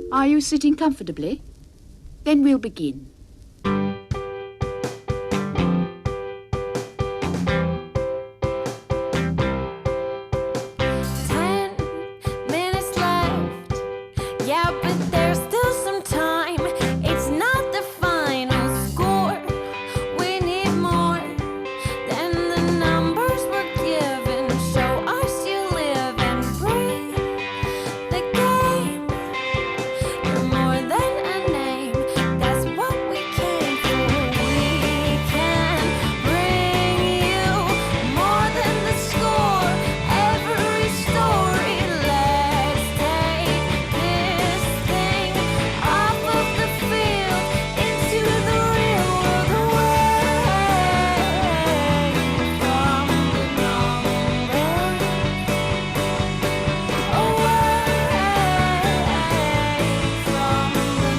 Are you sitting comfortably? Then we'll begin. 10 minutes left. Yeah, but there's still some time. It's not the final score. We need more than the numbers we're given. Show us you live and breathe the game. You're more than a name. That's what we came for. We can bring you more than the score. Every story. Let's take this thing off of the field into the real world, away from the numbers, away from the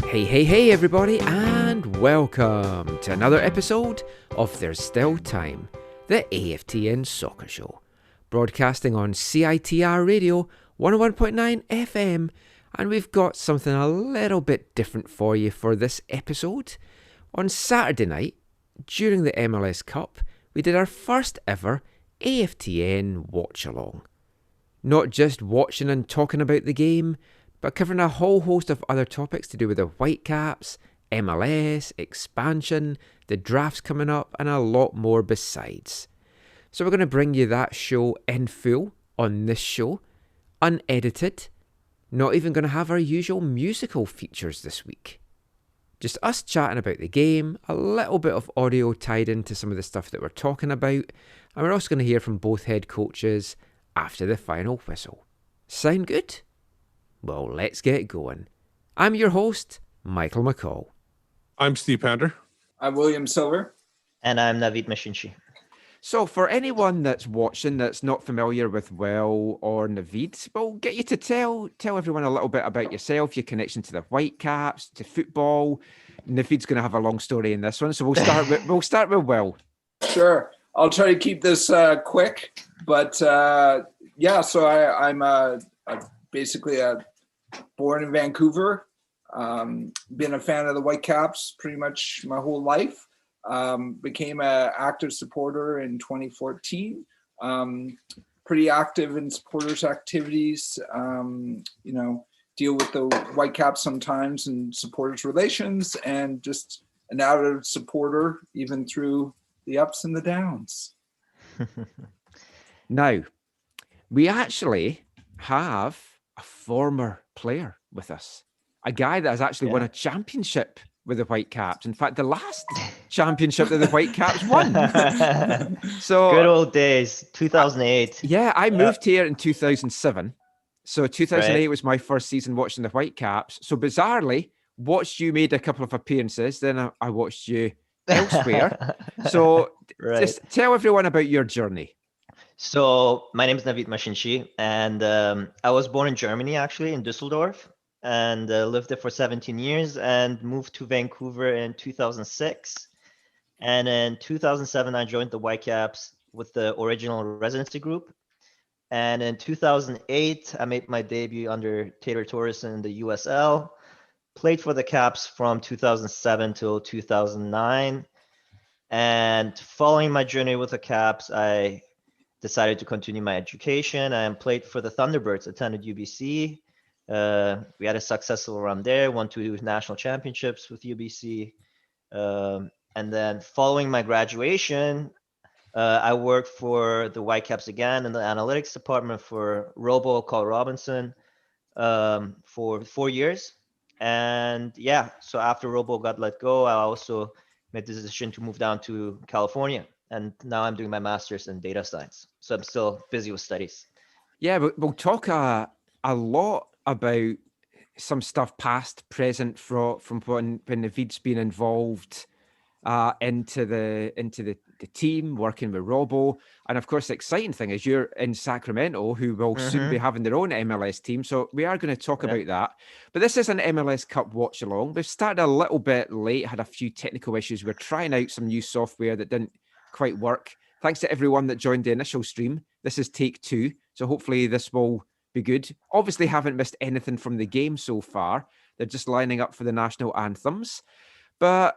numbers. Hey, everybody, and welcome to another episode of There's Still Time, the AFTN Soccer Show, broadcasting on CITR Radio 101.9 FM, and we've got something a little bit different for you for this episode. On Saturday night, during the MLS Cup, we did our first ever AFTN watch-along. Not just watching and talking about the game, but covering a whole host of other topics to do with the Whitecaps, MLS, expansion, the drafts coming up, and a lot more besides. So we're going to bring you that show in full on this show, unedited, not even going to have our usual musical features this week. Just us chatting about the game, a little bit of audio tied into some of the stuff that we're talking about, and we're also going to hear from both head coaches after the final whistle. Sound good? Well, let's get going. I'm your host, Michael McColl. I'm Steve Pandher. I'm William Silver. And I'm Navid Mashinchi. So for anyone that's watching that's not familiar with Will or Navid, we'll get you to tell everyone a little bit about yourself, your connection to the Whitecaps, to football. Navid's going to have a long story in this one, so we'll start with Will. Sure. I'll try to keep this quick, but so I'm basically born in Vancouver. Been a fan of the Whitecaps pretty much my whole life. Became an active supporter in 2014. Pretty active in supporters activities. Deal with the Whitecaps sometimes and supporters relations, and just an avid supporter even through the ups and the downs. Now, we actually have a former player with us, a guy that has actually won a championship with the Whitecaps. In fact, the last championship that the Whitecaps won. So good old days, 2008. I moved here in 2007. So 2008 Right. was my first season watching the Whitecaps. So bizarrely, watched you made a couple of appearances. Then I watched you elsewhere. So Right. just tell everyone about your journey. So my name is Navid Mashinchi, and I was born in Germany, actually, in Düsseldorf, and lived there for 17 years and moved to Vancouver in 2006. And in 2007, I joined the Whitecaps with the original residency group. And in 2008, I made my debut under Taylor Torres in the USL, played for the Caps from 2007 till 2009. And following my journey with the Caps, I decided to continue my education and played for the Thunderbirds, attended UBC. We had a successful run there, won 2 national championships with UBC. And then following my graduation, I worked for the Whitecaps again in the analytics department for Robo Carl Robinson for 4 years. And so after Robo got let go, I also made the decision to move down to California. And now I'm doing my master's in data science. So I'm still busy with studies. Yeah, we'll talk a lot about some stuff past, present from when Navid's been involved into the team, working with Robo. And of course, the exciting thing is you're in Sacramento, who will soon be having their own MLS team. So we are going to talk about that. But this is an MLS Cup watch along. We've started a little bit late, had a few technical issues. We're trying out some new software that didn't quite work. Thanks to everyone that joined the initial stream. This is take 2. So hopefully this will be good. Obviously haven't missed anything from the game so far. They're just lining up for the national anthems. But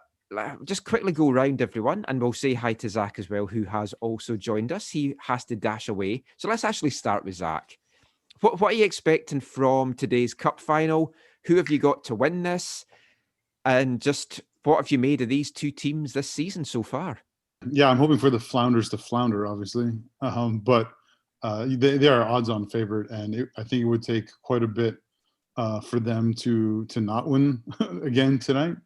just quickly go round everyone, and we'll say hi to Zach as well, who has also joined us. He has to dash away. So let's actually start with Zach. What are you expecting from today's cup final? Who have you got to win this? And just what have you made of these two teams this season so far? Yeah, I'm hoping for the Flounders to flounder, obviously. But they are odds-on favorite, and I think it would take quite a bit for them to not win again tonight.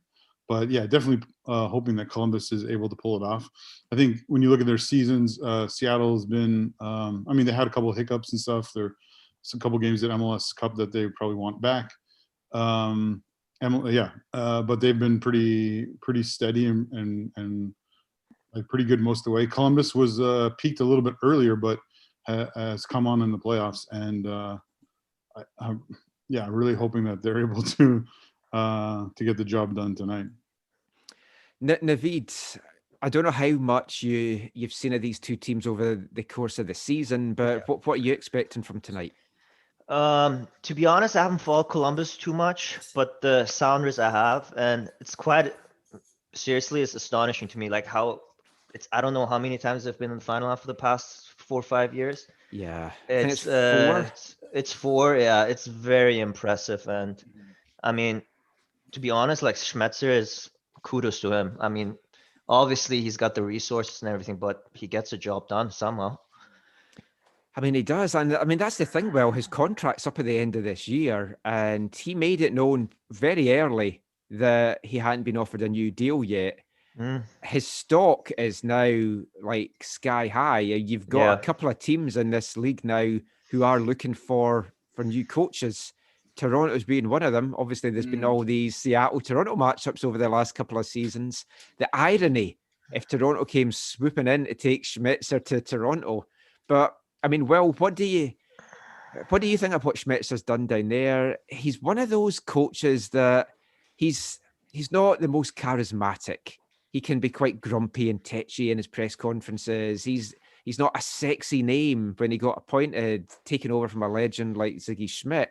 But yeah, definitely hoping that Columbus is able to pull it off. I think when you look at their seasons, Seattle has been, they had a couple of hiccups and stuff. There's a couple of games at MLS Cup that they probably want back. But they've been pretty steady and like pretty good most of the way. Columbus was peaked a little bit earlier, but has come on in the playoffs, and I'm really hoping that they're able to get the job done tonight. Navid, I don't know how much you've seen of these two teams over the course of the season, but what are you expecting from tonight? To be honest, I haven't followed Columbus too much, but the Sounders I have, and it's it's astonishing to me, like how I don't know how many times they've been in the final after the past 4 or 5 years. Yeah, it's 4. It's 4. Yeah, it's very impressive, and I mean, to be honest, like Schmetzer is kudos to him. I mean, obviously he's got the resources and everything, but he gets the job done somehow. I mean, he does. And I mean, that's the thing. Well, his contract's up at the end of this year, and he made it known very early that he hadn't been offered a new deal yet. His stock is now like sky high. You've got a couple of teams in this league now who are looking for new coaches. Toronto's being one of them. Obviously, there's been all these Seattle-Toronto matchups over the last couple of seasons. The irony, if Toronto came swooping in to take Schmetzer to Toronto. But I mean, Will, what do you think of what Schmetzer's done down there? He's one of those coaches that he's not the most charismatic. He can be quite grumpy and tetchy in his press conferences. He's not a sexy name when he got appointed, taking over from a legend like Ziggy Schmidt.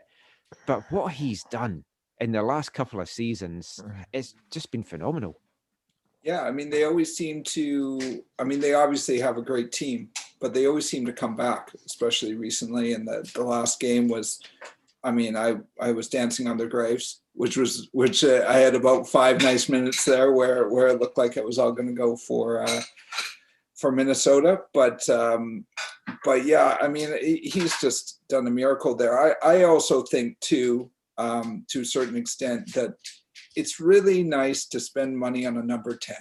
But what he's done in the last couple of seasons, it's just been phenomenal. Yeah, I mean, they always seem to, they obviously have a great team, but they always seem to come back, especially recently. And the last game was, I was dancing on their graves, which I had about 5 nice minutes there where it looked like it was all going to go for Minnesota. But yeah, I mean, he's just done a miracle there. I also think too, to a certain extent, that it's really nice to spend money on a number 10.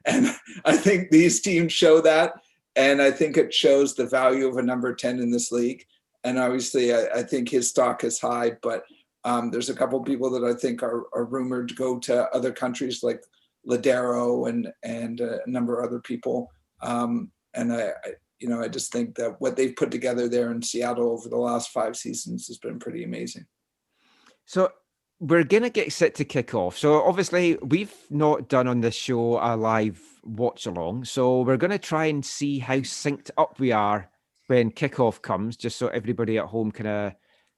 And I think these teams show that. And I think it shows the value of a number 10 in this league. And obviously, I think his stock is high, but there's a couple of people that I think are rumored to go to other countries like Ladero and a number of other people. And I just think that what they've put together there in Seattle over the last 5 seasons has been pretty amazing. So we're going to get set to kick off. So obviously we've not done on this show a live watch along. So we're going to try and see how synced up we are when kickoff comes, just so everybody at home kind of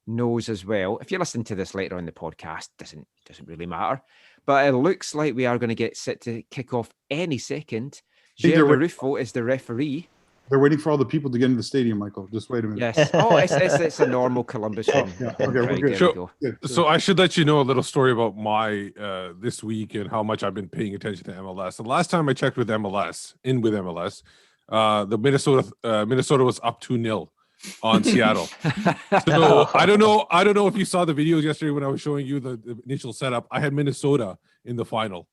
knows as well. If you're listening to this later on the podcast, doesn't really matter. But it looks like we are going to get set to kick off any second. Jer Marufo is the referee. They're waiting for all the people to get into the stadium, Michael. Just wait a minute. Yes. Oh, it's a normal Columbus run. Yeah. Okay, we're good. So I should let you know a little story about my this week and how much I've been paying attention to MLS. The last time I checked with MLS, the Minnesota was up 2-0 on Seattle. So I don't know if you saw the videos yesterday when I was showing you the initial setup. I had Minnesota in the final,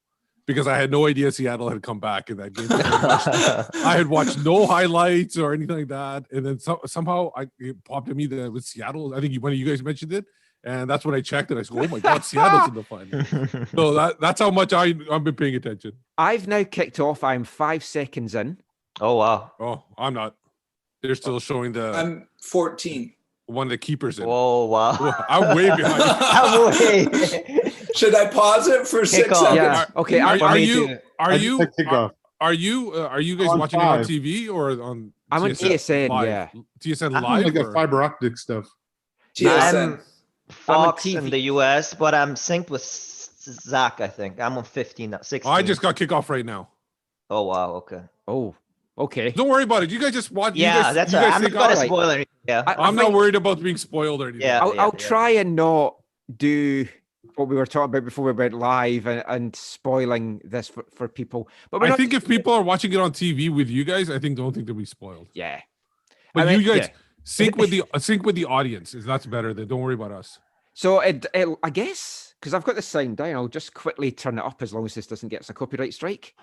because I had no idea Seattle had come back in that game. I had watched no highlights or anything like that. And then somehow it popped to me that it was Seattle. I think one of you guys mentioned it. And that's when I checked and I said, oh my God, Seattle's in the final. So that's how much I've been paying attention. I've now kicked off. I'm 5 seconds in. Oh, wow. Oh, I'm not. They're still showing I'm 14. One of the keepers in. Oh, wow. I'm way behind. I'm way. Should I pause it for 6 seconds? Yeah. Okay. Are you guys on watching it on TV or on I'm on TSN, live. yeah. TSN I'm live. like a or- fiber optic stuff. TSN. I'm Fox TV. in the US, but I'm synced with Zach, I think. I'm on 15, 16. I just got kickoff right now. Oh, wow. Okay. Oh, okay. Don't worry about it. You guys just watch. Yeah, that's all right. I'm not going to Right. spoil anything. Yeah. I'm not think- worried about being spoiled or anything. Yeah. I'll try and not do what we were talking about before we went live and spoiling this for people. But we're I not- think if people are watching it on TV with you guys, don't think they'll be spoiled. yeah. But I mean, you guys yeah. sync with the audience. That's better. Then don't worry about us. So I guess because I've got this sign down, I'll just quickly turn it up as long as this doesn't get us a copyright strike.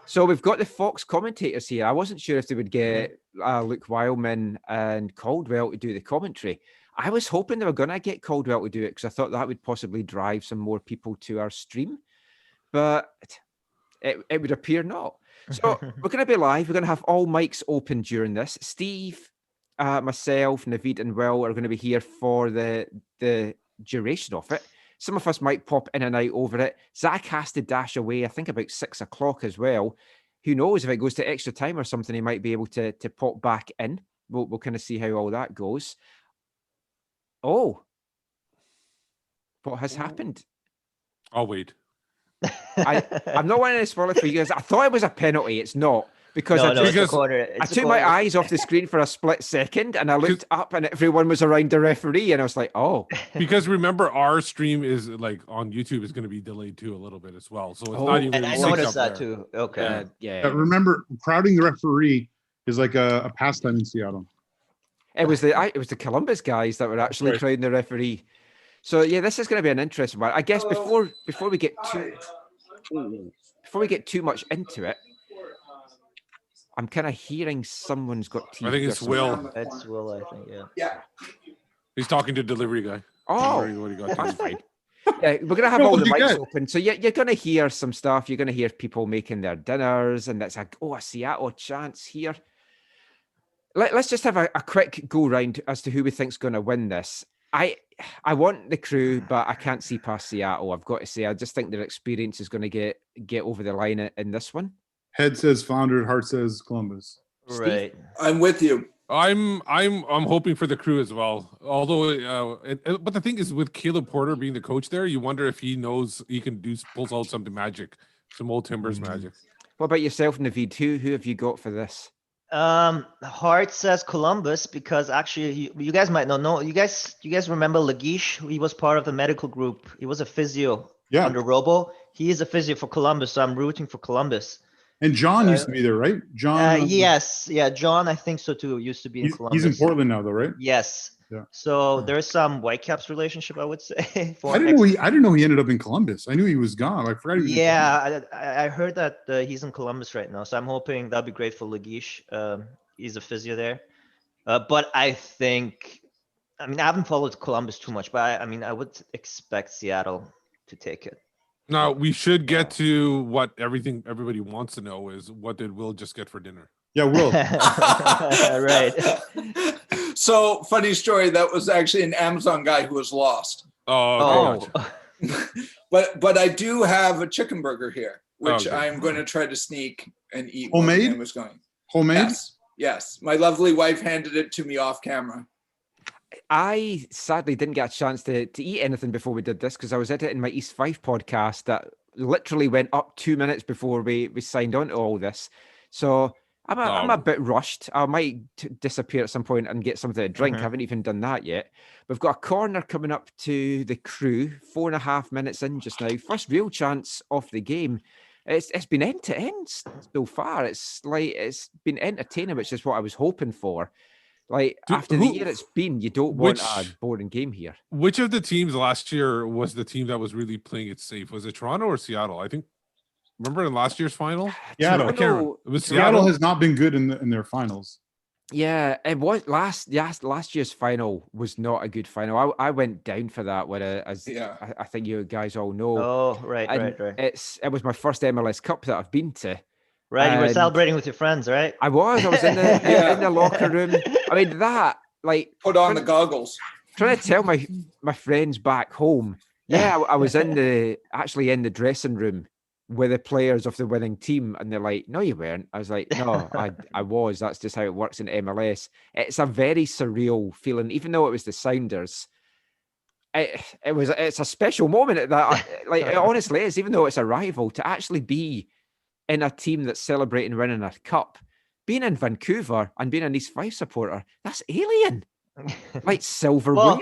So we've got the Fox commentators here. I wasn't sure if they would get Luke Wildman and Caldwell to do the commentary. I was hoping they were going to get Caldwell to do it because I thought that would possibly drive some more people to our stream. But it would appear not. So we're going to be live. We're going to have all mics open during this. Steve, myself, Navid, and Will are going to be here for the duration of it. Some of us might pop in and out over it. Zach has to dash away, I think about 6 o'clock as well. Who knows if it goes to extra time or something, he might be able to pop back in. We'll kind of see how all that goes. Oh, what has happened? I'll wait. I'm not wanting to spoil it for you guys. I thought it was a penalty. It's not. Because No, it's a because corner. I took my eyes off the screen for a split second and I looked up and everyone was around the referee and I was like, oh. Because remember, our stream is like on YouTube is going to be delayed too a little bit as well. So it's Oh, not even. And I synced noticed up that there. too. Okay. Yeah. Remember, crowding the referee is like a pastime in Seattle. It was the Columbus guys that were actually Right. crowding the referee. So yeah, this is going to be an interesting one. I guess before we get too much into it, I'm kind of hearing someone's got TV. I think or it's something. Will. It's Will, I think. Yeah. He's talking to delivery guy. Oh, What he got that's to. fine. Yeah, we're gonna have No, all the you mics get- open, so you're gonna hear some stuff. You're gonna hear people making their dinners, and that's a Seattle chance here. Let's just have a quick go round as to who we think's going to win this. I want the Crew, but I can't see past Seattle. I've got to say, I just think their experience is going to get over the line in this one. Head says Flounder, heart says Columbus. Right. I'm with you. I'm hoping for the Crew as well. Although, but the thing is, with Caleb Porter being the coach there, you wonder if he knows he can pulls out something magic, some old Timbers magic. What about yourself, Navid? Who have you got for this? Hart says Columbus because actually you guys might not know. You guys remember Lagish? He was part of the medical group. He was a physio under Robo. He is a physio for Columbus, so I'm rooting for Columbus. And John used to be there, right? John. Yes, yeah, John, I think so too. Used to be in Columbus. He's in Portland now, though, right? Yes. Yeah. So there's some Whitecaps relationship, I would say. I didn't know he ended up in Columbus. I knew he was gone. I forgot he was in Columbus. I heard that he's in Columbus right now. So I'm hoping that'd be great for Lagish. He's a physio there. But I haven't followed Columbus too much, but I would expect Seattle to take it. Now we should get to what everybody wants to know is what did Will just get for dinner? Yeah, Will. Right. So funny story. That was actually an Amazon guy who was lost. Oh, But I do have a chicken burger here, which Okay. I'm going to try to sneak and eat. Homemade? While the game was going. Homemade? Yes. My lovely wife handed it to me off camera. I sadly didn't get a chance to eat anything before we did this because I was editing my East 5 podcast that literally went up 2 minutes before we signed on to all this. So I'm a bit rushed. I might disappear at some point and get something to drink. I haven't even done that yet. We've got a corner coming up to the Crew, 4.5 minutes in just now. First real chance of the game. It's been end to end so far. It's been entertaining, which is what I was hoping for. After the year it's been, you don't want a boring game here. Which of the teams last year was the team that was really playing it safe? Was it Toronto or Seattle? I think. Remember in last year's final? Seattle. I can't remember. It was Seattle has not been good in their finals. Yeah, it was last year's final was not a good final. I went down for that I think you guys all know. Oh, right. It was my first MLS Cup that I've been to. Right, you were And celebrating with your friends, right? I was in the in the locker room. I mean Put on the goggles. trying to tell my friends back home. Yeah, I was actually in the dressing room with the players of the winning team, and they're like, "No, you weren't." I was like, "No, I was. That's just how it works in MLS." It's a very surreal feeling, even though it was the Sounders. It's a special moment at that. Like, it honestly is, even though it's a rival, to actually be in a team that's celebrating winning a cup, being in Vancouver and being an East Fife supporter, that's alien. Like silverware. Well,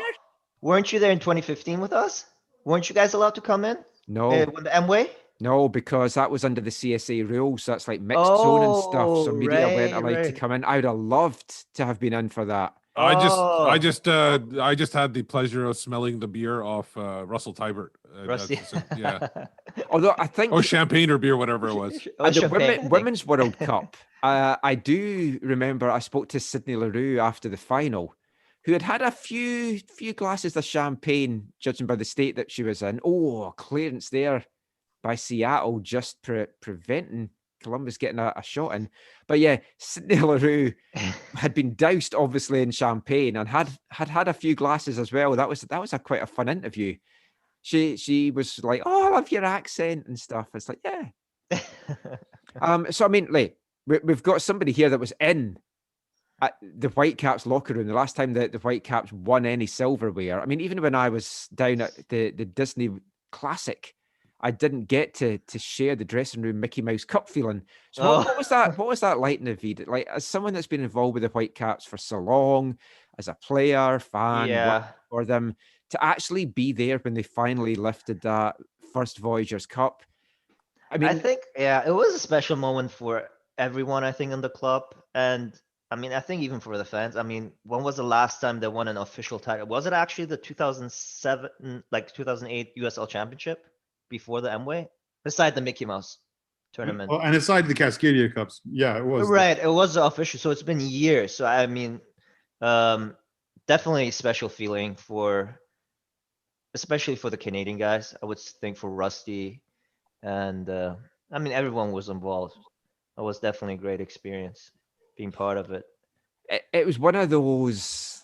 weren't you there in 2015 with us? Weren't you guys allowed to come in? No. With the M-Way? No, because that was under the CSA rules. So that's like mixed zone and stuff. So media weren't allowed to come in. I would have loved to have been in for that. I just had the pleasure of smelling the beer off Russell Tybert. Rusty. Yeah. Although I think champagne or beer, whatever it was. at the Women's World Cup, I do remember I spoke to Sydney Leroux after the final, who had a few glasses of champagne, judging by the state that she was in. Oh, clearance there by Seattle, just preventing Columbus getting a shot in. But yeah, Sydney Leroux had been doused obviously in champagne and had a few glasses as well. That was quite a fun interview. She was like, "Oh, I love your accent and stuff." It's like, yeah. So I mean, like, we've got somebody here that was in at the Whitecaps locker room the last time the Whitecaps won any silverware. I mean, even when I was down at the Disney Classic, I didn't get to share the dressing room Mickey Mouse Cup feeling. So what was that? What was that like, Navid? Like, as someone that's been involved with the Whitecaps for so long, as a player, fan, for them, to actually be there when they finally lifted that first Voyagers Cup. I mean, I think, it was a special moment for everyone, I think, in the club. And I mean, I think even for the fans. I mean, when was the last time they won an official title? Was it actually the 2007, 2008 USL Championship before the M-Way? Beside the Mickey Mouse tournament. Well, and aside the Cascadia Cups, yeah, it was. Right, it was official. So it's been years. So I mean, definitely a special feeling especially for the Canadian guys. I would think for Rusty, and I mean, everyone was involved. It was definitely a great experience being part of it. It was one of those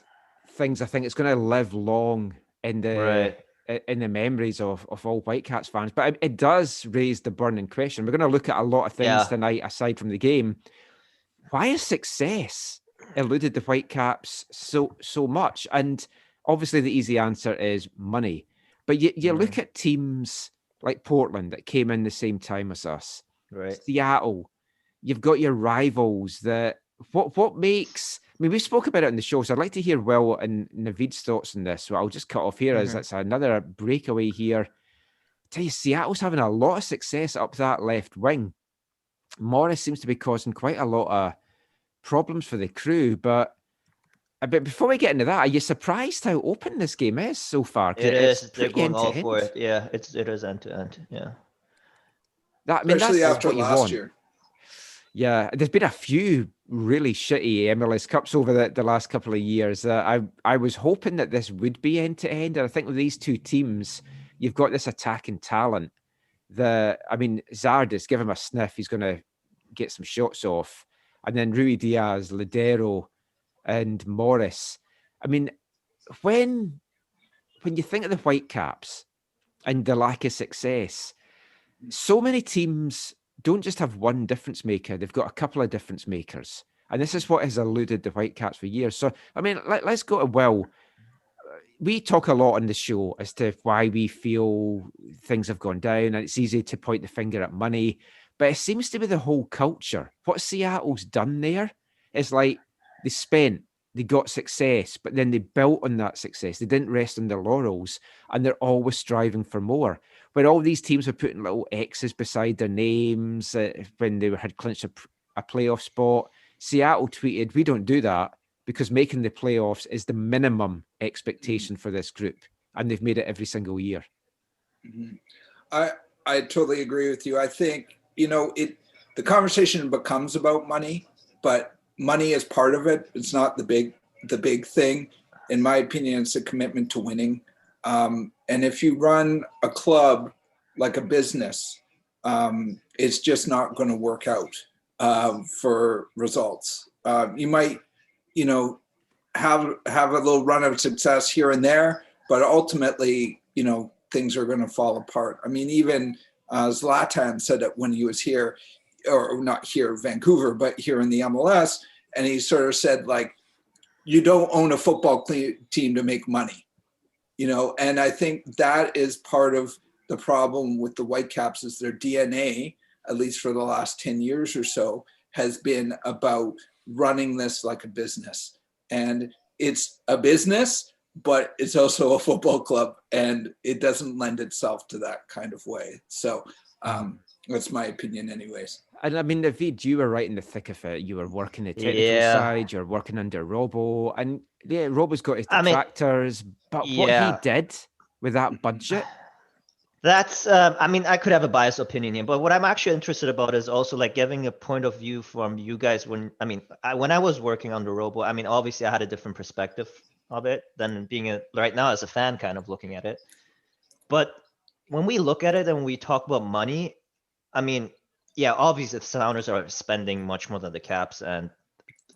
things I think it's going to live long in the memories of all Whitecaps fans. But it does raise the burning question. We're going to look at a lot of things tonight aside from the game. Why has success eluded the Whitecaps so much? And obviously the easy answer is money. But you look at teams like Portland that came in the same time as us. Right. Seattle. You've got your rivals that what makes, I mean, we spoke about it on the show, so I'd like to hear Will and Navid's thoughts on this. So I'll just cut off here as that's another breakaway here. I tell you, Seattle's having a lot of success up that left wing. Morris seems to be causing quite a lot of problems for the Crew, but before we get into that, are you surprised how open this game is so far? It is. They're going all for it. Yeah, it is end to end. Yeah. Especially that's after what you last want. year. Yeah, there's been a few really shitty MLS Cups over the last couple of years. I was hoping that this would be end to end, and I think with these two teams, you've got this attacking talent. Zardes, give him a sniff, he's going to get some shots off, and then Rui Diaz, Ladero, and Morris. I mean, when you think of the Whitecaps and the lack of success, so many teams don't just have one difference maker. They've got a couple of difference makers. And this is what has eluded the Whitecaps for years. So, I mean, let's go to Will. We talk a lot on the show as to why we feel things have gone down, and it's easy to point the finger at money. But it seems to be the whole culture. What Seattle's done there is like they got success, but then they built on that success. They didn't rest on their laurels, and they're always striving for more. When all these teams were putting little X's beside their names when they had clinched a playoff spot, Seattle tweeted, "We don't do that because making the playoffs is the minimum expectation for this group." And they've made it every single year. Mm-hmm. I totally agree with you. I think, the conversation becomes about money, but money is part of it. It's not the big thing. In my opinion, it's a commitment to winning. And if you run a club like a business, it's just not going to work out for results. You might, have a little run of success here and there, but ultimately, things are going to fall apart. I mean, even Zlatan said it when he was here, or not here, Vancouver, but here in the MLS. And he sort of said, like, you don't own a football team to make money, and I think that is part of the problem with the Whitecaps is their DNA, at least for the last 10 years or so, has been about running this like a business. And it's a business, but it's also a football club, and it doesn't lend itself to that kind of way. So that's my opinion anyways. And I mean, Navid, you were right in the thick of it. You were working the technical Yeah. side, you're working under Robo, and yeah, Robo's got his I mean, detractors, but what he yeah. did with that budget, That's, I mean, I could have a biased opinion here, but what I'm actually interested about is also like giving a point of view from you guys when I was working on the Robo, I mean, obviously I had a different perspective of it than being right now as a fan kind of looking at it. But when we look at it and we talk about money, I mean, yeah, obviously the Sounders are spending much more than the Caps and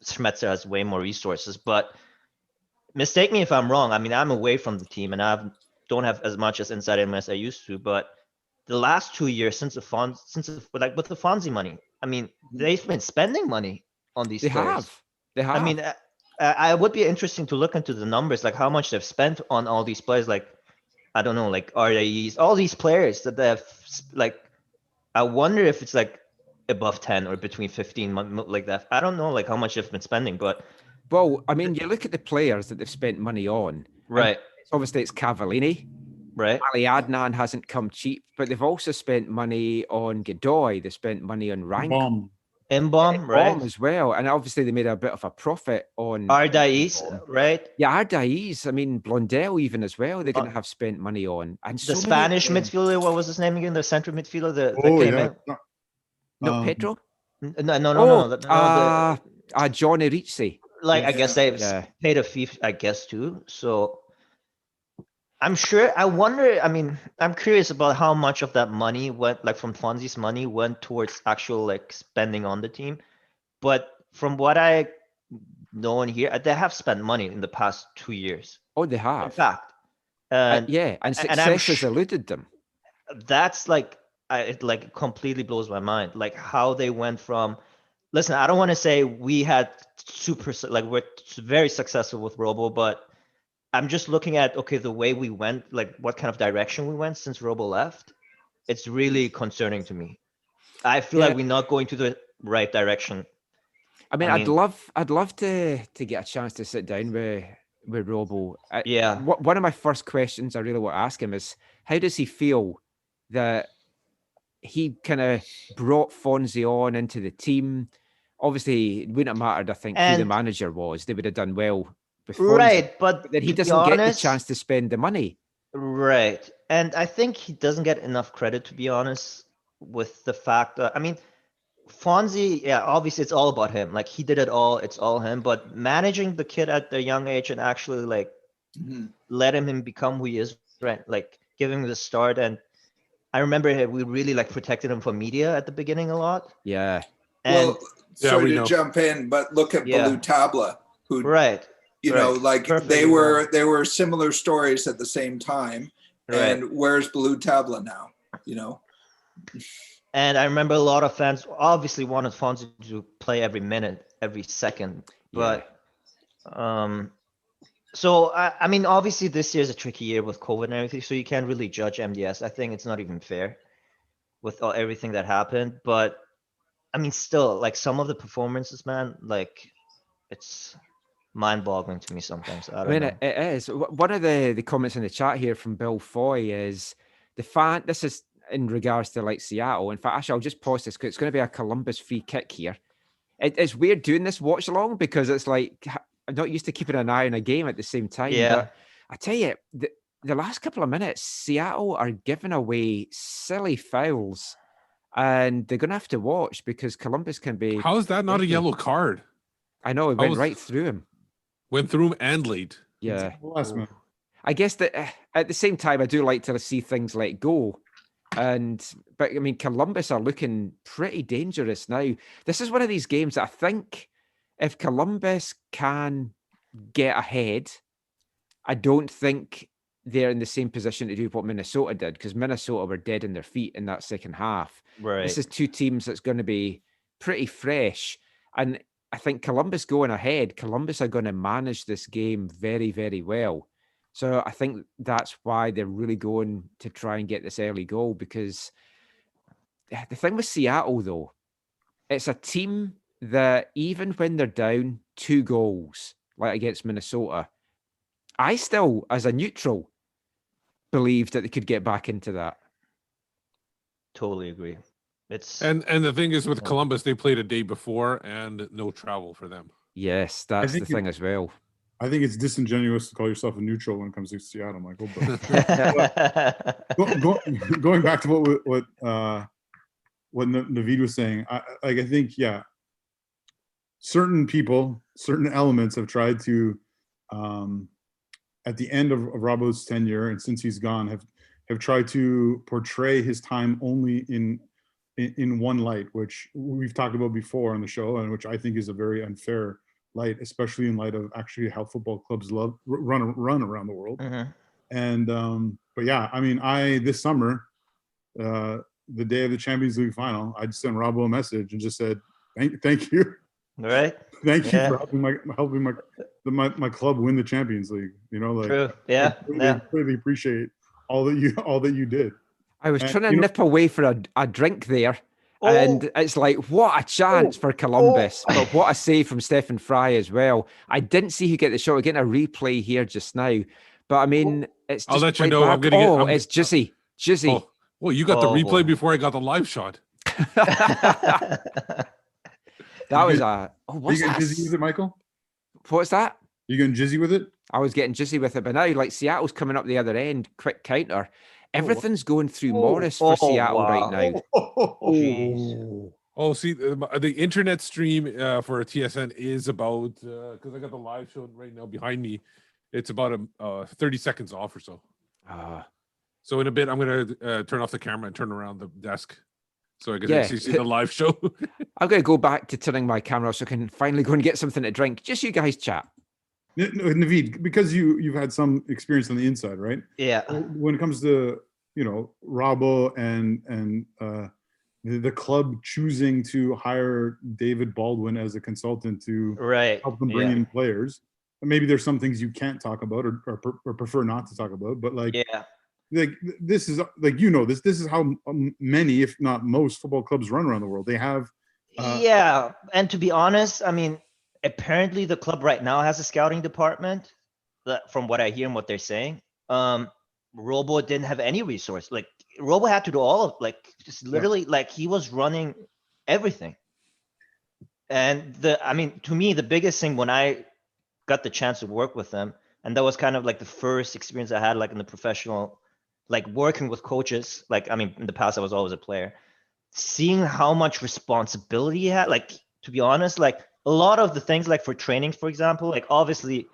Schmetzer has way more resources, but mistake me if I'm wrong. I mean, I'm away from the team and don't have as much as inside him as I used to, but the last 2 years with the Fonzie money, I mean, they've been spending money on these players. They have. I mean, I would be interesting to look into the numbers, like how much they've spent on all these players, like, I don't know, like RAEs, all these players that they've, like, I wonder if it's like above 10 or between 15, like that. I don't know, like how much they've been spending, but. Well, I mean, you look at the players that they've spent money on. Right. Obviously, it's Cavallini. Right. Ali Adnan hasn't come cheap, but they've also spent money on Godoy. They spent money on Rank. Mbom, right? as well. And obviously, they made a bit of a profit on Ardais, right? Yeah, Ardais. I mean, Blondell even as well. They're going to have spent money on. And the Spanish midfielder, what was his name again? The central midfielder that came in? No, Pedro? No. John Erizzi. Like, I guess they paid a fee, I guess, too. So I'm sure, I wonder, I mean, I'm curious about how much of that money went, like from Fonzie's money went towards actual like spending on the team. But from what I know and hear, they have spent money in the past 2 years. Oh, they have. In fact. And success has eluded them. That's like, it like completely blows my mind. Like how they went from, listen, I don't want to say we had we're very successful with Robo, but I'm just looking at, okay, the way we went, like what kind of direction we went since Robo left. It's really concerning to me. I feel like we're not going to the right direction. I mean, I'd love to get a chance to sit down with Robo. One of my first questions I really want to ask him is, how does he feel that he kind of brought Fonzie on into the team? Obviously, it wouldn't have mattered, I think, who the manager was. They would have done well with Fonzie. Right, but then he doesn't get the chance to spend the money. Right. And I think he doesn't get enough credit, to be honest, with the fact that, I mean, Fonzie, obviously it's all about him. Like he did it all, it's all him. But managing the kid at the young age and actually like let him become who he is, right? Like give him the start. And I remember we really like protected him from media at the beginning a lot. Yeah. And sorry to jump in, but look at Baloo Tabla, who they were similar stories at the same time. Right. And where's Baloo Tabla now? And I remember a lot of fans obviously wanted Fonzie to play every minute, every second. But so I mean, obviously this year is a tricky year with COVID and everything, so you can't really judge MDS. I think it's not even fair with everything that happened. But I mean, still, like some of the performances, man, like it's mind-boggling to me sometimes. I mean, it is. One of the comments in the chat here from Bill Foy is this is in regards to like Seattle. In fact, actually, I'll just pause this because it's going to be a Columbus free kick here. It's weird doing this watch along because it's like I'm not used to keeping an eye on a game at the same time. Yeah. But I tell you, the last couple of minutes, Seattle are giving away silly fouls. And they're going to have to watch because Columbus can be... How is that not a yellow card? I know, it went right through him. Went through him and late. Yeah. I guess that at the same time, I do like to see things let go. But I mean, Columbus are looking pretty dangerous now. This is one of these games that I think if Columbus can get ahead, I don't think they're in the same position to do what Minnesota did, because Minnesota were dead in their feet in that second half. Right. This is two teams that's going to be pretty fresh. And I think Columbus going ahead, Columbus are going to manage this game very, very well. So I think that's why they're really going to try and get this early goal, because the thing with Seattle, though, it's a team that even when they're down 2 goals, like against Minnesota, I still, as a neutral, believe that they could get back into that. Totally agree. It's And the thing is with Columbus, they played a day before and no travel for them. Yes, that's the think thing as well. I think it's disingenuous to call yourself a neutral when it comes to Seattle, Michael. But going back to what Navid was saying, I think, certain people, certain elements have tried to, at the end of Robbo's tenure and since he's gone, have tried to portray his time only in one light, which we've talked about before on the show, and which I think is a very unfair light, especially in light of actually how football clubs run around the world. And but yeah, I mean, this summer, the day of the Champions League final, I just sent Robbo a message and just said, thank you. right. Thank you for helping my club win the Champions League. You know, like, True. Yeah. I really appreciate all that you did. I was trying to nip away for a drink there. Oh. And it's like, what a chance for Columbus. But what a save from Stephen Fry as well. I didn't see who get the shot. We're getting a replay here just now. But I mean, it's just I'll let you played know. back. It's Jizzy. Jizzy. Oh, well, you got the replay before I got the live shot. That was a... Oh, Are what's you getting that? jizzy with it, Michael? What's that? You getting jizzy with it? I was getting jizzy with it. But now, like, Seattle's coming up the other end. Quick counter. Everything's going through Morris for Seattle right now. Jeez. Oh, see, the internet stream for TSN is about, because I got the live show right now behind me. It's about 30 seconds off or so. So in a bit, I'm going to turn off the camera and turn around the desk so I can actually see the live show. I'm going to go back to turning my camera so I can finally go and get something to drink. Just you guys chat. Navid, because you've had some experience on the inside, right? Yeah. When it comes to, Robbo and the club choosing to hire David Baldwin as a consultant to help them bring in players, maybe there's some things you can't talk about or prefer not to talk about, but like this is like, this is how many, if not most, football clubs run around the world. They have and to be honest, I mean, apparently the club right now has a scouting department, from what I hear and what they're saying. Robo didn't have any resource. Like, Robo had to do all of, like, just literally, like, he was running everything. And to me, the biggest thing when I got the chance to work with them, and that was kind of like the first experience I had, like, in the professional, like, working with coaches. Like, I mean, in the past, I was always a player. Seeing how much responsibility he had, like, to be honest, like, a lot of the things, like for training, for example, like, obviously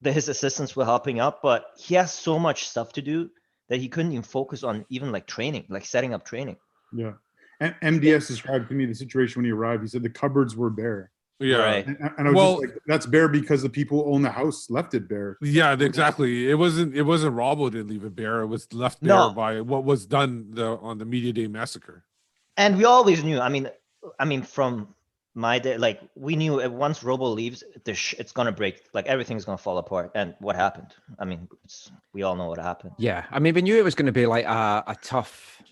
his assistants were helping out, but he has so much stuff to do that he couldn't even focus on even like training, like setting up training. Yeah. And MDS described to me the situation when he arrived. He said the cupboards were bare. Yeah. Right. And I was just like, that's bare because the people who own the house left it bare. Yeah, exactly. It wasn't Robbo didn't leave it bare. It was left bare by what was done on the Media Day massacre. And we always knew, I mean, from my day, like, we knew once Robo leaves, it's gonna break. Like, everything's gonna fall apart. And what happened? I mean, we all know what happened. Yeah, I mean, we knew it was going to be like a tough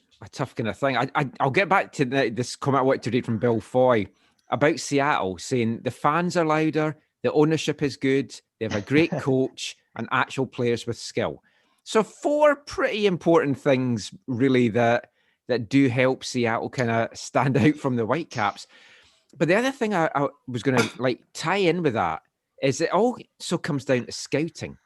kind of thing. I'll get back to this comment I wanted to read from Bill Foy about Seattle, saying the fans are louder, the ownership is good, they have a great coach, and actual players with skill. So 4 pretty important things, really, that do help Seattle kind of stand out from the Whitecaps. But the other thing I was going to like tie in with that is it also comes down to scouting.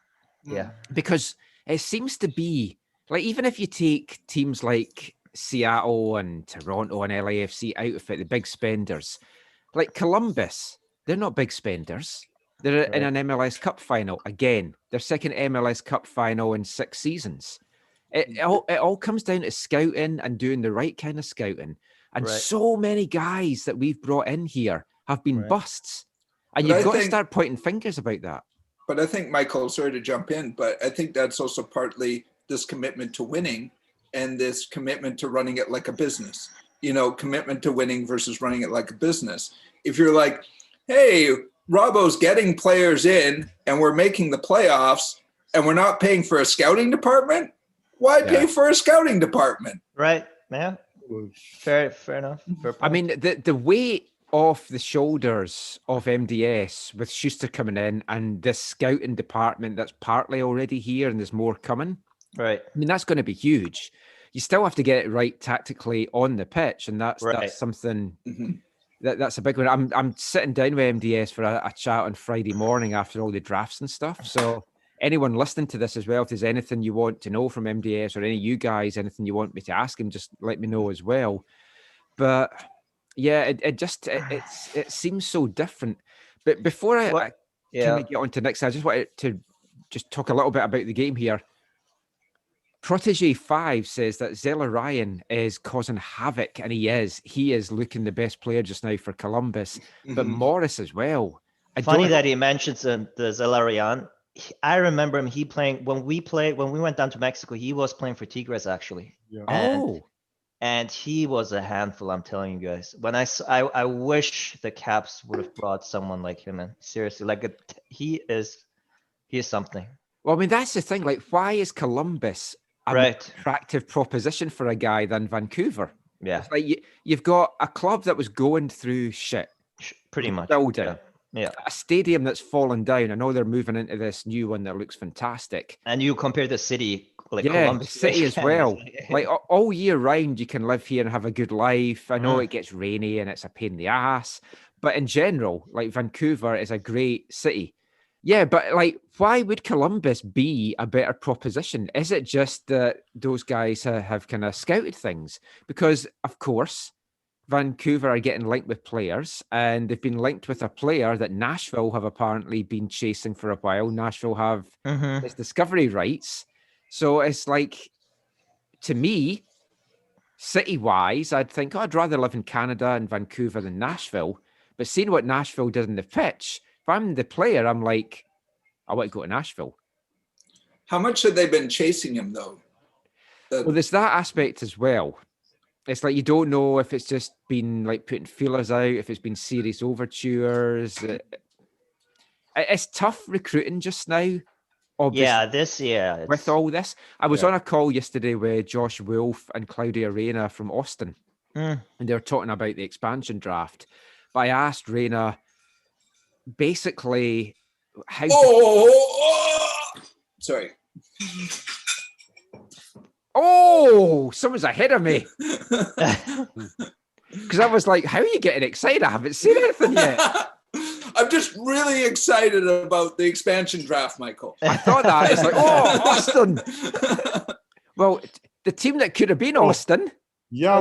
Yeah. Because it seems to be like, even if you take teams like Seattle and Toronto and LAFC out of it, the big spenders, like Columbus, they're not big spenders. They're in an MLS Cup final. Again, their second MLS Cup final in 6 seasons. It all comes down to scouting and doing the right kind of scouting. And so many guys that we've brought in here have been busts. And you've got to start pointing fingers about that. But I think, Michael, sorry to jump in, but I think that's also partly this commitment to winning and this commitment to running it like a business. Commitment to winning versus running it like a business. If you're like, hey, Robbo's getting players in and we're making the playoffs and we're not paying for a scouting department, why pay for a scouting department? Right. Yeah. Fair enough. Fair point. I mean, the weight off the shoulders of MDS with Schuster coming in and this scouting department that's partly already here and there's more coming. Right. I mean, that's going to be huge. You still have to get it right tactically on the pitch, and that's something that's a big one. I'm sitting down with MDS for a chat on Friday morning after all the drafts and stuff. So anyone listening to this as well, if there's anything you want to know from MDS or any of you guys, anything you want me to ask him, just let me know as well. But yeah, it seems so different. But before I kind of get on to next, I just wanted to just talk a little bit about the game here. Protege5 says that Zella Ryan is causing havoc, and he is looking the best player just now for Columbus, but Morris as well. Funny that he mentions the Zella Ryan. I remember him. He playing when we went down to Mexico. He was playing for Tigres actually. Yeah. And he was a handful. I'm telling you guys. When I wish the Caps would have brought someone like him in. Seriously, he is something. Well, I mean, that's the thing. Like, why is Columbus a more attractive proposition for a guy than Vancouver? Yeah. It's like you've got a club that was going through shit. Pretty much. Building. Yeah. A stadium that's fallen down. I know they're moving into this new one that looks fantastic. And you compare the city, like Columbus City as well. Like all year round, you can live here and have a good life. I know it gets rainy and it's a pain in the ass, but in general, like Vancouver is a great city. Yeah, but like, why would Columbus be a better proposition? Is it just that those guys have kind of scouted things? Because, of course, Vancouver are getting linked with players, and they've been linked with a player that Nashville have apparently been chasing for a while. Nashville have its discovery rights. So it's like, to me, city-wise, I'd think, I'd rather live in Canada and Vancouver than Nashville. But seeing what Nashville did in the pitch, if I'm the player, I'm like, I want to go to Nashville. How much have they been chasing him, though? Well, there's that aspect as well. It's like you don't know if it's just been like putting feelers out, if it's been serious overtures. It's tough recruiting just now. Obviously, with all this. I was on a call yesterday with Josh Wolf and Claudia Reyna from Austin, and they were talking about the expansion draft. But I asked Reyna, basically, how... Sorry. Oh, someone's ahead of me. Because I was like, how are you getting excited? I haven't seen anything yet. I'm just really excited about the expansion draft, Michael. I thought that. It's like, Austin. Well, the team that could have been Austin. Yeah,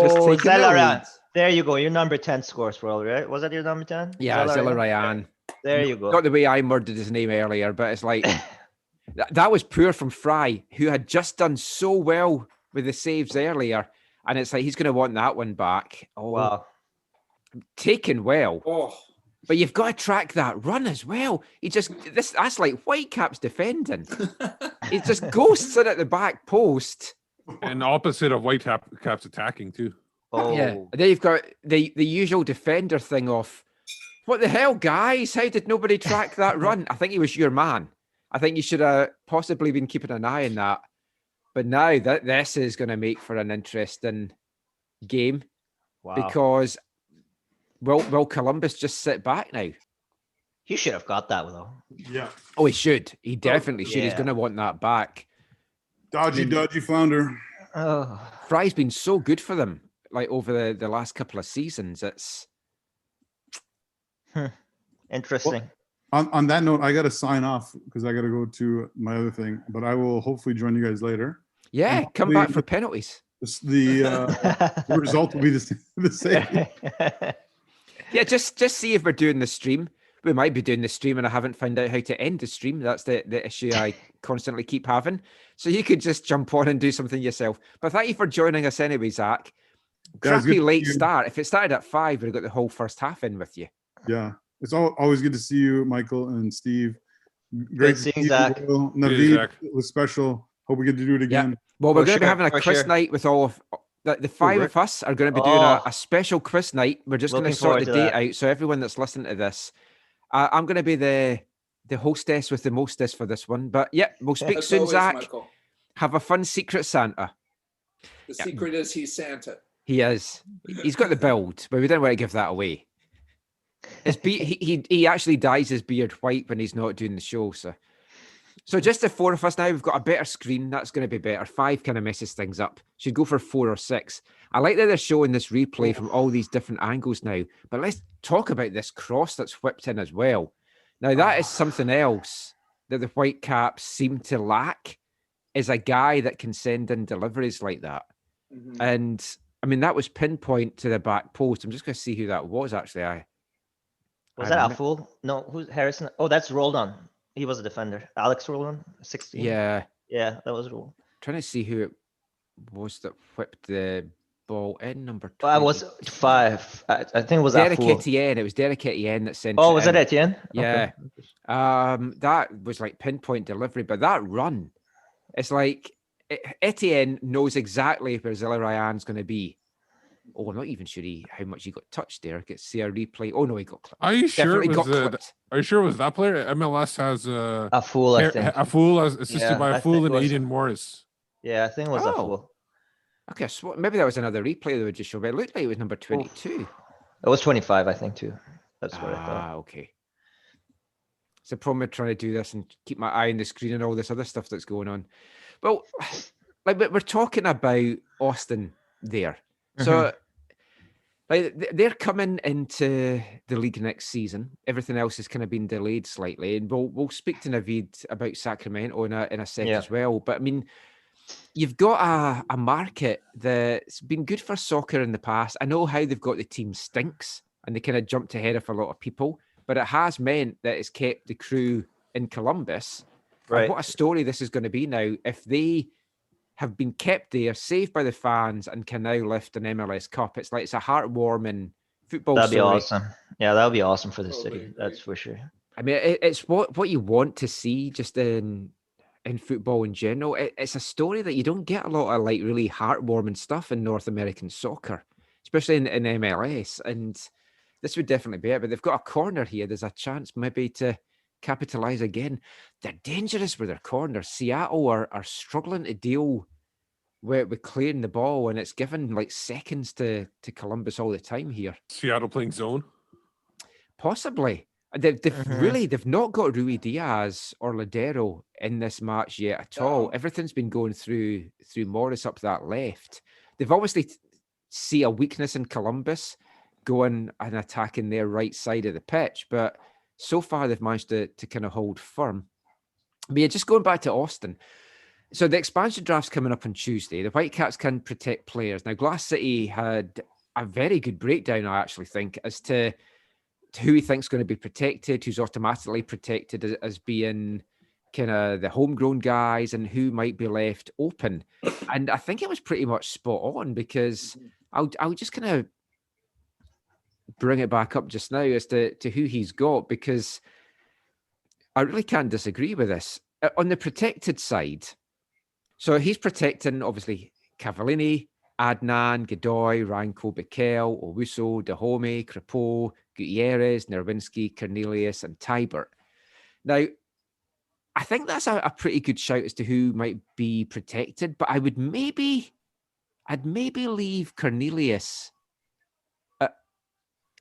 just taking it. There you go. Your number 10 scores for all, right? Was that your number 10? Yeah, Zella Ryan. There you go. Not the way I murdered his name earlier, but it's like, that was poor from Fry, who had just done so well with the saves earlier. And it's like, he's going to want that one back. Oh, wow. Taken well. Oh. But you've got to track that run as well. That's like Whitecaps defending. He just ghosts it at the back post. And opposite of Whitecaps attacking too. Oh. Yeah. And then you've got the usual defender thing of, what the hell, guys? How did nobody track that run? I think he was your man. I think you should have possibly been keeping an eye on that. But now this is going to make for an interesting game. Wow. Because will Columbus just sit back now? He should have got that though. Yeah. Oh, he should. He definitely should. He's going to want that back. Dodgy flounder. Oh. Fry's been so good for them, like over the last couple of seasons. It's interesting. Well, on that note, I got to sign off because I got to go to my other thing. But I will hopefully join you guys later. Yeah, come back for penalties. The result will be the same. Yeah, just see if we're doing the stream. We might be doing the stream and I haven't found out how to end the stream. That's the issue I constantly keep having. So you could just jump on and do something yourself. But thank you for joining us anyway, Zach. Crappy late start. If it started at 5, we'd have got the whole first half in with you. Yeah. It's always good to see you, Michael and Steve. Great to seeing see you, Zach. Will. Hey, Navid, Zach. it was special. Hope we get to do it again. Well, we're For going to be sure, having a for quiz sure. night with all of the five Rick. of us are going to be doing Oh. a special quiz night. We're just going to Looking sort the forward to date that. out. So everyone that's listening to this, I'm going to be the hostess with the mostess for this one. But yeah, we'll speak As soon, always, Zach. Michael. Have a fun Secret Santa. The secret is he's Santa. He is. He's got the build, but we don't want to give that away. He actually dyes his beard white when he's not doing the show. So just the four of us now, we've got a better screen. That's going to be better. 5 kind of messes things up. Should go for 4 or 6. I like that they're showing this replay from all these different angles now. But let's talk about this cross that's whipped in as well. Now, that is something else that the Whitecaps seem to lack, is a guy that can send in deliveries like that. Mhm. And, I mean, that was pinpoint to the back post. I'm just going to see who that was, actually. Was I that mi- a fool? No, who's Harrison? Oh, that's Roldan. He was a defender. Alex Roldan, 16. Yeah. Yeah, that was Roldan. Trying to see who it was that whipped the ball in, number 20. Well, I was 5. I think it was Derek Afoul. Etienne. It was Derek Etienne that sent Oh, it was in. it Etienne? Yeah. Okay. That was like pinpoint delivery, but that run, it's like Etienne knows exactly where Zilarayan's going to be. Oh, I'm not even sure how much he got touched there. Get see a replay. Oh no, he got clipped. Are you sure Definitely it got was? clipped. Are you sure it was that player? MLS has Afoul, I think. a fool as assisted Yeah, by I a fool think and it was- Aiden Morris. Yeah, I think it was Oh. Afoul. Okay, so maybe that was another replay they would just show, but it looked like it was number 22. It was 25, I think, too. That's what I thought. Ah, okay. It's a problem with trying to do this and keep my eye on the screen and all this other stuff that's going on. Well, like we're talking about Austin there. So like they're coming into the league next season. Everything else has kind of been delayed slightly. And we'll speak to Navid about Sacramento in a sec Yeah. as well. But I mean, you've got a market that's been good for soccer in the past. I know how they've got the team stinks and they kind of jumped ahead of a lot of people, but it has meant that it's kept the crew in Columbus. And Right. what a story this is going to be now. If they have been kept there, saved by the fans, and can now lift an MLS Cup, it's a heartwarming football That'd be story. awesome. Yeah, that would be awesome for the Totally city. agree. That's for sure. I mean, it's what you want to see just in football in general. It's a story that you don't get a lot of like really heartwarming stuff in North American soccer, especially in MLS. And this would definitely be it. But they've got a corner here. There's a chance maybe to capitalize again. They're dangerous with their corners. Seattle are struggling to deal with clearing the ball, and it's given like seconds to Columbus all the time here. Seattle playing zone. Possibly. They've not got Rui Diaz or Ladero in this match yet at all. No. Everything's been going through Morris up that left. They've obviously see a weakness in Columbus going and attacking their right side of the pitch, but so far they've managed to kind of hold firm. But yeah, just going back to Austin. So the expansion draft's coming up on Tuesday. The Whitecaps can protect players. Now, Glass City had a very good breakdown, I actually think, as to who he thinks going to be protected, who's automatically protected as being kind of the homegrown guys, and who might be left open. And I think it was pretty much spot on, because I'll just kind of bring it back up just now as to who he's got, because I really can't disagree with this. On the protected side, so he's protecting, obviously, Cavallini, Adnan, Godoy, Ranko, Bikel, Owusu, Dahomey, Crepeau, Gutierrez, Nerwinski, Cornelius, and Tybert. Now, I think that's a pretty good shout as to who might be protected, but I'd maybe leave Cornelius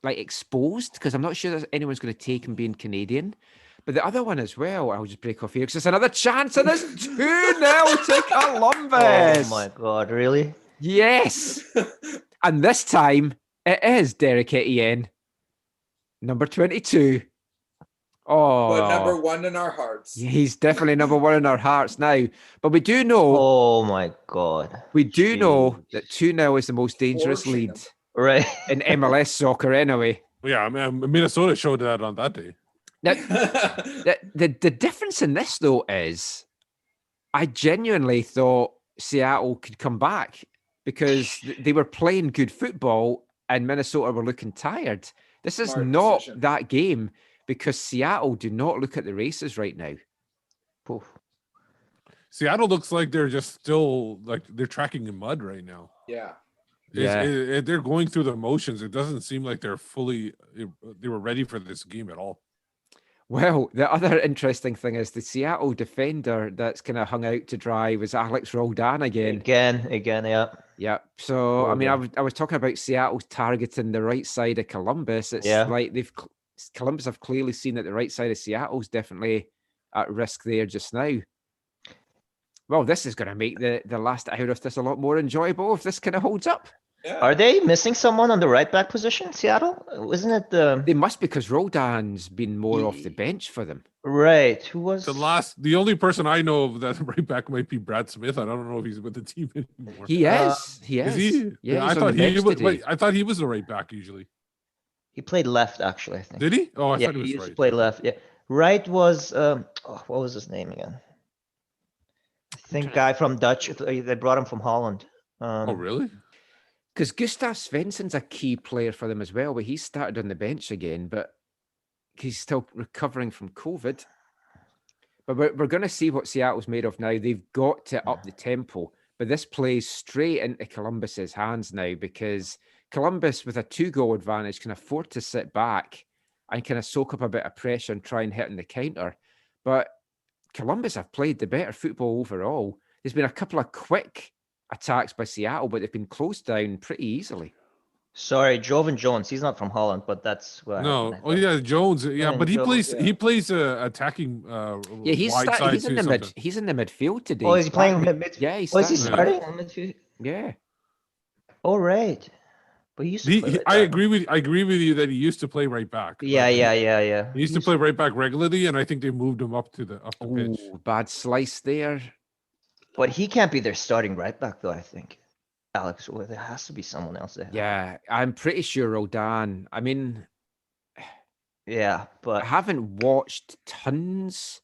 exposed, because I'm not sure that anyone's going to take him being Canadian. But the other one as well, I'll just break off here because it's another chance, and it's 2-0 to Columbus. Oh my God, really? Yes. And this time it is Derek Etienne, number 22. Oh, But number 1 in our hearts. he's definitely number 1 in our hearts now. But we do know, Oh my God. know Jeez. that 2-0 is the most dangerous Forcing lead him. Right. in MLS soccer anyway. Yeah, I mean, Minnesota showed that on that day. Now, the difference in this, though, is I genuinely thought Seattle could come back because they were playing good football and Minnesota were looking tired. This is Smart not decision. that game. because Seattle do not look at the races right now. Poof. Seattle looks like they're just still like they're tracking in mud right now. Yeah. They're going through the motions. It doesn't seem like they were ready for this game at all. Well, the other interesting thing is the Seattle defender that's kind of hung out to dry was Alex Roldan again. Again, yeah. Yeah. So, I mean, Roldan. I was talking about Seattle targeting the right side of Columbus. It's Yeah. like Columbus have clearly seen that the right side of Seattle's definitely at risk there just now. Well, this is going to make the last hour of this a lot more enjoyable if this kind of holds up. Yeah. Are they missing someone on the right back position, Seattle? Isn't it the They must, because Roldan's been more off the bench for them. right? Who was The only person I know of that right back might be Brad Smith. I don't know if he's with the team anymore. He is. He is. Is he? Yeah, I he's on thought the bench he was. today. Wait, I thought he was the right back usually. He played left, actually, I think. Did he? Oh, I Yeah, thought he was used to right. play left. Yeah, right was what was his name again? I think guy from Dutch. They brought him from Holland. Oh, really? Because Gustav Svensson's a key player for them as well, but he started on the bench again, but he's still recovering from COVID. But we're going to see what Seattle's made of now. They've got to up the tempo, but this plays straight into Columbus's hands now, because Columbus, with a 2-goal advantage, can afford to sit back and kind of soak up a bit of pressure and try and hit on the counter. But Columbus have played the better football overall. There's been a couple of quick attacks by Seattle, but they've been closed down pretty easily. Sorry, Jovan Jones. He's not from Holland, but that's what No. happened, I Oh, thought. yeah, Jones. Yeah, Yeah, but he Jones, plays. yeah. He plays attacking. Yeah, he's wide side he's in too the sometimes. he's in the midfield today. Oh, is he playing starting- mid? Yeah, he's Oh, is he starting. starting on midfield? Yeah. Oh, right. But he used to play right I back. agree with you that he used to play right back. Yeah. He used to play right back regularly, and I think they moved him up the pitch. Oh, bad slice there. But he can't be their starting right back, though. I think. Alex, well, there has to be someone else there. Yeah, I'm pretty sure Roldan. I mean, Yeah, I but haven't watched tons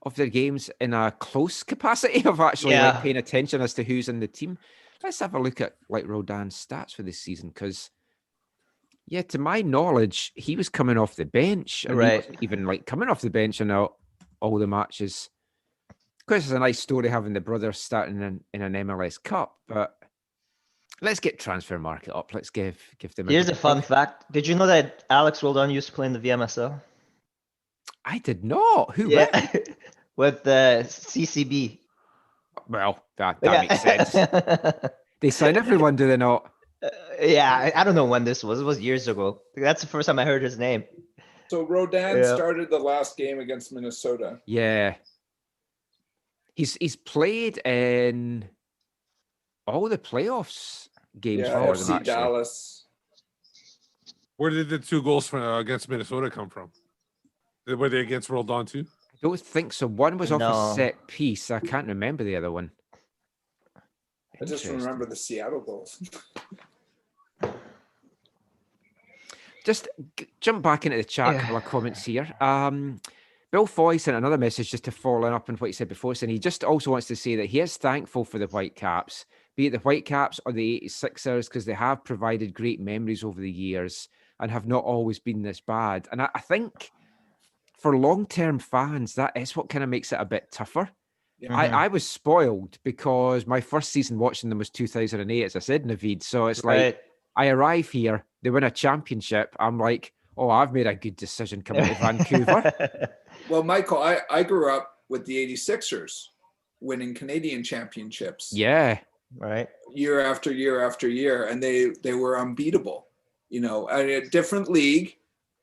of their games in a close capacity of actually Yeah. like paying attention as to who's in the team. Let's have a look at like Roldan's stats for this season, because yeah, to my knowledge, he was coming off the bench, and he Right. wasn't even like coming off the bench in all the matches. Of course, it's a nice story having the brothers starting in an MLS Cup, but let's get transfer market up. Let's give them. here's a good fun plug. fact. Did you know that Alex Roldan used to play in the VMSL? I did not. Who? Yeah, with? with the CCB. Well, that makes sense. sense. They sign everyone, do they not? Yeah, I don't know when this was. It was years ago. That's the first time I heard his name. So Rodan Yeah. started the last game against Minnesota. Yeah. He's played in all the playoffs games Yeah, for them, FC actually. Dallas. Where did the 2 goals against Minnesota come from? Were they against Roldan too? I don't think so. One was off No. a set piece. I can't remember the other one. I just Interesting. remember the Seattle goals. Just jump back into the chat, a couple of comments here. Bill Foy sent another message just to follow up on what he said before, saying he just also wants to say that he is thankful for the Whitecaps, be it the Whitecaps or the 86ers, because they have provided great memories over the years and have not always been this bad. And I think for long-term fans, that is what kind of makes it a bit tougher. Yeah. I was spoiled because my first season watching them was 2008, as I said, Navid. So it's like, Right. I arrive here, they win a championship. I'm like, oh, I've made a good decision coming to Vancouver. Well, Michael, I grew up with the 86ers winning Canadian championships Yeah. Right. year after year after year, and they were unbeatable. You know, a different league,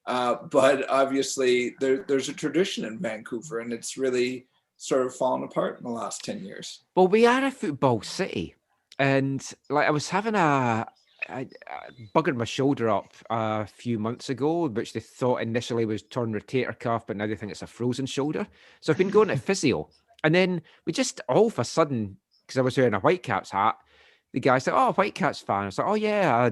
but obviously there's a tradition in Vancouver, and it's really sort of fallen apart in the last 10 years. Well, we are a football city. And like I was having I buggered my shoulder up a few months ago, which they thought initially was torn rotator cuff, but now they think it's a frozen shoulder. So I've been going to physio. And then we just all of a sudden, because I was wearing a Whitecaps hat, the guy said, oh, Whitecaps fan. I was like, oh yeah,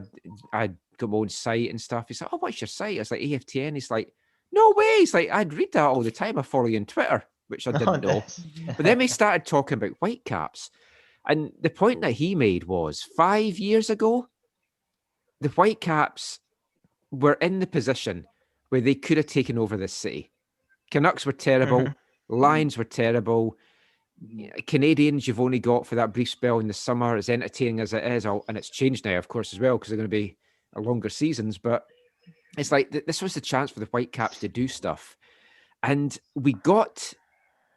I got my own site and stuff. He's like, oh, what's your site? I was like, AFTN. He's like, no way. He's like, I'd read that all the time. I follow you on Twitter, which I didn't know. nice. But then we started talking about Whitecaps. And the point that he made was 5 years ago, the Whitecaps were in the position where they could have taken over this city. Canucks were terrible. Lions were terrible. Canadians, you've only got for that brief spell in the summer, as entertaining as it is, and it's changed now, of course, as well, because they're going to be longer seasons. But it's like this was the chance for the Whitecaps to do stuff. And we got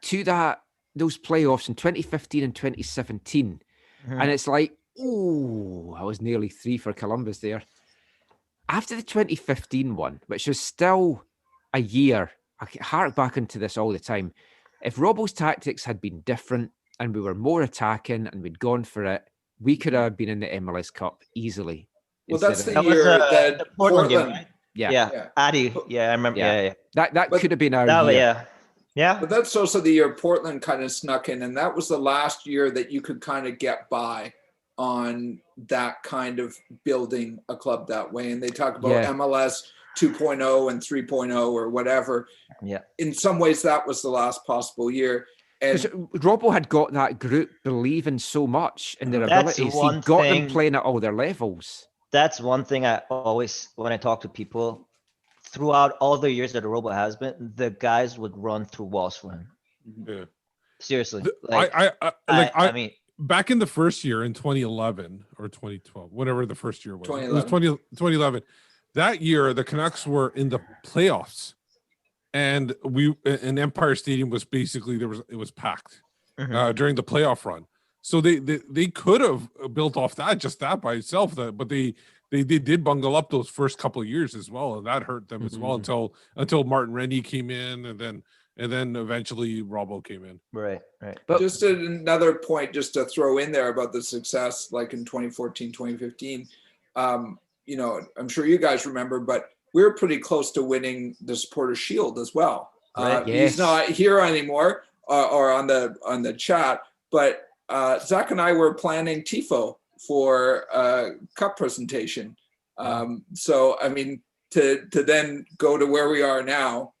to those playoffs in 2015 and 2017. And it's like, oh, I was nearly 3 for Columbus there. After the 2015 one, which was still a year, I hark back into this all the time. If Robbo's tactics had been different and we were more attacking and we'd gone for it, we could have been in the MLS Cup easily. Well, that's the That was, year that the Portland game, right? Yeah. Addy. Yeah, I remember. Yeah. That could have been our That way, year. yeah. But that's also the year Portland kind of snuck in, and that was the last year that you could kind of get by on that kind of building a club that way. And they talk about MLS 2.0 and 3.0 or whatever. Yeah. In some ways, that was the last possible year. And Robbo had got that group believing so much in their That's abilities. He one got thing- them playing at all their levels. That's one thing I always, when I talk to people, throughout all the years that Robbo has been, the guys would run through walls for him. Yeah. Seriously. I mean, back in the first year in 2011 or 2012, whatever the first year was, it was 2011. That year, the Canucks were in the playoffs, and Empire Stadium was basically it was packed during the playoff run. So they could have built off that by itself, but they did bungle up those first couple of years as well, and that hurt them as well until Martin Rennie came in, and then eventually Robbo came in. right. But just another point just to throw in there about the success, like in 2014, 2015, I'm sure you guys remember, but we were pretty close to winning the Supporter Shield as well. Right, He's not here anymore or on the chat, but Zach and I were planning TIFO for a cup presentation. So, I mean, to then go to where we are now,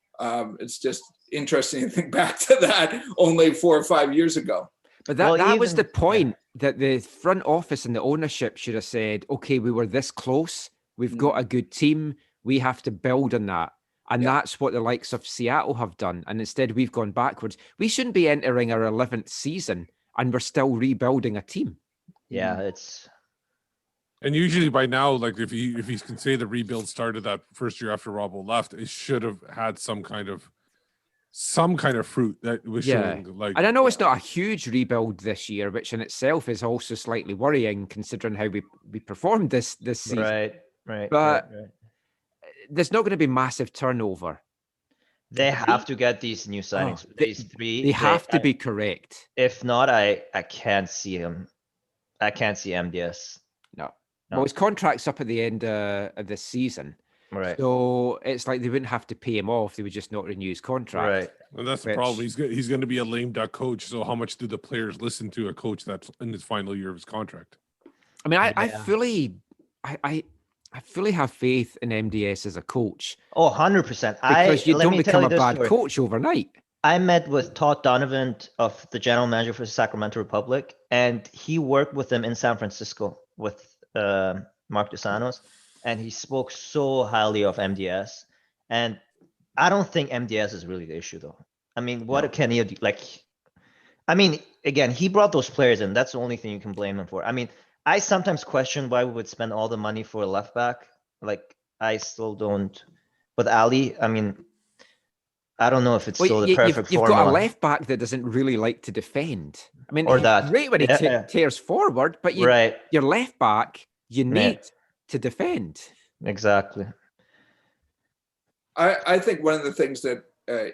it's just interesting to think back to that only 4 or 5 years ago. But that was the point, that the front office and the ownership should have said, okay, we were this close. We've got a good team. We have to build on that. And that's what the likes of Seattle have done. And instead we've gone backwards. We shouldn't be entering our 11th season and we're still rebuilding a team. Yeah, it's... And usually by now, like if you can say the rebuild started that first year after Robbo left, it should have had some kind of fruit that was showing. Like, and I know it's not a huge rebuild this year, which in itself is also slightly worrying considering how we performed this season. Right. But there's not going to be massive turnover. They have to get these new signings. These three. They have to be correct. If not, I can't see him. I can't see MDS. No. Well, his contract's up at the end of this season. Right. So it's like they wouldn't have to pay him off. They would just not renew his contract. Right. And that's the problem. He's going to be a lame duck coach. So how much do the players listen to a coach that's in his final year of his contract? I mean, I fully have faith in MDS as a coach. Oh, 100%. Because you don't become a bad coach overnight. I met with Todd Donovan of the general manager for Sacramento Republic, and he worked with them in San Francisco with Mark DeSanos, and he spoke so highly of MDS. And I don't think MDS is really the issue, though. I mean, what can he do? Like, I mean, again, he brought those players in. That's the only thing you can blame him for. I mean, I sometimes question why we would spend all the money for a left back. Like, I still don't. With Ali, I mean, I don't know if it's still the perfect you've formula. got a left back that doesn't really like to defend. I mean, Or that. great when he tears forward, but your left back, you need to defend. Exactly. I think one of the things that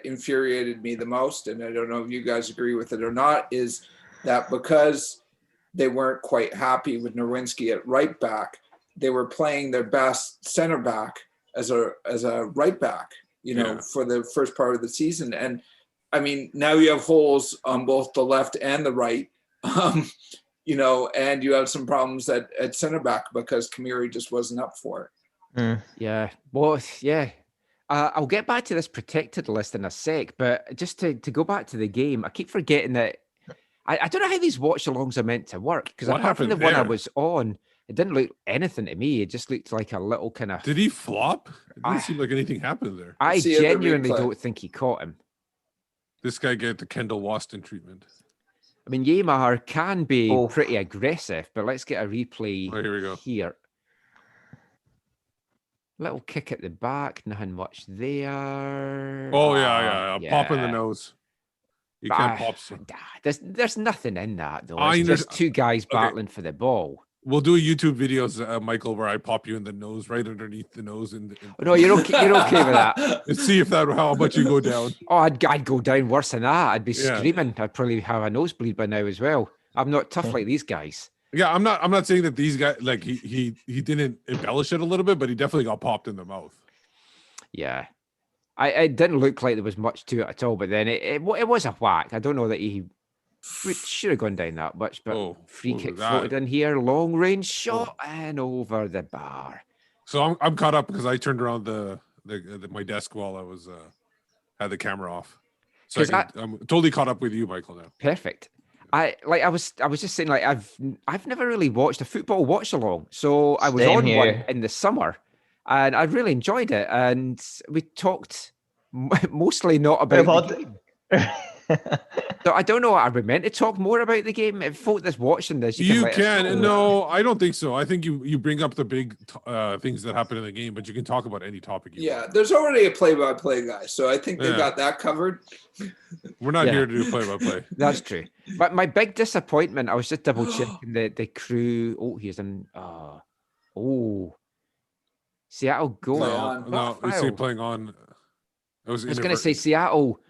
infuriated me the most, and I don't know if you guys agree with it or not, is that because they weren't quite happy with Nerwinski at right back, they were playing their best center back as a right back, for the first part of the season. And I mean, now you have holes on both the left and the right, and you have some problems at center back because Kamiri just wasn't up for it. Yeah. Well, yeah. I'll get back to this protected list in a sec, but just to go back to the game, I keep forgetting that I don't know how these watch-alongs are meant to work, because apart from the one I was on, It didn't look anything to me. It just looked like a little kind of. Did he flop? It didn't seem like anything happened there. I See it in the genuinely replay. don't think he caught him. This guy get the Kendall Waston treatment. I mean, Yamar can be Oh. pretty aggressive, but let's get a replay Oh, here we go. here. Little kick at the back, nothing much there. Oh yeah. Pop in the nose. You can't Ah, pop. Some. There's nothing in that though. I It's just under- two guys Okay. battling for the ball. We'll do a YouTube videos, Michael, where I pop you in the nose, right underneath the nose, and No, you're okay. You're okay with that. let's see if how much you go down. Oh, I'd go down worse than that. I'd be Yeah. screaming. I'd probably have a nosebleed by now as well. I'm not tough like these guys. Yeah, I'm not saying that these guys like he didn't embellish it a little bit, but he definitely got popped in the mouth. Yeah. It didn't look like there was much to it at all, but then it was a whack. I don't know that he should have gone down that much, but Oh, free what kick was that? floated in here, long range shot and over the bar. So I'm caught up because I turned around my desk while I was had the camera off. So 'Cause I'm totally caught up with you, Michael. Now. Perfect. I was just saying, like, I've never really watched a football watch along, so I was Same on one here. in the summer, and I really enjoyed it. And we talked mostly not about the game. So I don't know. Are we meant to talk more about the game? If folk that's watching this, You let us can. know. No, I don't think so. I think you bring up the big things that happen in the game, but you can talk about any topic. Yeah, there's already a play-by-play guy, so I think they Yeah. got that covered. We're not Yeah. here to do play-by-play. That's true. But my big disappointment, I was just double checking the crew. Oh, here's an Seattle goal. Play No, on. no, What we say foul? playing on. I was I was going to say Seattle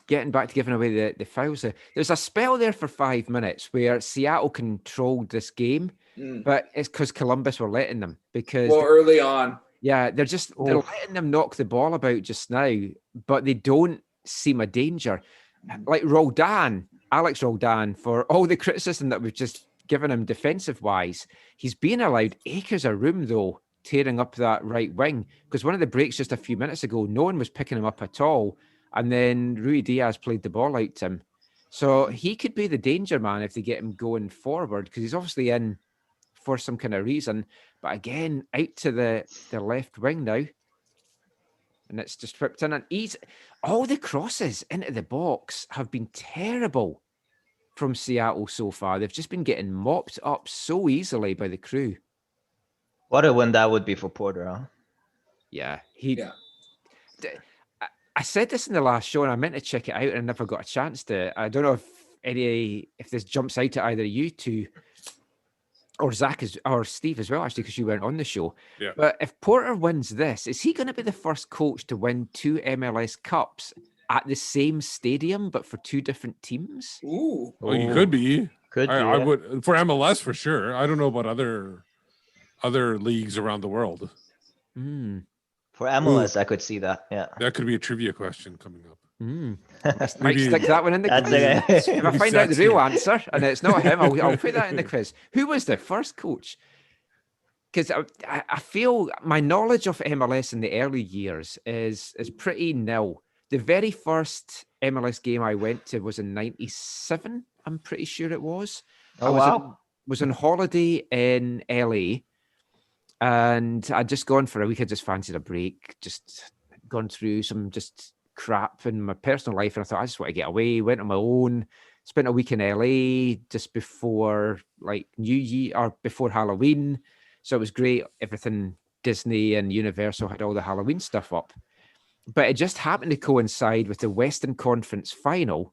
getting back to giving away the fouls there. There's a spell there for 5 minutes where Seattle controlled this game, Mm. but it's because Columbus were letting them because Well, early on. they're letting them knock the ball about just now, but they don't seem a danger. Like Alex Roldan, for all the criticism that we've just given him defensive wise, he's being allowed acres of room though, tearing up that right wing. Because one of the breaks just a few minutes ago, no one was picking him up at all. And then Rui Diaz played the ball out to him. So he could be the danger man if they get him going forward, because he's obviously in for some kind of reason. But again, out to the left wing now. And it's just whipped in. And all the crosses into the box have been terrible from Seattle so far. They've just been getting mopped up so easily by the crew. What a win that would be for Porter, huh? Yeah. I said this in the last show and I meant to check it out and I never got a chance to. I don't know if this jumps out to either you two or Zach or Steve as well, actually, because you weren't on the show. Yeah. But if Porter wins this, is he going to be the first coach to win 2 MLS Cups at the same stadium, but for 2 different teams? Ooh. Well, you could be. Could be. I yeah. would for MLS for sure. I don't know about other leagues around the world. Mm. For MLS, I could see that. Yeah. That could be a trivia question coming up. Mm. Might Maybe- stick that one in the That's quiz. it. If I find out the real answer and it's not him, I'll put that in the quiz. Who was the first coach? Because I feel my knowledge of MLS in the early years is pretty nil. The very first MLS game I went to was in '97. I'm pretty sure it was. Oh, I wow. was on holiday in LA, and I'd just gone for a week. I just fancied a break, just gone through some just crap in my personal life, and I thought I just want to get away. Went on my own, spent a week in LA just before like New Year or before Halloween. So it was great. Everything Disney and Universal had all the Halloween stuff up. But it just happened to coincide with the Western Conference final,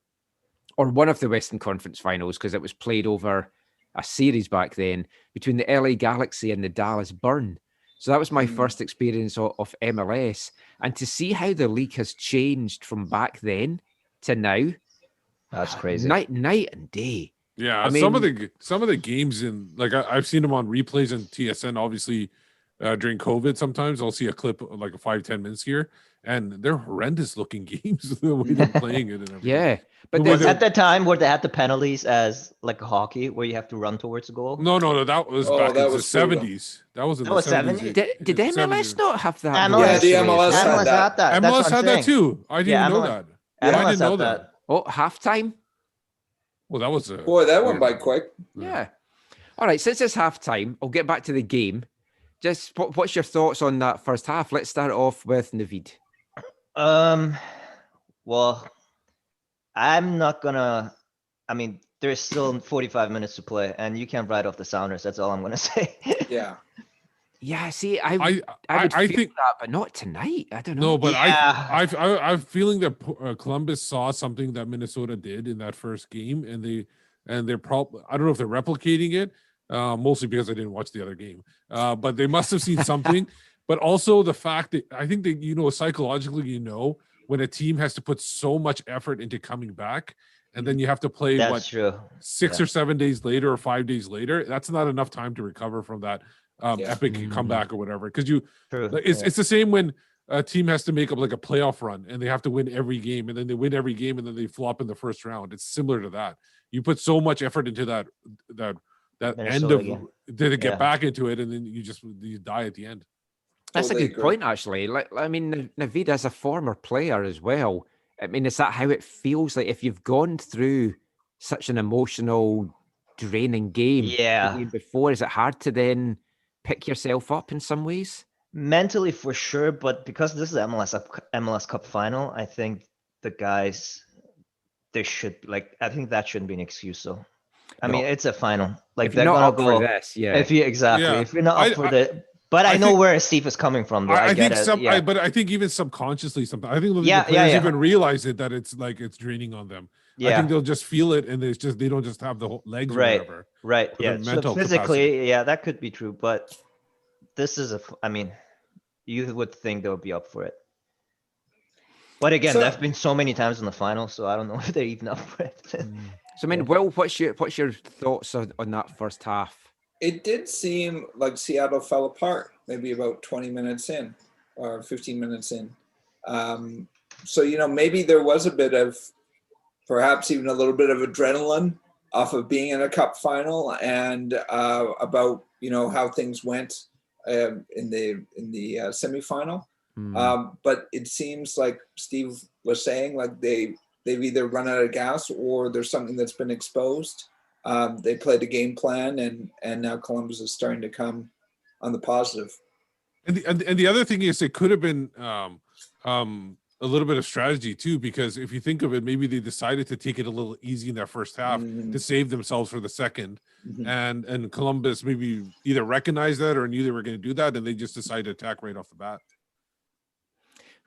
or one of the Western Conference finals, because it was played over a series back then between the LA Galaxy and the Dallas Burn. So that was my first experience of MLS. And to see how the league has changed from back then to now, That's crazy. night and day. Yeah, I some of mean- the games in like I've seen them on replays in TSN. Obviously, during COVID, sometimes I'll see a clip of like a 5-10 minutes here, and they're horrendous looking games the way they're playing it and everything. Yeah. But Well, then, At the time where they had the penalties as like hockey, where you have to run towards the goal. No, that was Oh, back that in the was brutal. 70s. That was in That the was 70s. 70s? did MLS 70s. not have that? MLS, Yeah, the rule? MLS had MLS that. had that. That's MLS what I'm had that saying. too. I didn't Yeah, even know MLS that. MLS I didn't know had that. Oh, halftime? Well, that was Boy, that went by quick. Yeah. All right, since it's half time, I'll get back to the game. Just what's your thoughts on that first half? Let's start off with Navid. Well, I'm not gonna. I mean, there's still 45 minutes to play, and you can't write off the Sounders. That's all I'm gonna say. Yeah. Yeah, see, I would I feel think that, but not tonight. I don't know. no, but Yeah. I'm feeling that Columbus saw something that Minnesota did in that first game, and they're probably, I don't know if they're replicating it, mostly because I didn't watch the other game, but they must have seen something. But also the fact that I think that psychologically when a team has to put so much effort into coming back, and then you have to play That's true. 6 or 7 days later or 5 days later, that's not enough time to recover from that epic comeback or whatever. Because it's the same when a team has to make up like a playoff run and they have to win every game, and then they win every game and then they flop in the first round. It's similar to that. You put so much effort into that end of to get back into it, and then you die at the end. That's Totally a good agree. point, actually. Like, I mean, Navid as a former player as well. I mean, is that how it feels like if you've gone through such an emotional, draining game the game before? Is it hard to then pick yourself up in some ways? Mentally, for sure, but because this is MLS Cup final, I think the guys, I think that shouldn't be an excuse. So, I mean, it's a final. Like, If they're you're not gonna up go. for this, If you're not up for the. But I know think- where Steve is coming from. Though. I think get it. but I think even subconsciously, sometimes I think the Yeah, players yeah. even realize it, that it's draining on them. I think they'll just feel it, and they don't just have the whole legs or whatever. Right. the Yeah. So mental physically, capacity. yeah, that could be true. But this is I mean, you would think they would be up for it. But again, So- there've been so many times in the final, so I don't know if they're even up for it. So, I mean, Will, what's your thoughts on that first half? It did seem like Seattle fell apart maybe about 20 minutes in or 15 minutes in. So, maybe there was a bit of, perhaps even a little bit of adrenaline off of being in a cup final, and about, how things went in the semifinal. But it seems like Steve was saying, like they've either run out of gas or there's something that's been exposed. They played a game plan, and now Columbus is starting to come on the positive. And the other thing is, it could have been a little bit of strategy too, because if you think of it, maybe they decided to take it a little easy in that first half to save themselves for the second, and Columbus maybe either recognized that or knew they were going to do that, and they just decided to attack right off the bat.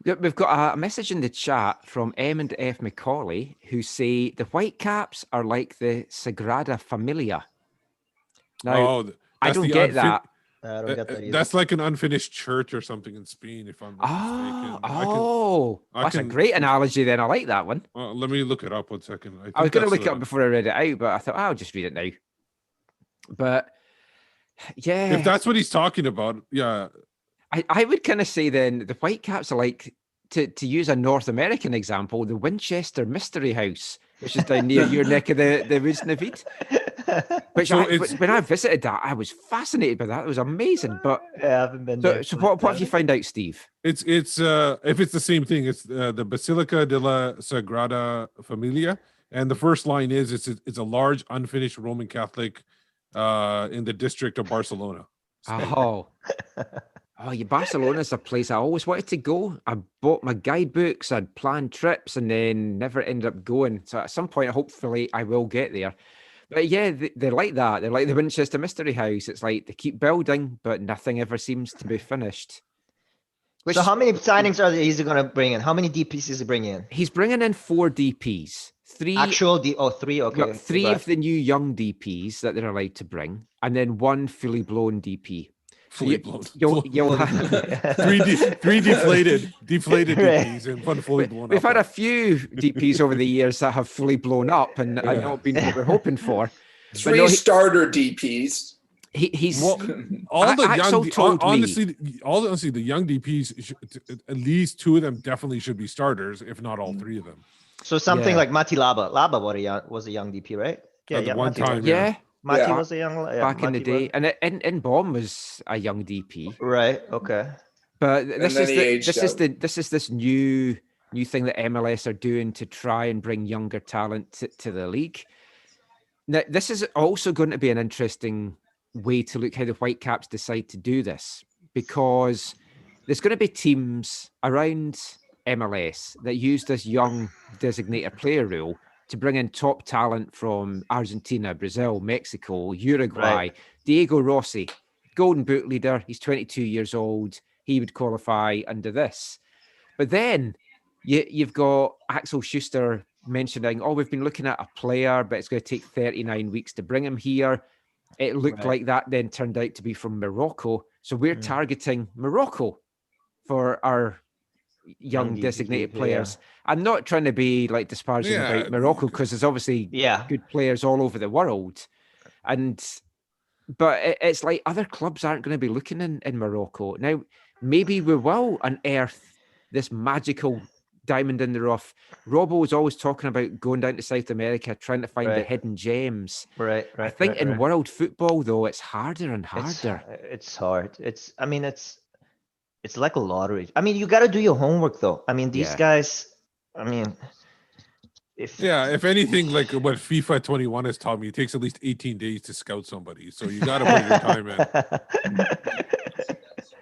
We've got a message in the chat from M and F McCauley, who say the Whitecaps are like the Sagrada Familia. Now, I don't get that. I don't get that either. That's like an unfinished church or something in Spain, if I'm not mistaken. That's a great analogy then. I like that one. Let me look it up 1 second. I was going to look it up before I read it out, but I thought I'll just read it now. But yeah, if that's what he's talking about, yeah. I would kind of say then the Whitecaps are like, to use a North American example, the Winchester Mystery House, which is down near your neck of the woods, Navid. Which when I visited that, I was fascinated by that. It was amazing. But I haven't been there. So what have you found out, Steve? It's if it's the same thing, it's the Basilica de la Sagrada Familia, and the first line is it's a large unfinished Roman Catholic in the district of Barcelona. Barcelona's a place I always wanted to go. I bought my guidebooks, I'd planned trips, and then never ended up going. So at some point, hopefully, I will get there. But yeah, they're like that. They're like the Winchester Mystery House. It's like they keep building, but nothing ever seems to be finished. So how many signings is he going to bring in? How many DPs is he bringing in? He's bringing in 4 DPs. 3 3, okay. 3 of the new young DPs that they're allowed to bring, and then 1 fully blown DP. Fully blown. You'll have three deflated DPs and 1 fully blown. We've had a few DPs over the years that have fully blown up and not been what we're hoping for. 3 starter DPs. He's all the young. Honestly, the young DPs, at least 2 of them definitely should be starters, if not all 3 of them. So something like Mati Laba. Laba was a young DP, right? One time. Mati was a young back in the day, and in Bomb was a young DP, right? Okay, but this is this new thing that MLS are doing to try and bring younger talent to the league. Now, this is also going to be an interesting way to look how the Whitecaps decide to do this, because there's going to be teams around MLS that use this young designated player rule to bring in top talent from Argentina, Brazil, Mexico, Uruguay. Right. Diego Rossi, Golden Boot leader. He's 22 years old. He would qualify under this. But then you've got Axel Schuster mentioning, oh, we've been looking at a player, but it's going to take 39 weeks to bring him here. It looked Right. like that then turned out to be from Morocco. So we're targeting Morocco for our young designated players. I'm not trying to be like disparaging about Morocco, because there's obviously good players all over the world. But it's like other clubs aren't going to be looking in Morocco. Now, maybe we will unearth this magical diamond in the rough. Robbo was always talking about going down to South America, trying to find the hidden gems. Right. I think in world football, though, it's harder and harder. It's hard. It's like a lottery. I mean, you got to do your homework, though. I mean, these guys, I mean, if anything, like what FIFA 21 has taught me, it takes at least 18 days to scout somebody. So you got to put your time in.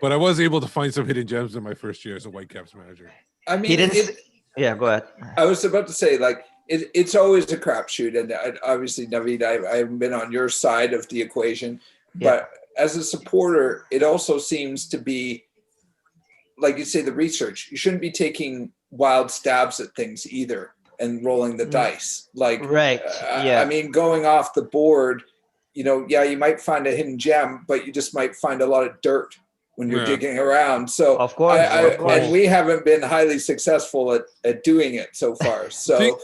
But I was able to find some hidden gems in my first year as a Whitecaps manager. I mean, go ahead. I was about to say, like, it's always a crapshoot, and obviously, Navid, I haven't been on your side of the equation, but as a supporter, it also seems to be, like you say, the research. You shouldn't be taking wild stabs at things either and rolling the dice. Like, I mean, going off the board, you might find a hidden gem, but you just might find a lot of dirt when you're digging around. So of course. And we haven't been highly successful at doing it so far. So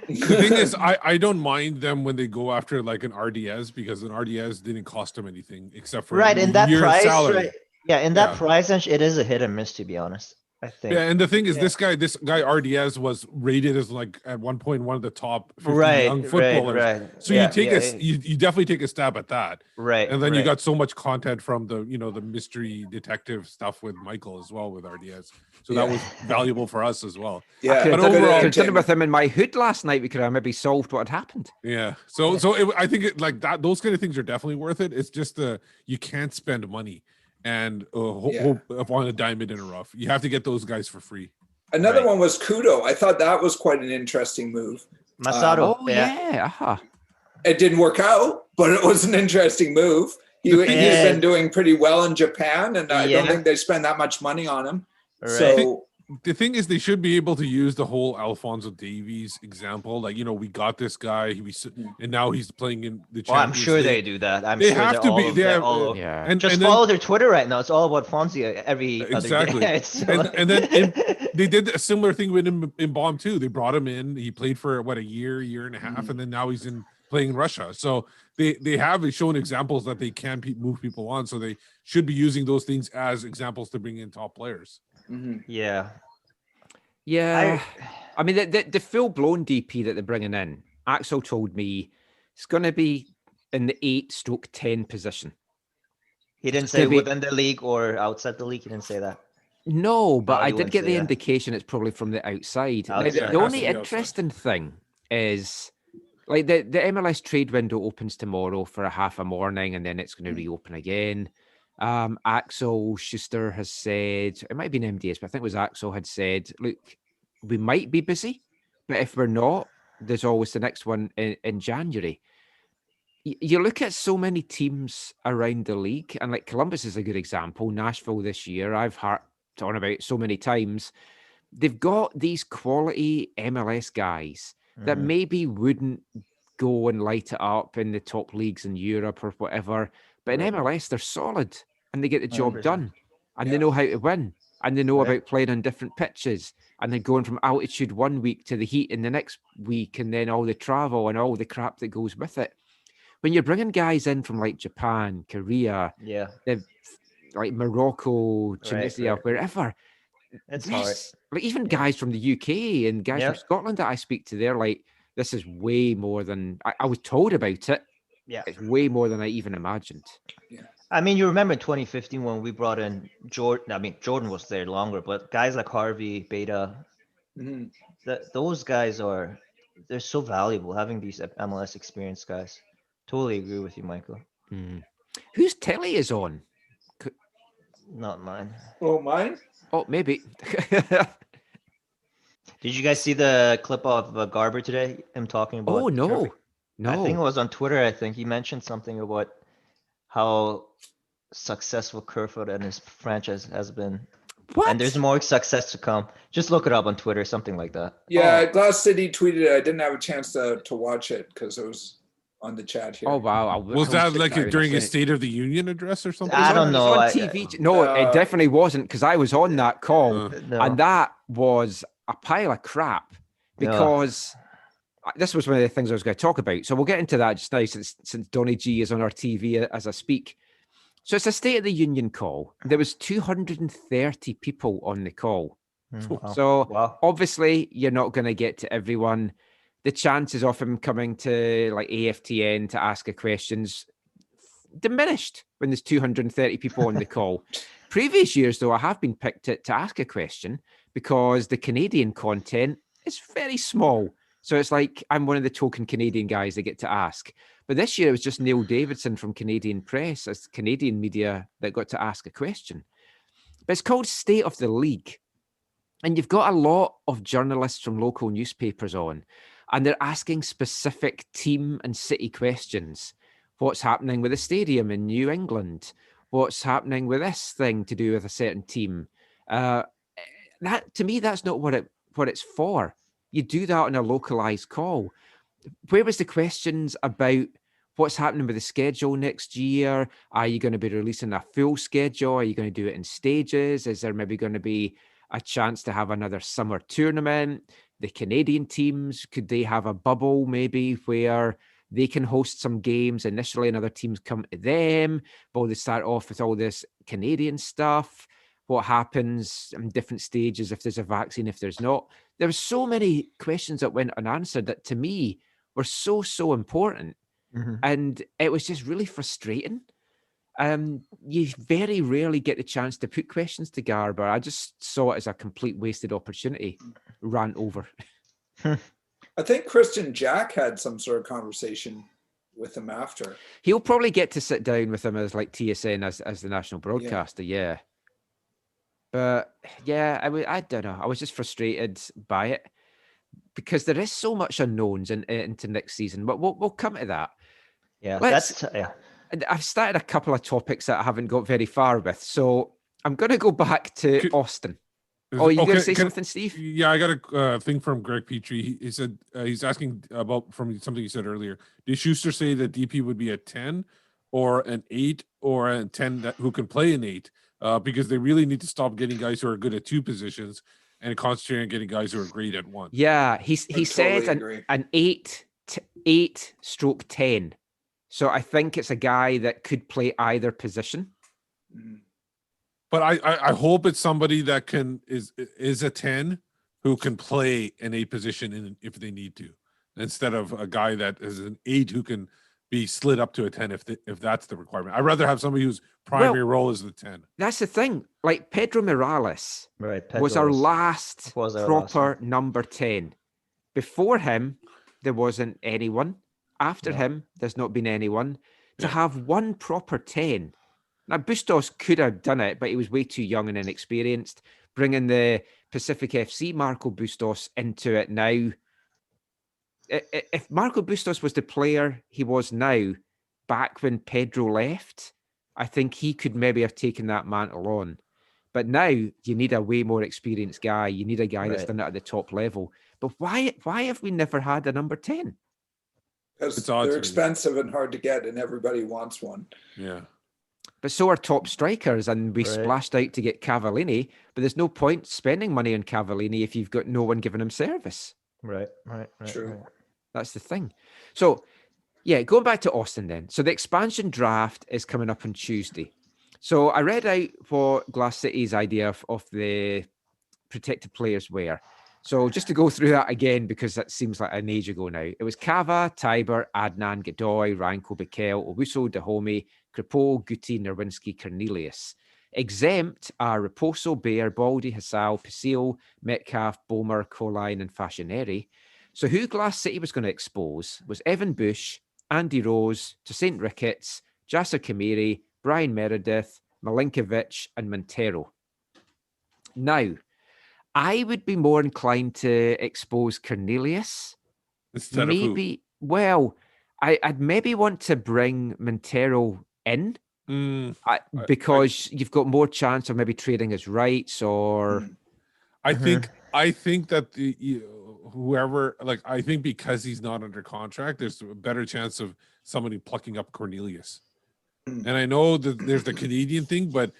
the thing is, I don't mind them when they go after like an RDS, because an RDS didn't cost them anything except for in that price, salary. right? Yeah, in that price range, it is a hit and miss, to be honest. I think. Yeah, and the thing is, this guy RDS was rated as like at one point one of the top 50 young footballers. Right. So you definitely take a stab at that. Right. And then you got so much content from the the mystery detective stuff with Michael as well with RDS. So that was valuable for us as well. Yeah. But overall, considering with him in my hood last night, we could have maybe solved what had happened. Yeah. So I think like that, those kind of things are definitely worth it. It's just you can't spend money and hope on a diamond in a rough. You have to get those guys for free. Another one was Kudo. I thought that was quite an interesting move. Masato. It didn't work out, but it was an interesting move. He's been doing pretty well in Japan, and I don't think they spend that much money on him. Right. So the thing is, they should be able to use the whole Alphonso Davies example. Like, we got this guy, and now he's playing in the Champions I'm sure League. they do that. They have to be. And follow their Twitter right now. It's all about Fonzie every other day. And then they did a similar thing with him in Bomb too. They brought him in. He played for a year and a half, and then now he's playing in Russia. So they have shown examples that they can move people on. So they should be using those things as examples to bring in top players. Mm-hmm. Yeah. I mean, the full-blown DP that they're bringing in, Axel told me it's going to be in the 8/10 position. He didn't say within the league or outside the league. He didn't say that. No, but I did get the indication it's probably from the outside. Now, the only interesting thing is, like, the MLS trade window opens tomorrow for a half a morning, and then it's going to reopen again. Axel Schuster has said, it might be an MDS, but I think it was Axel had said, look, we might be busy, but if we're not, there's always the next one in January. You look at so many teams around the league, and like Columbus is a good example. Nashville this year, I've harped on about so many times. They've got these quality MLS guys that maybe wouldn't go and light it up in the top leagues in Europe or whatever. But in MLS, they're solid and they get the job done, and they know how to win, and they know about playing on different pitches, and then going from altitude one week to the heat in the next week, and then all the travel and all the crap that goes with it. When you're bringing guys in from like Japan, Korea, like Morocco, Tunisia, wherever, it's hard. Like even guys from the UK and guys from Scotland that I speak to, they're like, this is way more than I was told about it. Yeah, it's way more than I even imagined. Yeah. I mean, you remember in 2015 when we brought in Jordan. I mean, Jordan was there longer, but guys like Harvey, Beta, those guys are they're so valuable having these MLS experienced guys. Totally agree with you, Michael. Whose telly is on? Not mine. Oh, mine? Oh, maybe. Did you guys see the clip of Garber today? Him talking about. Oh, no. Kerfoot? I think it No. was on Twitter. I think he mentioned something about how successful Kerfoot and his franchise has been, What? and there's more success to come. Just look it up on Twitter, something like that. Yeah, Glass City tweeted it. I didn't have a chance to watch it because it was on the chat here. Oh, wow. Was that like during his State of the Union address or something? I don't It was know. on TV. No, it definitely wasn't, because I was on that call, No. and that was a pile of crap, because this was one of the things I was going to talk about. So we'll get into that just now, since Donny G is on our TV as I speak. So it's a State of the Union call. There was 230 people on the call. Wow. So Wow. obviously you're not going to get to everyone. The chances of him coming to like AFTN to ask a question's diminished when there's 230 people on the call. Previous years, though, I have been picked to ask a question, because the Canadian content is very small. So it's like I'm one of the token Canadian guys they get to ask. But this year it was just Neil Davidson from Canadian Press as Canadian media that got to ask a question. But it's called State of the League. And you've got a lot of journalists from local newspapers on, and they're asking specific team and city questions. What's happening with the stadium in New England? What's happening with this thing to do with a certain team? That, to me, that's not what it's for. You do that on a localized call. Where was the questions about what's happening with the schedule next year? Are you going to be releasing a full schedule? Are you going to do it in stages? Is there maybe going to be a chance to have another summer tournament? The Canadian teams, could they have a bubble maybe where they can host some games initially and other teams come to them? But they start off with all this Canadian stuff. What happens in different stages if there's a vaccine, if there's not? There were so many questions that went unanswered that to me were so important. And it was just really frustrating. You very rarely get the chance to put questions to Garber. I just saw it as a complete wasted opportunity. Rant over. I think Christian Jack had some sort of conversation with him after. He'll probably get to sit down with him as like TSN as the national broadcaster. Yeah. But yeah, I don't know. I was just frustrated by it because there is so much unknowns into next season. But we'll come to that. Yeah, And I've started a couple of topics that I haven't got very far with. So I'm going to go back to Austin. Oh, you going to say something, Steve? Yeah, I got a thing from Greg Petrie. He said he's asking about from something you said earlier. Did Schuster say that DP would be a 10 or an 8 or a 10 who can play an 8? Because they really need to stop getting guys who are good at two positions and concentrate on getting guys who are great at one. Yeah, he said an 8/10. So I think it's a guy that could play either position. But I hope it's somebody that is a 10 who can play an 8 position if they need to, instead of a guy that is an 8 who can be slid up to a 10 if that's the requirement. I'd rather have somebody whose primary role is the 10. That's the thing. Like Pedro Morales was our last proper number 10. Before him, there wasn't anyone. After him, there's not been anyone. To have one proper 10. Now, Bustos could have done it, but he was way too young and inexperienced. Bringing the Pacific FC Marco Bustos into it now. If Marco Bustos was the player he was now, back when Pedro left, I think he could maybe have taken that mantle on. But now you need a way more experienced guy. You need a guy that's done it at the top level. But why have we never had a number 10? Because they're expensive and hard to get, and everybody wants one. Yeah. But so are top strikers, and we splashed out to get Cavallini, but there's no point spending money on Cavallini if you've got no one giving him service. Right. True. Right. That's the thing. So, yeah, going back to Austin then. So the expansion draft is coming up on Tuesday. So I read out what Glass City's idea of the protected players were. So just to go through that again, because that seems like an age ago now. It was Cava, Tiber, Adnan, Godoy, Ranko, Bikel, Owusu, Dahomey, Kripo, Guti, Nerwinski, Cornelius. Exempt are Raposo, Baer, Baldy, Hassal, Pasil, Metcalf, Bomer, Colline, and Fashioneri. So who Glass City was going to expose was Evan Bush, Andy Rose, St. Ricketts, Jasser Kamiri, Brian Meredith, Milinkovic, and Montero. Now, I would be more inclined to expose Cornelius. Instead of Maybe, well, I'd maybe want to bring Montero in because you've got more chance of maybe trading his rights or. I think that whoever, like, I think because he's not under contract, there's a better chance of somebody plucking up Cornelius. And I know that there's the Canadian thing, but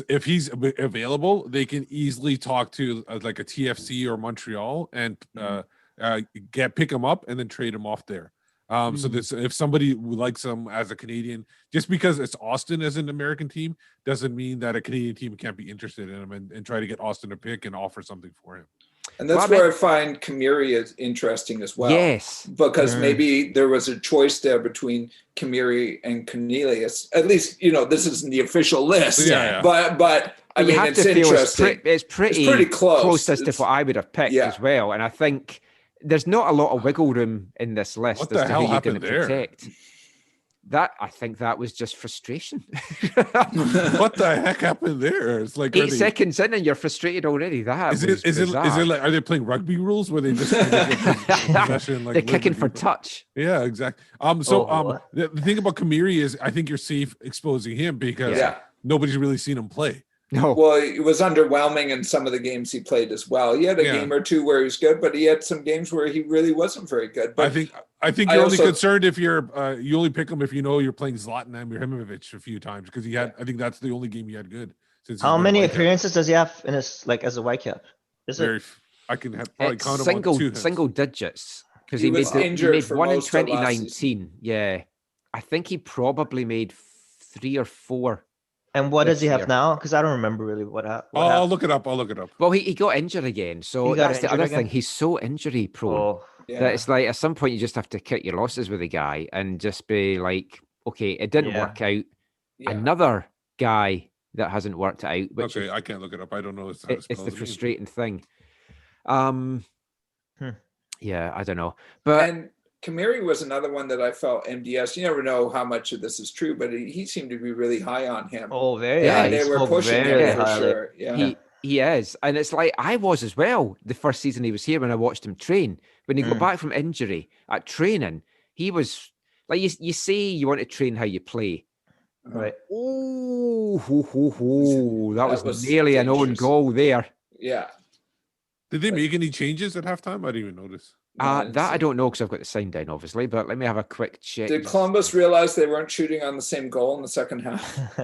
if he's available, they can easily talk to like a TFC or Montreal and pick him up and then trade him off there. So this, if somebody likes him as a Canadian, just because it's Austin as an American team, doesn't mean that a Canadian team can't be interested in him and try to get Austin to pick and offer something for him. And that's where I find Kamiri is interesting as well. Yes. Because maybe there was a choice there between Kamiri and Cornelius. At least, this isn't the official list. Yeah. But I mean, it's interesting. It's pretty close. As to what I would have picked as well. And I think there's not a lot of wiggle room in this list What as the to hell who you're going happened to there? protect. I think that was just frustration. What the heck happened there? It's like 8 seconds in and you're frustrated already. Is it like, are they playing rugby rules where they just possession, like they're kicking for touch? Yeah, exactly. The thing about Kamiri is I think you're safe exposing him because nobody's really seen him play. No. Well, it was underwhelming in some of the games he played as well. He had a game or two where he was good, but he had some games where he really wasn't very good. But I think you're only concerned if you're you only pick him if you know you're playing Zlatan Ibrahimovic a few times because I think that's the only game he had good. How many appearances does he have in his as a Whitecap? I can probably count him on 2 hands. Single digits because He he was made injured for one in most of last 2019. Yeah, I think he probably made 3 or 4. And what does he have now? Because I don't remember really what happened. I'll look it up. Well, he got injured again. So that's the other thing. He's so injury prone that it's like at some point you just have to cut your losses with a guy and just be like, okay, it didn't work out. Yeah. Another guy that hasn't worked out. Which I can't look it up. I don't know. It's the frustrating thing. Yeah, I don't know. But Kamiri was another one that I felt MDS. You never know how much of this is true, but he seemed to be really high on him. Oh, very high. They were pushing him for sure. Yeah, he is, and it's like I was as well. The first season he was here when I watched him train. When he got back from injury at training, he was like you say you want to train how you play. Right. Oh, that was nearly an own goal there. Yeah. Did they make any changes at halftime? I didn't even notice. That I don't know because I've got the sign down, obviously. But let me have a quick check. Did Columbus realize they weren't shooting on the same goal in the second half?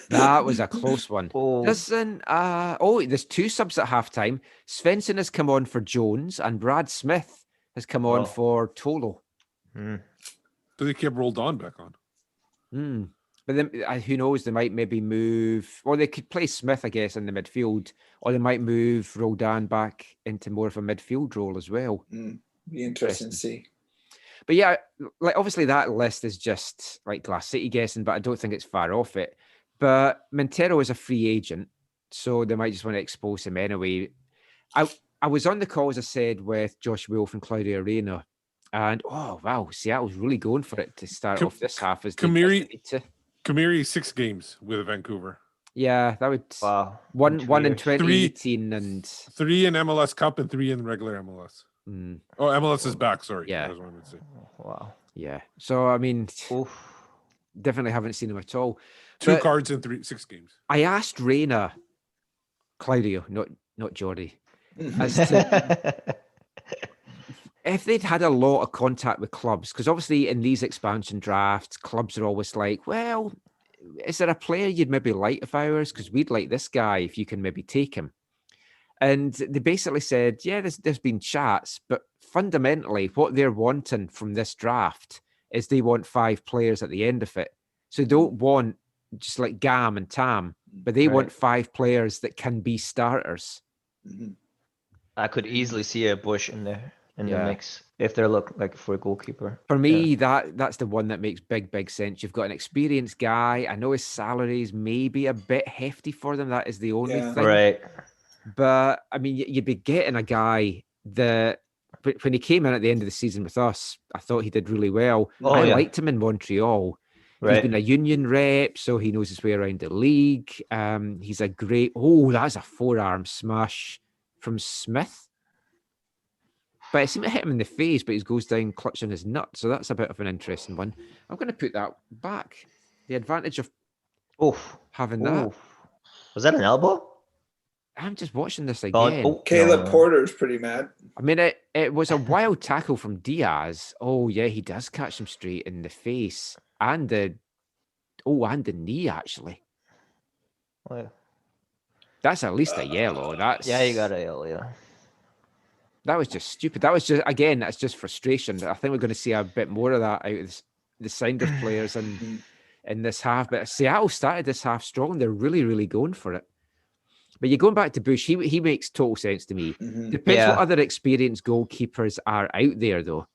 That was a close one. Listen, there's 2 subs at halftime. Svensson has come on for Jones, and Brad Smith has come on for Tolo. So they kept rolled on back on. But then, who knows? They might maybe move, or they could play Smith, I guess, in the midfield, or they might move Roldan back into more of a midfield role as well. Be interesting to see. But yeah, like obviously that list is just like Glass City guessing, but I don't think it's far off it. But Montero is a free agent, so they might just want to expose him anyway. I was on the call, as I said, with Josh Wolf and Claudio Arena, and Seattle's really going for it to start off this half. As Kamiri 6 games with Vancouver. Yeah, that would one in 2018 and 3 in MLS Cup and 3 in regular MLS. Oh, MLS is back. Sorry. Yeah. That was what I meant to say. Wow. Yeah. So I mean, definitely haven't seen him at all. 2 cards in 6 games. I asked Reina, Claudio, not Jordy, as to if they'd had a lot of contact with clubs, because obviously in these expansion drafts, clubs are always like, well, is there a player you'd maybe like of ours? Because we'd like this guy if you can maybe take him. And they basically said, yeah, there's been chats, but fundamentally what they're wanting from this draft is they want 5 players at the end of it. So they don't want just like Gam and Tam, but they want 5 players that can be starters. I could easily see a Bush in there. In the mix, if they're looking like for a goalkeeper. For me, that's the one that makes big sense. You've got an experienced guy. I know his salaries may be a bit hefty for them. That is the only thing. Right. But I mean, you'd be getting a guy when he came in at the end of the season with us, I thought he did really well. Oh, I yeah. liked him in Montreal. He's Right. been a union rep, so he knows his way around the league. He's a great. Oh, that's a forearm smash from Smith. But it seemed to hit him in the face, but he goes down clutching his nut. So that's a bit of an interesting one. I'm going to put that back. The advantage of Oof. having that. Oof. Was that an elbow? I'm just watching this Oh, again. oh, Caleb no. Porter's pretty mad. I mean, it was a wild tackle from Diaz. Oh, yeah, he does catch him straight in the face. And the knee, actually. Oh, yeah. That's at least a yellow. That's Yeah, you got a yellow, yeah. That was just stupid. That was just, again, that's just frustration. I think we're going to see a bit more of that out of the Sounders players in this half. But Seattle started this half strong. They're really, really going for it. But you're going back to Bush, he makes total sense to me. Depends what other experienced goalkeepers are out there, though.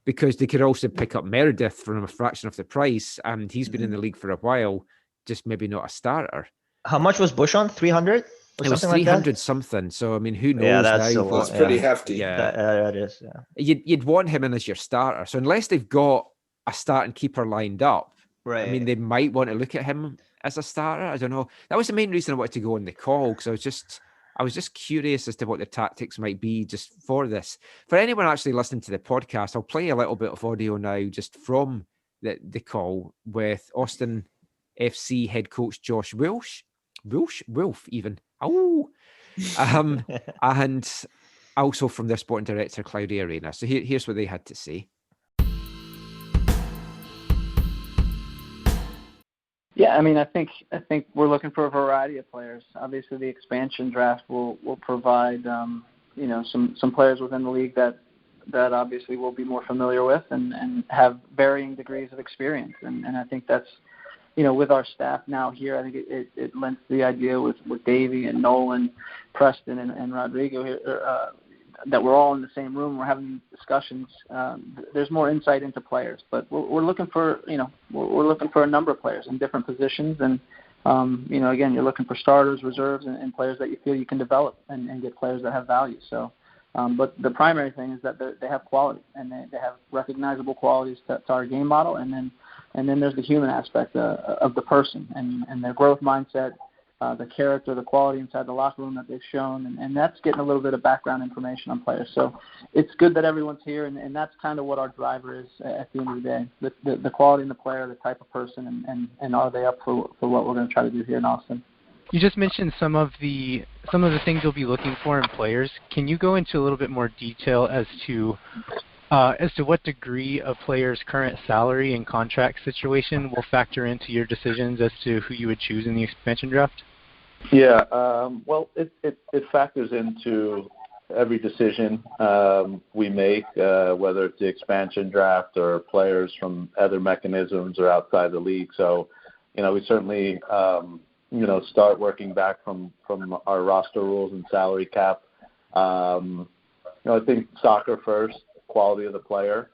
Because they could also pick up Meredith from a fraction of the price, and he's been in the league for a while, just maybe not a starter. How much was Bush on? 300? It was 300 something. So, I mean, who knows Yeah, that's now? a lot. That's pretty hefty. Yeah. That is, yeah. You'd want him in as your starter. So unless they've got a starting keeper lined up, Right. I mean, they might want to look at him as a starter. I don't know. That was the main reason I wanted to go on the call, because I was just curious as to what the tactics might be just for this. For anyone actually listening to the podcast, I'll play a little bit of audio now just from the call with Austin FC head coach Josh Wolf even. Oh, and also from their sporting director Claudia Arena. So here's what they had to say. Yeah, I mean, I think we're looking for a variety of players. Obviously, the expansion draft will provide some players within the league that obviously we'll be more familiar with and have varying degrees of experience. And I think that's, with our staff now here, I think it lends the idea with Davey and Nolan, Preston and Rodrigo here, that we're all in the same room. We're having discussions. There's more insight into players, but we're looking for, we're looking for a number of players in different positions. And, again, you're looking for starters, reserves, and players that you feel you can develop and get players that have value. So, but the primary thing is that they have quality and they have recognizable qualities to our game model. And then there's the human aspect of the person and their growth mindset, the character, the quality inside the locker room that they've shown, and that's getting a little bit of background information on players. So it's good that everyone's here, and that's kind of what our driver is at the end of the day, the quality in the player, the type of person, and are they up for what we're going to try to do here in Austin. You just mentioned some of the things you'll be looking for in players. Can you go into a little bit more detail as to what degree a player's current salary and contract situation will factor into your decisions as to who you would choose in the expansion draft? Yeah, well, it factors into every decision we make, whether it's the expansion draft or players from other mechanisms or outside the league. So, we certainly, start working back from our roster rules and salary cap. I think soccer first, quality of the player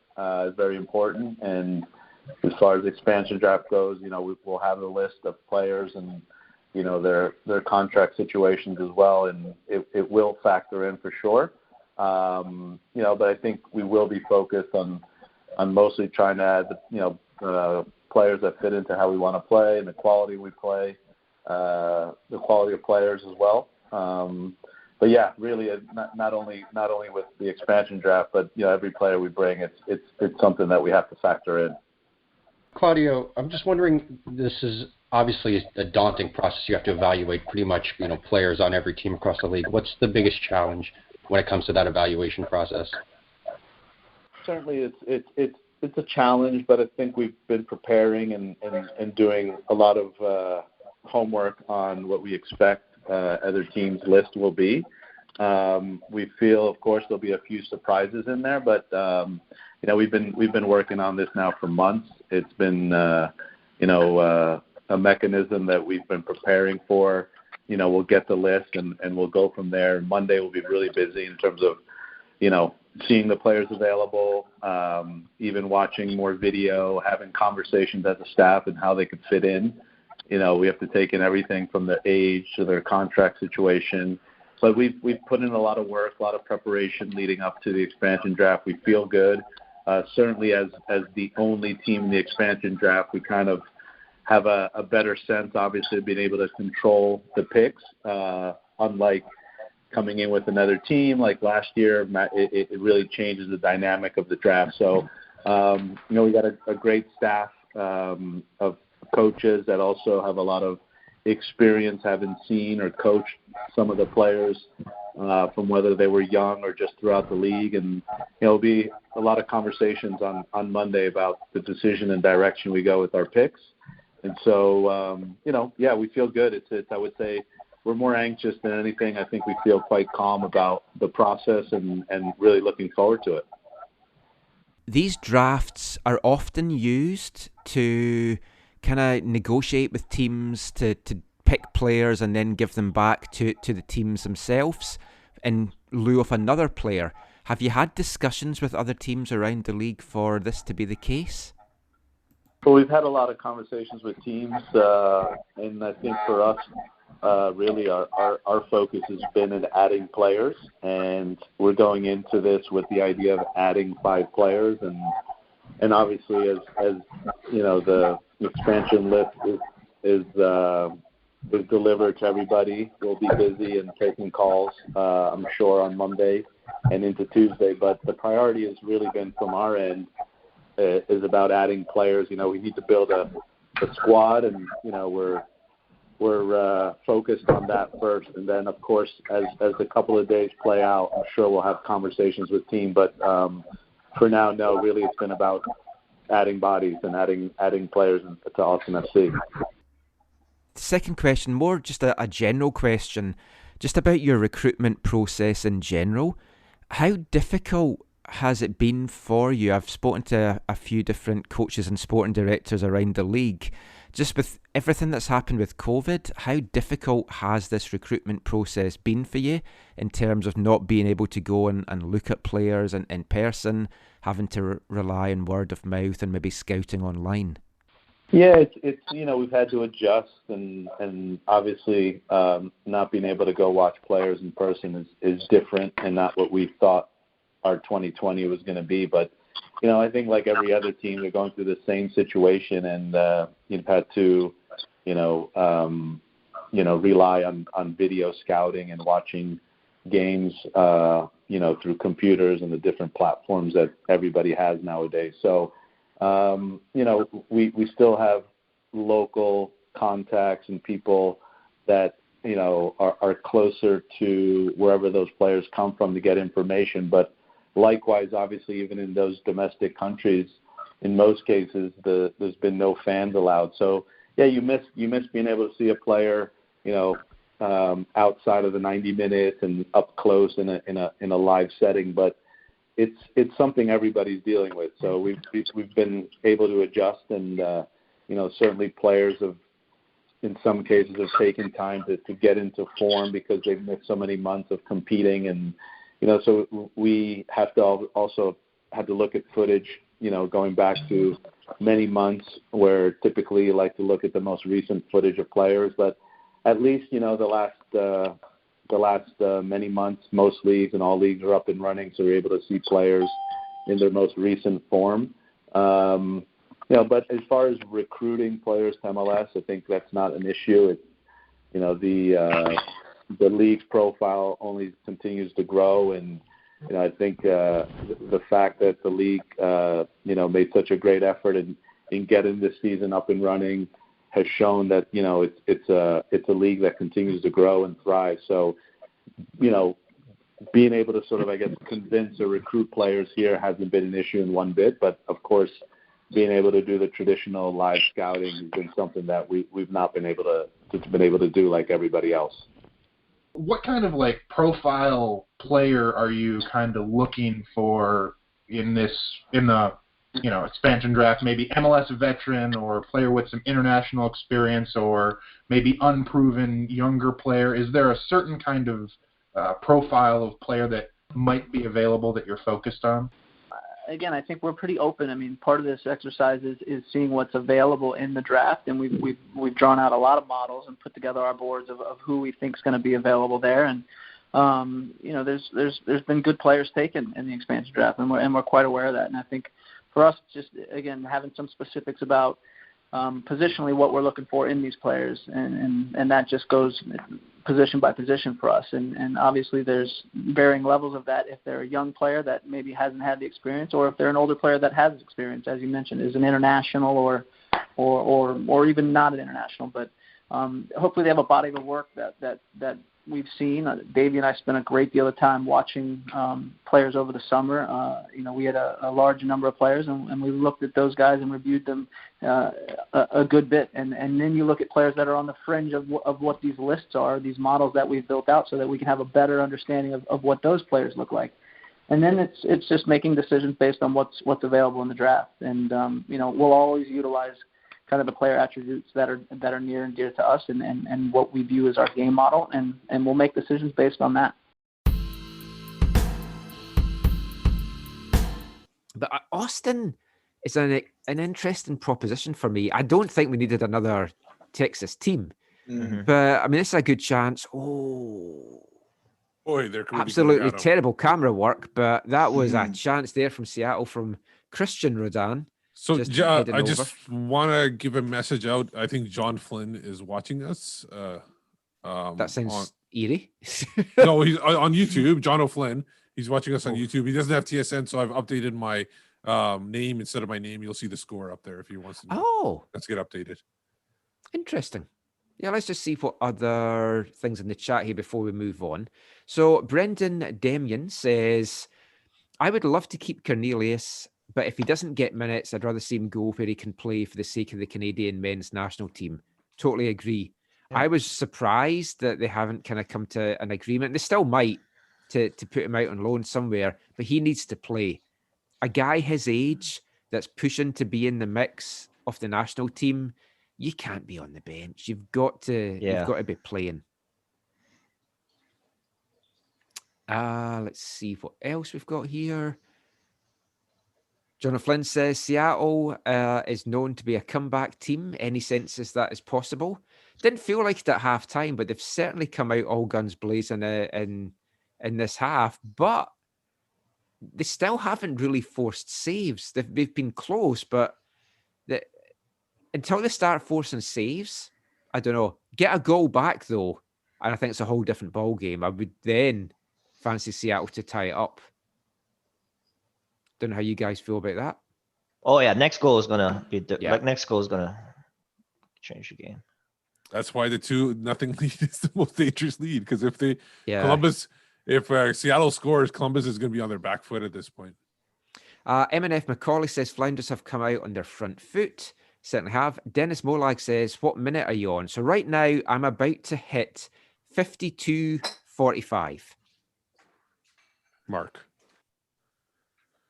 is very important. And as far as the expansion draft goes, we'll have a list of players and, their contract situations as well, and it will factor in for sure. But I think we will be focused on mostly trying to add, players that fit into how we want to play and the quality we play, the quality of players as well. But yeah, really, not only with the expansion draft, but every player we bring, it's something that we have to factor in. Claudio, I'm just wondering, this is obviously a daunting process. You have to evaluate pretty much, players on every team across the league. What's the biggest challenge when it comes to that evaluation process? Certainly, it's a challenge, but I think we've been preparing and doing a lot of homework on what we expect other teams' list will be. We feel, of course, there'll be a few surprises in there, but we've been working on this now for months. It's been a mechanism that we've been preparing for. We'll get the list and we'll go from there. Monday will be really busy in terms of seeing the players available, even watching more video, having conversations as a staff and how they could fit in. We have to take in everything from their age to their contract situation, But we've put in a lot of work, a lot of preparation leading up to the expansion draft. We feel good. Certainly as the only team in the expansion draft, we kind of have a better sense, obviously, of being able to control the picks, unlike coming in with another team like last year. It really changes the dynamic of the draft. So, we got a great staff of coaches that also have a lot of experience, having seen or coached some of the players from whether they were young or just throughout the league. And it'll be a lot of conversations on Monday about the decision and direction we go with our picks. And so, we feel good. It's I would say we're more anxious than anything. I think we feel quite calm about the process and really looking forward to it. These drafts are often used to kind of negotiate with teams to pick players and then give them back to the teams themselves in lieu of another player. Have you had discussions with other teams around the league for this to be the case? Well, we've had a lot of conversations with teams, and I think for us, really our focus has been in adding players, and we're going into this with the idea of adding 5 players, and obviously as the expansion list is delivered to everybody, we'll be busy and taking calls, I'm sure, on Monday and into Tuesday. But the priority has really been from our end is about adding players. We need to build a squad, and we're focused on that first. And then, of course, as a couple of days play out, I'm sure we'll have conversations with team. But for now, no, really it's been about adding bodies and adding players to Austin FC. Second question, more just a general question, just about your recruitment process in general. How difficult has it been for you? I've spoken to a few different coaches and sporting directors around the league. Just with everything that's happened with COVID, how difficult has this recruitment process been for you in terms of not being able to go and look at players in person, having to rely on word of mouth and maybe scouting online? Yeah, it's we've had to adjust, and obviously not being able to go watch players in person is different and not what we thought our 2020 was going to be. But I think like every other team, they're going through the same situation, and you've had to rely on video scouting and watching games through computers and the different platforms that everybody has nowadays. So we still have local contacts and people that are closer to wherever those players come from to get information. But likewise, obviously, even in those domestic countries, in most cases, there's been no fans allowed. So yeah, you miss being able to see a player, outside of the 90 minutes and up close in a live setting. But it's something everybody's dealing with. So we've been able to adjust, and certainly players have, in some cases, have taken time to get into form because they've missed so many months of competing, and so we have to also have to look at footage, going back to many months, where typically you like to look at the most recent footage of players. But at least the last many months, most leagues and all leagues are up and running, so we're able to see players in their most recent form. But as far as recruiting players to MLS, I think that's not an issue. The league's profile only continues to grow, and I think the fact that the league made such a great effort in getting this season up and running has shown that it's a league that continues to grow and thrive. So being able to sort of, I guess, convince or recruit players here hasn't been an issue in one bit. But of course, being able to do the traditional live scouting has been something that we've not been able to do like everybody else. What kind of profile player are you kind of looking for in the expansion draft? Maybe MLS veteran, or player with some international experience, or maybe unproven younger player? Is there a certain kind of profile of player that might be available that you're focused on? Again, I think we're pretty open. I mean, part of this exercise is seeing what's available in the draft, and we've drawn out a lot of models and put together our boards of who we think is going to be available there. And there's been good players taken in the expansion draft, and we're quite aware of that. And I think for us, just again having some specifics about positionally what we're looking for in these players, and that just goes position by position for us. And obviously there's varying levels of that if they're a young player that maybe hasn't had the experience, or if they're an older player that has experience, as you mentioned, is an international or even not an international. But hopefully they have a body of work that we've seen. Davey and I spent a great deal of time watching players over the summer. We had a large number of players, and we looked at those guys and reviewed them a good bit. And then you look at players that are on the fringe of what these lists are, these models that we've built out, so that we can have a better understanding of what those players look like. And then it's just making decisions based on what's available in the draft. And we'll always utilize kind of the player attributes that are near and dear to us, and what we view as our game model, and we'll make decisions based on that. But Austin is an interesting proposition for me. I don't think we needed another Texas team, but I mean, this is a good chance. Boy, there could absolutely terrible camera work, but that was a chance there from Seattle from Christian Rodan. So I just want to give a message out. I think John Flynn is watching us. That sounds eerie. No, he's on YouTube. John O'Flynn. He's watching us on YouTube. He doesn't have TSN, so I've updated my name instead of my name. You'll see the score up there if he wants to know. Oh, let's get updated. Interesting. Yeah, let's just see what other things in the chat here before we move on. So Brendan Demian says, I would love to keep Cornelius, but if he doesn't get minutes, I'd rather see him go where he can play for the sake of the Canadian men's national team. Totally agree. Yeah. I was surprised that they haven't kind of come to an agreement. They still might to put him out on loan somewhere, but he needs to play. A guy his age that's pushing to be in the mix of the national team, you can't be on the bench. You've got to be playing. Let's see what else we've got here. John O'Flynn says Seattle is known to be a comeback team. Any senses that is possible? Didn't feel like it at halftime, but they've certainly come out all guns blazing in this half. But they still haven't really forced saves. They've been close, but until they start forcing saves, I don't know. Get a goal back though, and I think it's a whole different ball game. I would then fancy Seattle to tie it up. Don't know how you guys feel about that. Oh yeah, next goal is gonna be next goal is gonna change the game. That's why the 2-0 lead is the most dangerous lead, because if Seattle scores, Columbus is going to be on their back foot at this point. MNF Macaulay says Flounders have come out on their front foot. Certainly have. Dennis Molag says, what minute are you on? So right now I'm about to hit 52:45. Mark.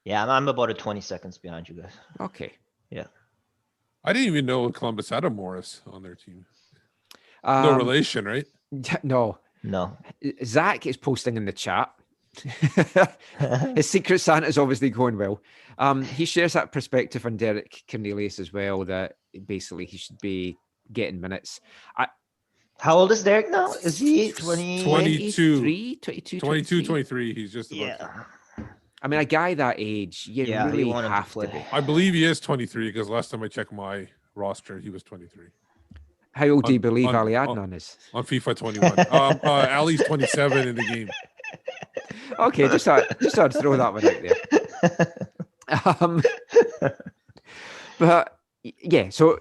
Yeah, I'm about 20 seconds behind you guys. Okay. Yeah. I didn't even know Columbus had a Morris on their team. No relation, right? No. Zach is posting in the chat. His Secret Santa is obviously going well. He shares that perspective on Derek Cornelius as well, that basically he should be getting minutes. How old is Derek now? Is he 22? 23. He's just about I mean, a guy that age, you really have to be. I believe he is 23 because last time I checked my roster, he was 23. How old do you believe Ali Adnan is? On FIFA 21. Ali's 27 in the game. Okay, just thought I'd throw that one out there. But yeah, so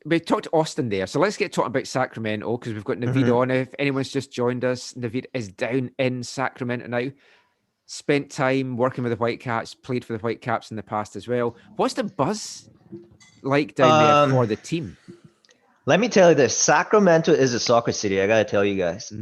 we talked to Austin there. So let's get talking about Sacramento, because we've got Navid on. If anyone's just joined us, Navid is down in Sacramento now. Spent time working with the Whitecaps, played for the Whitecaps in the past as well. What's the buzz like down there for the team? Let me tell you this: Sacramento is a soccer city. I gotta tell you guys.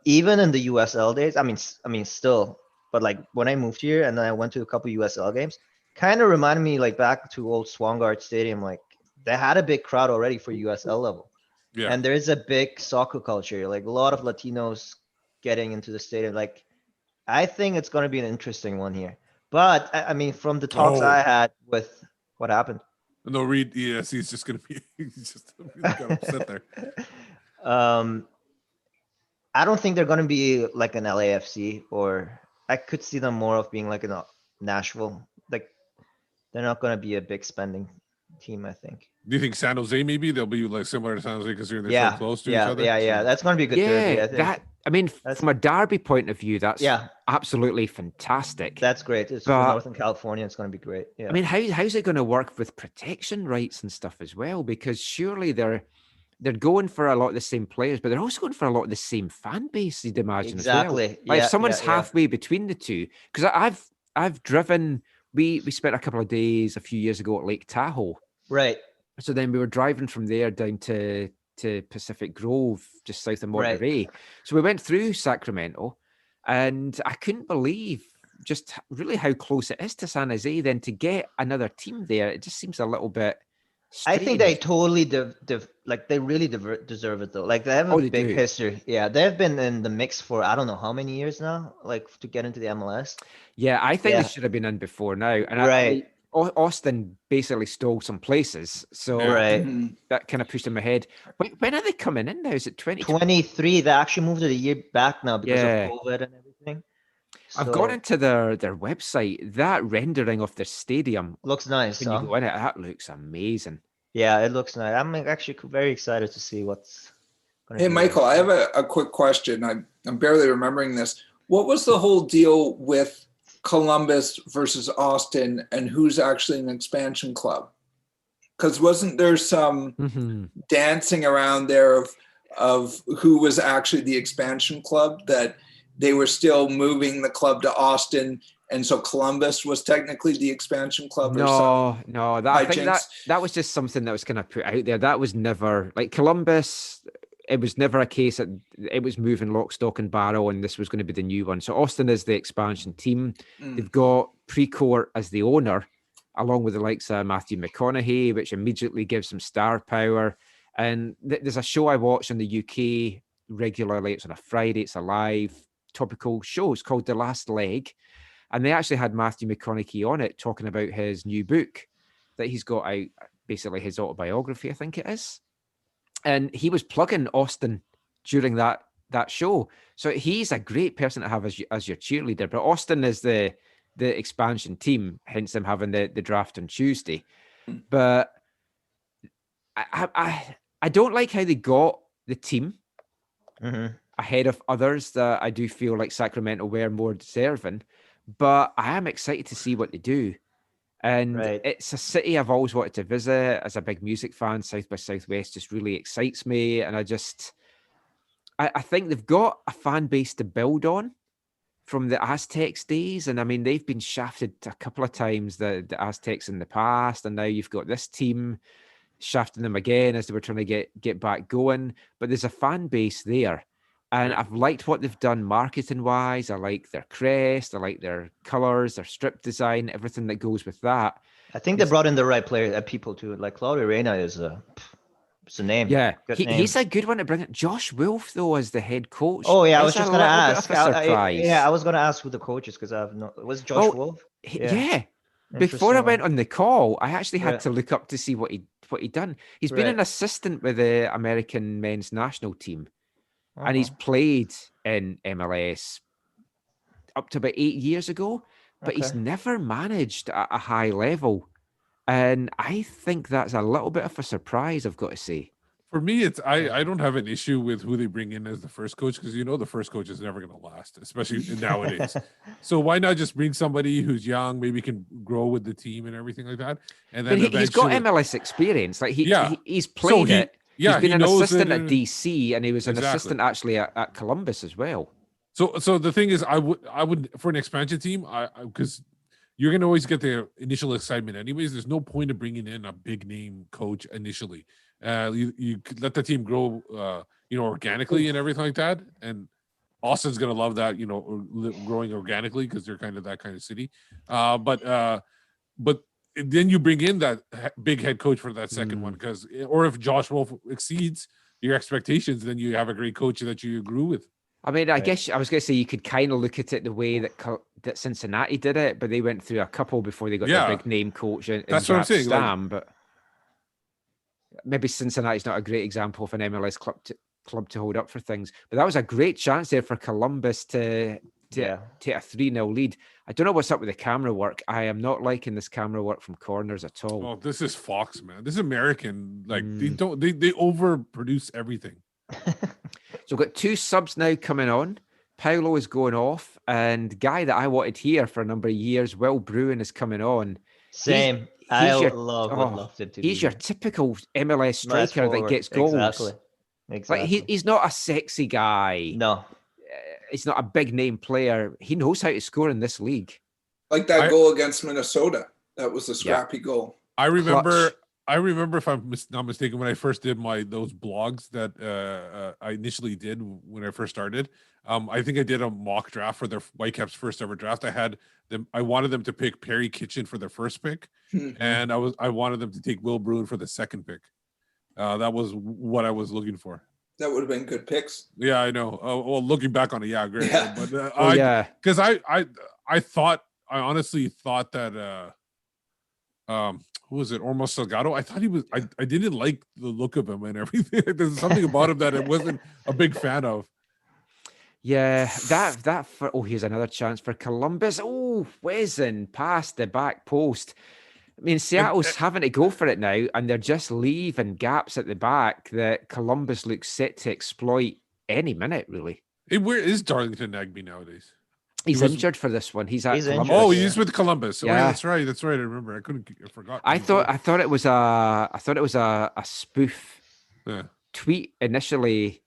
Even in the USL days, I mean, still, but like when I moved here and then I went to a couple USL games, kind of reminded me like back to old Swangard Stadium. Like they had a big crowd already for USL level, and there is a big soccer culture. Like a lot of Latinos getting into the stadium. Like I think it's gonna be an interesting one here. But I mean, from the talks I had with what happened. No, Reed. Yes, he's just gonna be. He's just got upset there. I don't think they're going to be like an LAFC, or I could see them more of being like a Nashville. Like they're not going to be a big spending team, I think. Do you think San Jose maybe they'll be like similar to San Jose because they're so Yeah, close to each yeah, other? yeah. That's going to be a good derby, I think. From a derby point of view, that's absolutely fantastic. That's great. It's for Northern California. It's going to be great. Yeah. I mean, how's it going to work with protection rights and stuff as well? Because surely they're going for a lot of the same players, but they're also going for a lot of the same fan base, you'd imagine. Exactly. As well. Like if someone's halfway between the two, because I've driven. We spent a couple of days a few years ago at Lake Tahoe. Right. So then we were driving from there down to Pacific Grove, just south of Monterey. Right. So we went through Sacramento, and I couldn't believe just really how close it is to San Jose. Then to get another team there, it just seems a little bit strange. I think they totally they really deserve it though. Like they have a big history. Yeah, they've been in the mix for I don't know how many years now, like to get into the MLS. Yeah, I think they should have been in before now. And Austin basically stole some places, so that kind of pushed them ahead. When are they coming in now? Is it 2023? They actually moved it a year back now because of COVID and everything. So, I've gone into their website. That rendering of their stadium looks nice. When you go in it, that looks amazing. Yeah, it looks nice. I'm actually very excited to see what's going to Hey, Michael, I have a quick question. I'm barely remembering this. What was the whole deal with Columbus versus Austin and who's actually an expansion club? Because wasn't there some dancing around there of who was actually the expansion club, that they were still moving the club to Austin, and so Columbus was technically the expansion club? No, I think that was just something that was kind of put out there. That was never like Columbus. It was never a case that it was moving lock, stock, and barrel, and this was going to be the new one. So Austin is the expansion team. They've got Precourt as the owner, along with the likes of Matthew McConaughey, which immediately gives them star power. And there's a show I watch in the UK regularly. It's on a Friday. It's a live topical show. It's called The Last Leg. And they actually had Matthew McConaughey on it talking about his new book that he's got out, basically his autobiography, I think it is. And he was plugging Austin during that show. So he's a great person to have as your cheerleader. But Austin is the expansion team, hence them having the draft on Tuesday. But I don't like how they got the team ahead of others that I do feel like Sacramento were more deserving. But I am excited to see what they do. And it's a city I've always wanted to visit as a big music fan. South by Southwest just really excites me. And I think they've got a fan base to build on from the Aztecs days. And I mean, they've been shafted a couple of times, the Aztecs in the past. And now you've got this team shafting them again as they were trying to get back going. But there's a fan base there. And I've liked what they've done marketing-wise. I like their crest. I like their colors, their strip design, everything that goes with that. I think they brought in the right people too. Like Claudio Reyna is a name. Yeah, he's a good one to bring in. Josh Wolf, though, as the head coach. Oh, yeah, I was just going to ask. I was going to ask who the coach is because I have no... Was it Josh Wolf? Yeah. Before I went on the call, I actually had to look up to see what he'd done. He's been an assistant with the American men's national team. And he's played in MLS up to about 8 years ago, but he's never managed at a high level. And I think that's a little bit of a surprise, I've got to say. For me, I don't have an issue with who they bring in as the first coach, because the first coach is never going to last, especially nowadays. So why not just bring somebody who's young, maybe can grow with the team and everything like that? And then he's got MLS experience. Like he's played it. Yeah, he's been an assistant at DC, and he was an assistant actually at Columbus as well. So the thing is, I would for an expansion team, because you're going to always get the initial excitement anyways. There's no point of bringing in a big name coach initially. You could let the team grow, organically and everything like that. And Austin's going to love that, growing organically because they're kind of that kind of city. But then you bring in that big head coach for that second one, or if Josh Wolf exceeds your expectations, then you have a great coach that you grew with. I mean, I guess I was going to say you could kind of look at it the way that Cincinnati did it, but they went through a couple before they got their big name coach. That's what I'm saying. But maybe Cincinnati's not a great example of an MLS club club to hold up for things. But that was a great chance there for Columbus to take a 3-0 lead. I don't know what's up with the camera work. I am not liking this camera work from corners at all. Oh, this is Fox, man. This is American. Like they overproduce everything. So we've got 2 subs now coming on. Paolo is going off, and guy that I wanted here for a number of years, Will Bruin, is coming on. Same. I would love him to be. He's your typical MLS striker that gets goals. Exactly. Like he's not a sexy guy. No. He's not a big name player. He knows how to score in this league. Like that goal against Minnesota. That was a scrappy goal. I remember, if I'm not mistaken, when I first did those blogs that I initially did when I first started. I think I did a mock draft for their Whitecaps' first ever draft. I wanted them to pick Perry Kitchen for their first pick, and I wanted them to take Will Bruin for the second pick. That was what I was looking for. That would have been good picks. Yeah, I know. Well, looking back on it, yeah, great. Yeah. But because I honestly thought that who was it? Ormo Salgado. I thought he was. I didn't like the look of him and everything. There's something about him that I wasn't a big fan of. Yeah, that for here's another chance for Columbus. Oh, whizzing past the back post. I mean, Seattle's having to go for it now, and they're just leaving gaps at the back that Columbus looks set to exploit any minute, really. Hey, where is Darlington Nagbe nowadays? He's injured for this one. He's at Columbus. Oh, he's with Columbus. Yeah, that's right. That's right. I remember. I forgot. I thought it was a spoof tweet initially,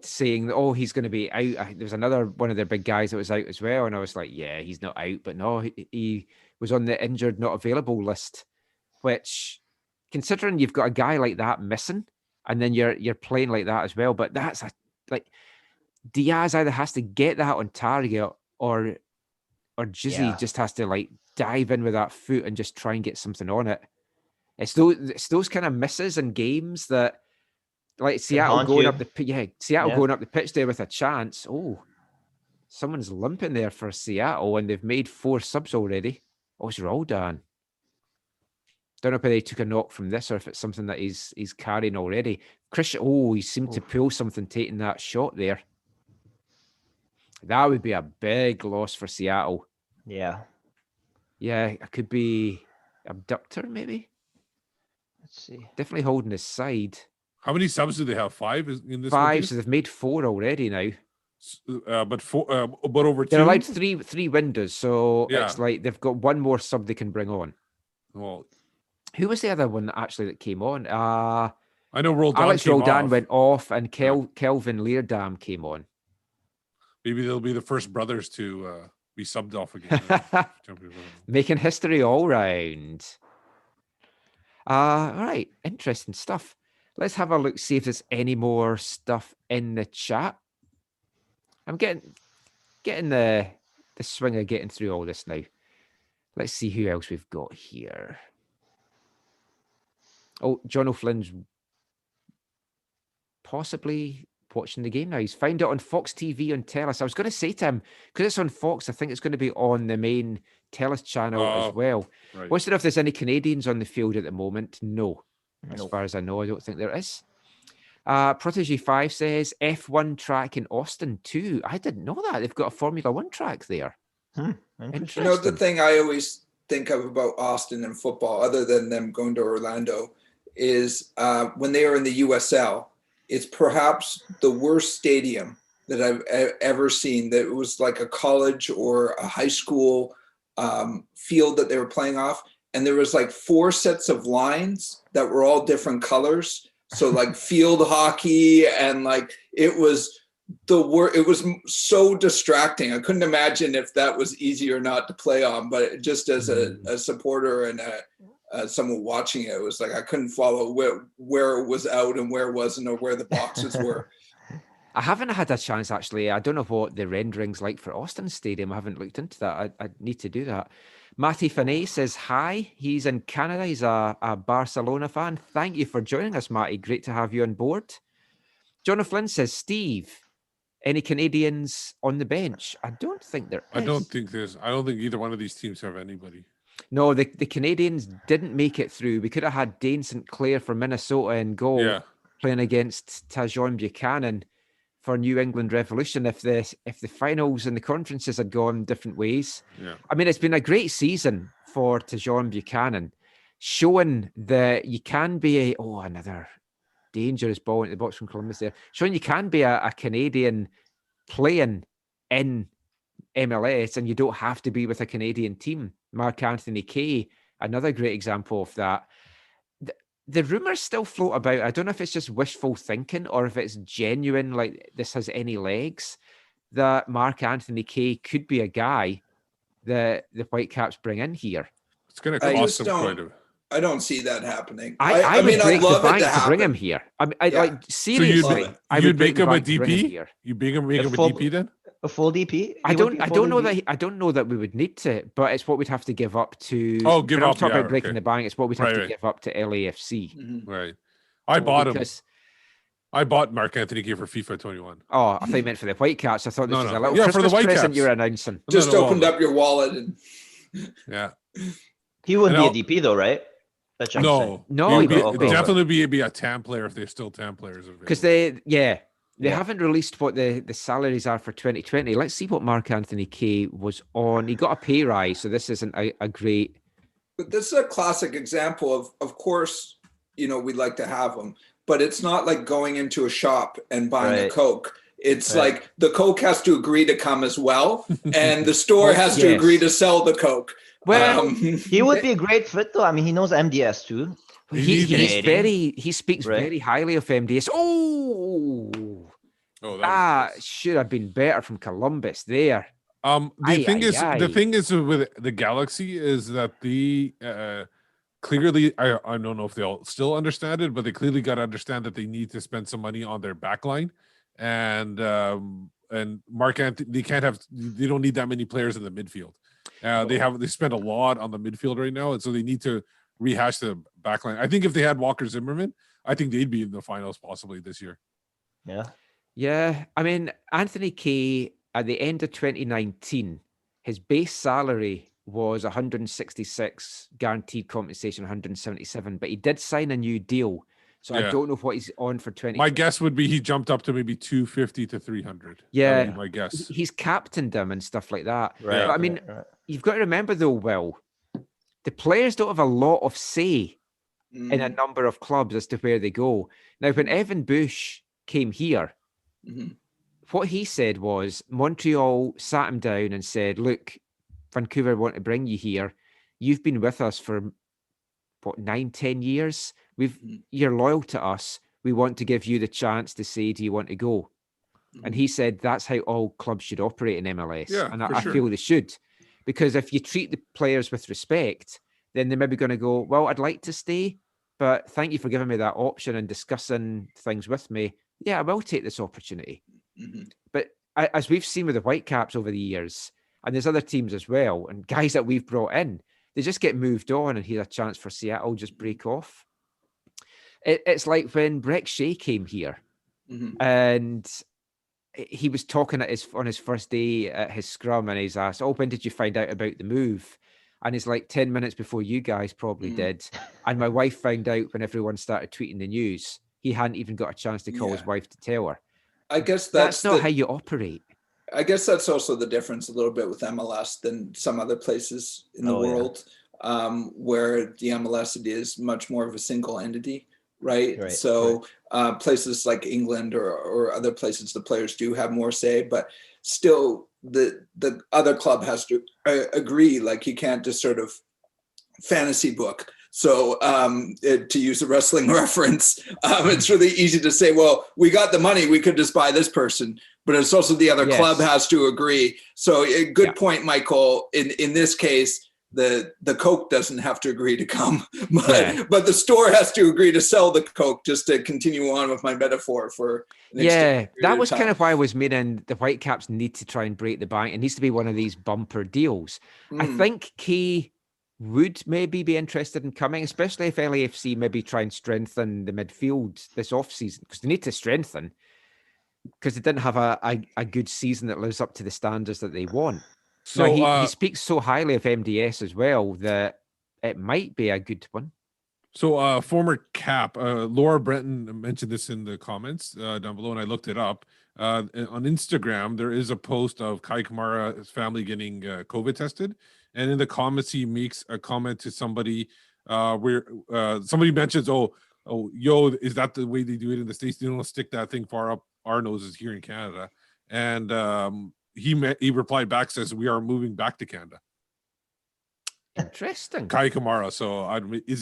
saying that he's going to be out. There was another one of their big guys that was out as well, and I was like, yeah, he's not out, but no, he was on the injured not available list, which, considering you've got a guy like that missing, and then you're playing like that as well, but that's like Diaz either has to get that on target or Jizzy just has to like dive in with that foot and just try and get something on it. It's those kind of misses in games that, like Seattle going up the pitch there with a chance. Oh, someone's limping there for Seattle, and they've made 4 subs already. Oh, it's Roldan. Don't know if they took a knock from this or if it's something that he's carrying already. Christian, he seemed to pull something taking that shot there. That would be a big loss for Seattle. Yeah. Yeah, it could be abductor, maybe. Let's see. Definitely holding his side. How many subs do they have? 5 in this? 5, so they've made 4 already now. But over 2. They're allowed three windows, so it's like they've got one more sub they can bring on. Well, who was the other one that came on? I know Roldan. Alex Roldan went off, and Kelvin Leardam came on. Maybe they'll be the first brothers to be subbed off again. Making history all round. All right, interesting stuff. Let's have a look, see if there's any more stuff in the chat. I'm getting the swing of getting through all this now. Let's see who else we've got here. Oh, John O'Flynn's possibly watching the game now. He's found it on Fox TV on Telus. I was going to say to him, because it's on Fox, I think it's going to be on the main Telus channel as well. Right. Wants to know if there's any Canadians on the field at the moment. No. As far as I know, I don't think there is. Protege 5 says F1 track in Austin too. I didn't know that. They've got a Formula 1 track there. Interesting. You know, the thing I always think of about Austin and football, other than them going to Orlando, is when they are in the USL, it's perhaps the worst stadium that I've ever seen. That it was like a college or a high school field that they were playing off. And there was like 4 sets of lines that were all different colors. So like field hockey, and like it was it was so distracting. I couldn't imagine if that was easy or not to play on, but just as a supporter and someone watching it, it was like I couldn't follow where it was out and where it wasn't, or where the boxes were. I haven't had a chance, actually. I don't know what the rendering's like for Austin Stadium. I haven't looked into that. I need to do that. Matty Finney says hi. He's in Canada. He's a Barcelona fan. Thank you for joining us, Matty. Great to have you on board. John O'Flynn says, Steve, any Canadians on the bench? I don't think there is. I don't think either one of these teams have anybody. No, the Canadians didn't make it through. We could have had Dane St. Clair for Minnesota in goal. Yeah. playing against Tajon Buchanan for New England Revolution if the finals and the conferences had gone different ways. Yeah. I mean, it's been a great season for Tajon Buchanan, showing that you can be another dangerous ball into the box from Columbus there, showing you can be a Canadian playing in MLS and you don't have to be with a Canadian team. Mark Anthony Kaye, another great example of that. The rumours still float about. I don't know if it's just wishful thinking or if it's genuine, like this has any legs, that Mark Anthony Kaye could be a guy that the Whitecaps bring in here. It's going to cost them quite a bit. I don't see that happening. I mean, would break I'd love the it bank to to bring happen. him here. Like seriously, So I you'd would break make him the a bank to bring him DP? here. You make him a DP then? A full DP? I don't know that we would need to, but it's what we'd have to give up to. Oh, give when up, I'm talking yeah, about breaking okay. the bank. It's what we'd have Right, to right. give up to LAFC. Mm-hmm. Right. I bought him. Because- I bought Mark Anthony Kaye for FIFA 21. Oh, I thought you meant for the Whitecaps. I thought this No, was no. a little Yeah, for the Christmas present Whitecaps. you were announcing. Just No, opened up your wallet and Yeah. He wouldn't And be a DP though, right? That's what I'm saying. No, He'd he would be. definitely be a TAM player if there's still TAM players available. Because they haven't released what the salaries are for 2020. Let's see what Mark Anthony Kaye was on. He got a pay rise, so this isn't a great. But this is a classic example of course, we'd like to have them, but it's not like going into a shop and buying a Coke. It's like the Coke has to agree to come as well, and the store has to agree to sell the Coke. Well, he would be a great fit though. I mean, he knows MDS too. He speaks very highly of MDS. Should have been better from Columbus there. The thing is with the Galaxy is that the clearly I don't know if they'll still understand it, but they clearly got to understand that they need to spend some money on their backline, and Mark Anthony, they don't need that many players in the midfield. They spend a lot on the midfield right now, and so they need to rehash the backline. I think if they had Walker Zimmerman, I think they'd be in the finals possibly this year. Yeah. I mean, Anthony Kaye at the end of 2019, his base salary was 166, guaranteed compensation 177, but he did sign a new deal. So I don't know what he's on for 20. My guess would be he jumped up to maybe 250 to 300. Yeah, that would be my guess. He's captained them and stuff like that. Right. But, I mean, you've got to remember though, Will, the players don't have a lot of say in a number of clubs as to where they go. Now, when Evan Bush came here, what he said was Montreal sat him down and said, look, Vancouver want to bring you here. You've been with us for 9-10 years. You're loyal to us. We want to give you the chance to say, do you want to go? And he said that's how all clubs should operate in MLS. Yeah, and I feel they should. Because if you treat the players with respect, then they're maybe going to go, well, I'd like to stay, but thank you for giving me that option and discussing things with me. Yeah, I will take this opportunity. But as we've seen with the Whitecaps over the years, and there's other teams as well, and guys that we've brought in, they just get moved on and here's a chance for Seattle just break off. It's like when Breck Shea came here and he was talking on his first day at his scrum and he's asked, when did you find out about the move? And he's like 10 minutes before you guys probably did. And my wife found out when everyone started tweeting the news. He hadn't even got a chance to call his wife to tell her. I guess that's not how you operate. I guess that's also the difference a little bit with MLS than some other places in the world, where the MLS it is much more of a single entity, right? So places like England or other places, the players do have more say, but still the other club has to agree. Like you can't just sort of fantasy book. So to use a wrestling reference, it's really easy to say, well, we got the money, we could just buy this person. But it's also the other club has to agree. So a good point, Michael. In this case, the Coke doesn't have to agree to come, but the store has to agree to sell the Coke, just to continue on with my metaphor for that was kind of why I was meaning the Whitecaps need to try and break the bank. It needs to be one of these bumper deals. I think Kaye would maybe be interested in coming, especially if LAFC maybe try and strengthen the midfield this off-season, because they need to strengthen, because they didn't have a good season that lives up to the standards that they want. So he speaks so highly of MDS as well that it might be a good one. So, former Cap, Laura Brenton mentioned this in the comments down below, and I looked it up. On Instagram, there is a post of Kai Kamara's family getting COVID tested, and in the comments, he makes a comment to somebody where somebody mentions, yo, is that the way they do it in the States? They don't stick that thing far up our noses here in Canada. And he replied back, says, we are moving back to Canada. Interesting. Kai Kamara. So is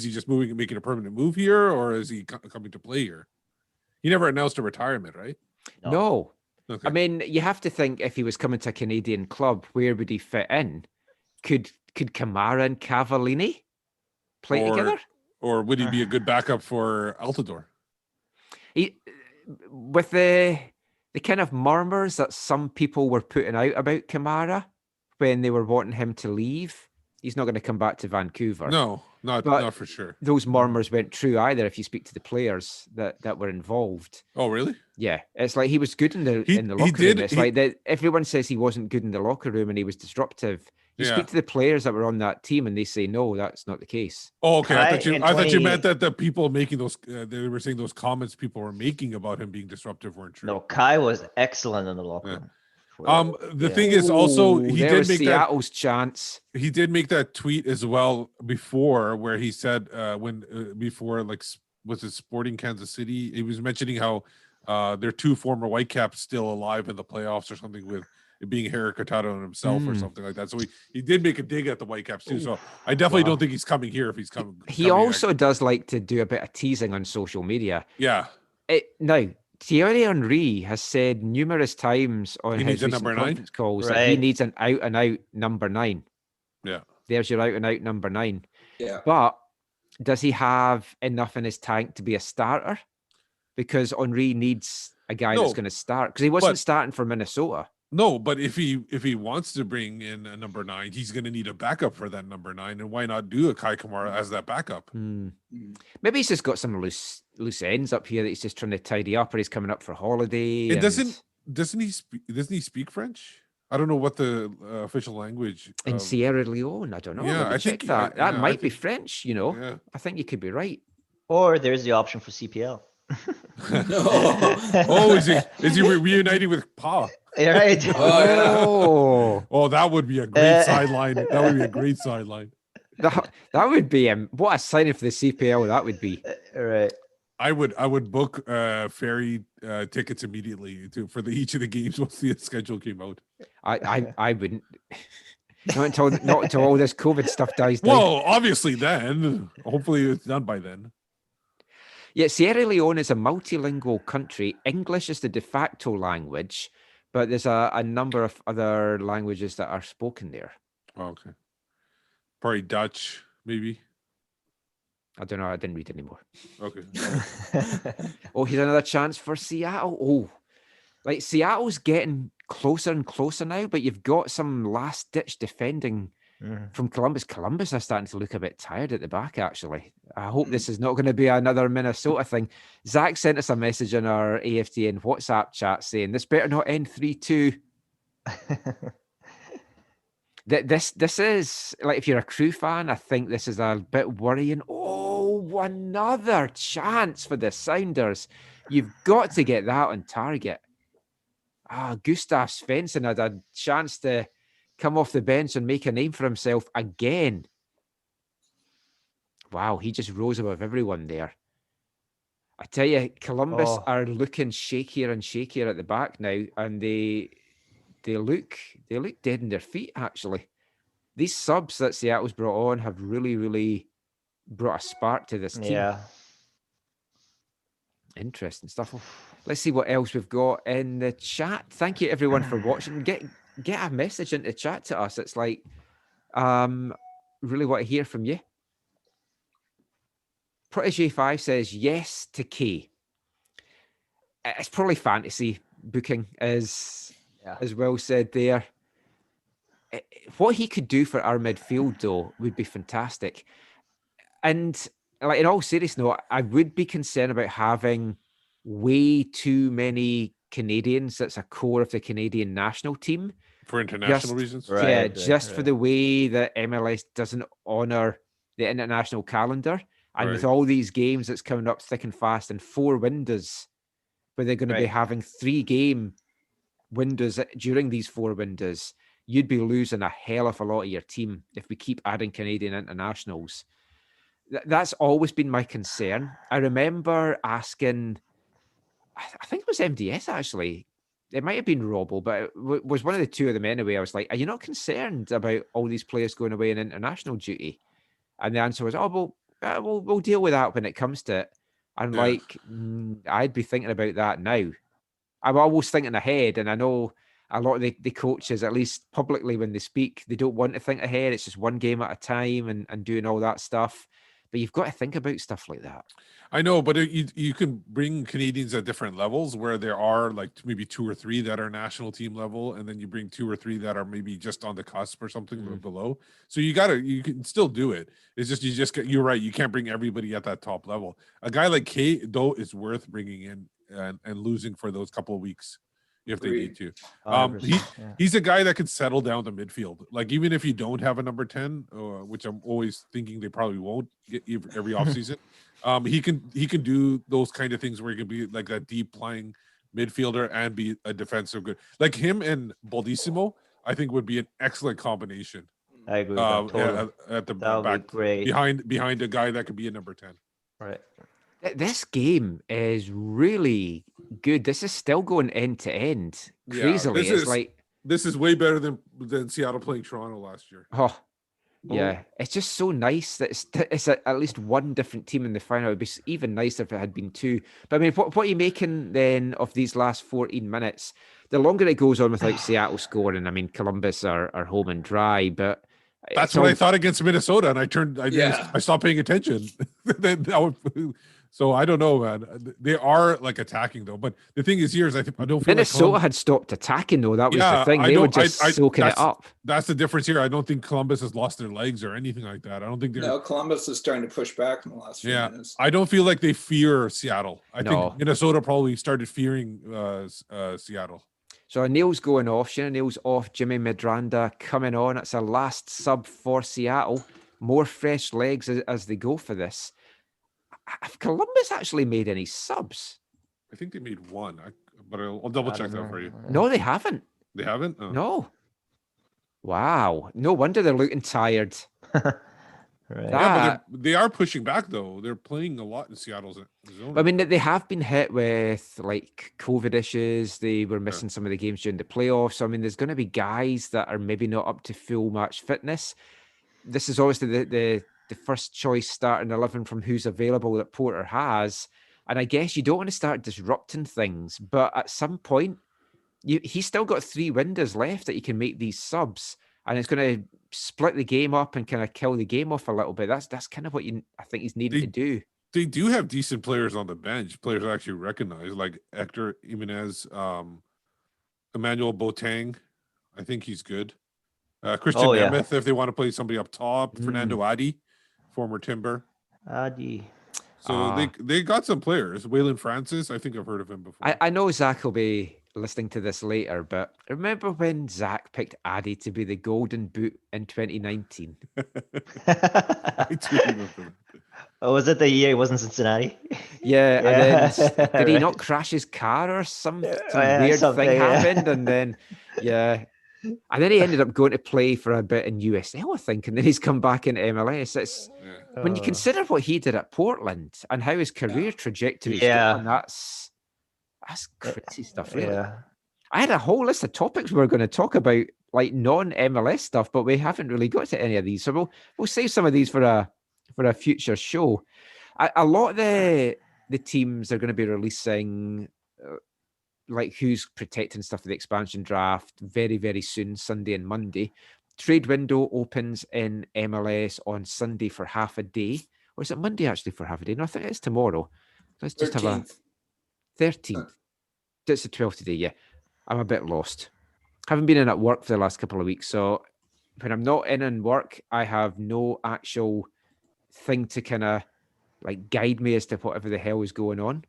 he just making a permanent move here, or is he coming to play here? He never announced a retirement, right? No. Okay. I mean, you have to think, if he was coming to a Canadian club, where would he fit in? Could Kamara and Cavallini play together? Or would he be a good backup for Altidore? With the kind of murmurs that some people were putting out about Kamara when they were wanting him to leave, he's not going to come back to Vancouver. No, not for sure. Those murmurs weren't true either. If you speak to the players that were involved. Oh, really? Yeah, it's like he was good in the locker room. It's like that. Everyone says he wasn't good in the locker room and he was disruptive. You speak to the players that were on that team and they say no, that's not the case. Oh, okay. I thought you meant that the people making those they were saying those comments people were making about him being disruptive weren't true. No, Kai was excellent in the locker room. The thing is also he did make Seattle's chance. He did make that tweet as well before, where he said before was it Sporting Kansas City? He was mentioning how there are two former Whitecaps still alive in the playoffs or something, with it being Harry Hurtado and himself or something like that. So he did make a dig at the Whitecaps too. So I definitely don't think he's coming here if he's coming. He also does like to do a bit of teasing on social media. Yeah. Now, Thierry Henry has said numerous times on his recent conference calls that he needs an out-and-out number 9. Yeah. There's your out-and-out number 9. Yeah. But does he have enough in his tank to be a starter? Because Henry needs a guy that's going to start. Because he wasn't starting for Minnesota. No, but if he wants to bring in a number 9, he's going to need a backup for that number 9. And why not do a Kai Kamara as that backup? Maybe he's just got some loose ends up here that he's just trying to tidy up, or he's coming up for holiday. Doesn't he speak French? I don't know what the official language in Sierra Leone. I don't know. Yeah, I think that might be French. Yeah. I think you could be right. Or there's the option for CPL. Is he reuniting with Pa? Right. Oh, that would be a great sideline. That would be a great sideline. That would be what a signing for the CPL that would be. Right. I would book ferry tickets immediately for each of the games once the schedule came out. I wouldn't. Not until all this COVID stuff dies down. Well, obviously then. Hopefully it's done by then. Yeah, Sierra Leone is a multilingual country. English is the de facto language, but there's a number of other languages that are spoken there. Oh, okay. Probably Dutch, maybe. I don't know. I didn't read anymore. Okay. Here's another chance for Seattle. Seattle's getting closer and closer now, but you've got some last-ditch defending from Columbus. Columbus are starting to look a bit tired at the back, actually. I hope this is not going to be another Minnesota thing. Zach sent us a message in our AFTN WhatsApp chat saying, this better not end 3-2. This is, like, if you're a Crew fan, I think this is a bit worrying. Oh, another chance for the Sounders. You've got to get that on target. Gustav Svensson had a chance to come off the bench and make a name for himself again. Wow, he just rose above everyone there. I tell you, Columbus are looking shakier and shakier at the back now, and they look dead in their feet, actually. These subs that Seattle's brought on have really, really brought a spark to this team. Yeah. Interesting stuff. Let's see what else we've got in the chat. Thank you, everyone, for watching. Get a message into chat to us. It's like, really want to hear from you. Protege5 says yes to K. It's probably fantasy booking, as well said there. What he could do for our midfield, though, would be fantastic. And in all seriousness, I would be concerned about having way too many Canadians. That's a core of the Canadian national team. For international reasons? For the way that MLS doesn't honour the international calendar. And with Right. all these games that's coming up thick and fast and 4 windows, where they're going to be Right. having 3 game windows during these 4 windows, you'd be losing a hell of a lot of your team if we keep adding Canadian internationals. That's always been my concern. I remember asking, I think it was MDS actually. It might have been Robbo, but it was one of the two of them anyway. I was like, are you not concerned about all these players going away on international duty? And the answer was, oh, well, we'll deal with that when it comes to it. I'm Yeah. like, I'd be thinking about that now. I'm always thinking ahead, and I know a lot of the coaches, at least publicly when they speak, they don't want to think ahead. It's just one game at a time and doing all that stuff. But you've got to think about stuff like that. I know, but you can bring Canadians at different levels where there are like maybe 2 or 3 that are national team level, and then you bring 2 or 3 that are maybe just on the cusp or something below. So you can still do it. It's just you're right. You can't bring everybody at that top level. A guy like K though is worth bringing in and losing for those couple of weeks if they need to. 100%, He's a guy that could settle down the midfield. Like even if you don't have a number 10, which I'm always thinking they probably won't get every offseason. He can do those kind of things where he can be like a deep lying midfielder and be a defensive good. Like him and Baldissimo, I think would be an excellent combination. I agree with that, totally. At the That would back, be great. behind a guy that could be a number 10. Right. This game is really good. This is still going end to end. Crazily. This is way better than Seattle playing Toronto last year. Oh, yeah. It's just so nice that it's at least one different team in the final. It'd be even nicer if it had been 2. But I mean, what are you making then of these last 14 minutes? The longer it goes on without Seattle scoring, I mean, Columbus are home and dry, but that's what I thought against Minnesota, and I stopped paying attention. So I don't know, man. They are like attacking though, but the thing is, I don't feel Minnesota had stopped attacking though. That was the thing. They were just soaking it up. That's the difference here. I don't think Columbus has lost their legs or anything like that. I don't think they're. No, Columbus is starting to push back in the last few minutes. I don't feel like they fear Seattle. I think Minnesota probably started fearing Seattle. So Neil's going off. Shannon Neil's off. Jimmy Medranda coming on. It's a last sub for Seattle. More fresh legs as they go for this. Have Columbus actually made any subs? I think they made 1, but I'll double check that for you. No, they haven't. They haven't? Oh. No. Wow. No wonder they're looking tired. Right. Yeah, but they are pushing back though. They're playing a lot in Seattle's zone. I mean, they have been hit with like COVID issues. They were missing some of the games during the playoffs. So I mean, there's going to be guys that are maybe not up to full match fitness. This is obviously the first choice starting 11 from who's available that Porter has. And I guess you don't want to start disrupting things, but at some point, he's still got 3 windows left that he can make these subs, and it's going to split the game up and kind of kill the game off a little bit. That's kind of what I think he's needed to do. They do have decent players on the bench, players I actually recognize, like Hector Jimenez, Emmanuel Boateng. I think he's good. Christian Nemeth, if they want to play somebody up top. Fernando Adi, former Timber. Adi. So they got some players. Waylon Francis, I think I've heard of him before. I know Zach will be listening to this later, but remember when Zach picked Adi to be the Golden Boot in 2019? I do remember that. Oh, was it the year he was in Cincinnati? Yeah, and then did he not crash his car or some weird thing happened? And then, and then he ended up going to play for a bit in USL, I think, and then he's come back into MLS. It's when you consider what he did at Portland and how his career trajectory is going, that's crazy stuff, really. Yeah. I had a whole list of topics we were going to talk about, like non-MLS stuff, but we haven't really got to any of these. So we'll save some of these for a future show. A lot of the teams are going to be releasing like who's protecting stuff for the expansion draft very, very soon, Sunday and Monday. Trade window opens in MLS on Sunday for half a day. Or is it Monday actually for half a day? No, I think it's tomorrow. Let's just 13th. have a 13th. It's the 12th today, yeah. I'm a bit lost. Haven't been in at work for the last couple of weeks, so when I'm not in work, I have no actual thing to kind of like guide me as to whatever the hell is going on.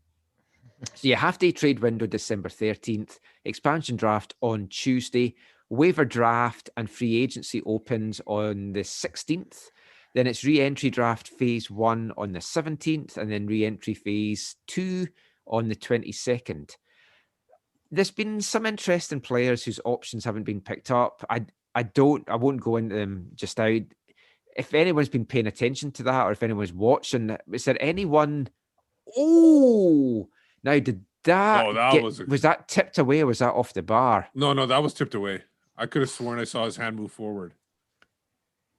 So yeah, half-day trade window December 13th, expansion draft on Tuesday, waiver draft and free agency opens on the 16th. Then it's re-entry draft phase 1 on the 17th, and then re-entry phase 2 on the 22nd. There's been some interesting players whose options haven't been picked up. I won't go into them just now. If anyone's been paying attention to that, or if anyone's watching, is there anyone? Oh, now did that? Oh, that was that tipped away, or was that off the bar? No, that was tipped away. I could have sworn I saw his hand move forward.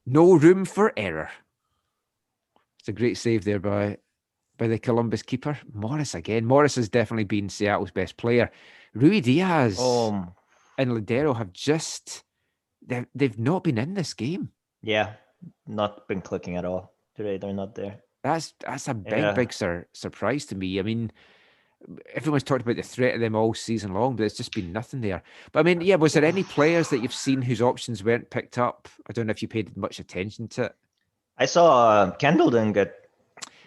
No room for error. It's a great save there by the Columbus keeper. Morris again. Morris has definitely been Seattle's best player. Rui Diaz and Ladero have just they've not been in this game. Yeah, not been clicking at all today. They're not there. That's a big surprise to me. I mean, everyone's talked about the threat of them all season long, but it's just been nothing there. But I mean, yeah, was there any players that you've seen whose options weren't picked up? I don't know if you paid much attention to it. I saw Kendall didn't get.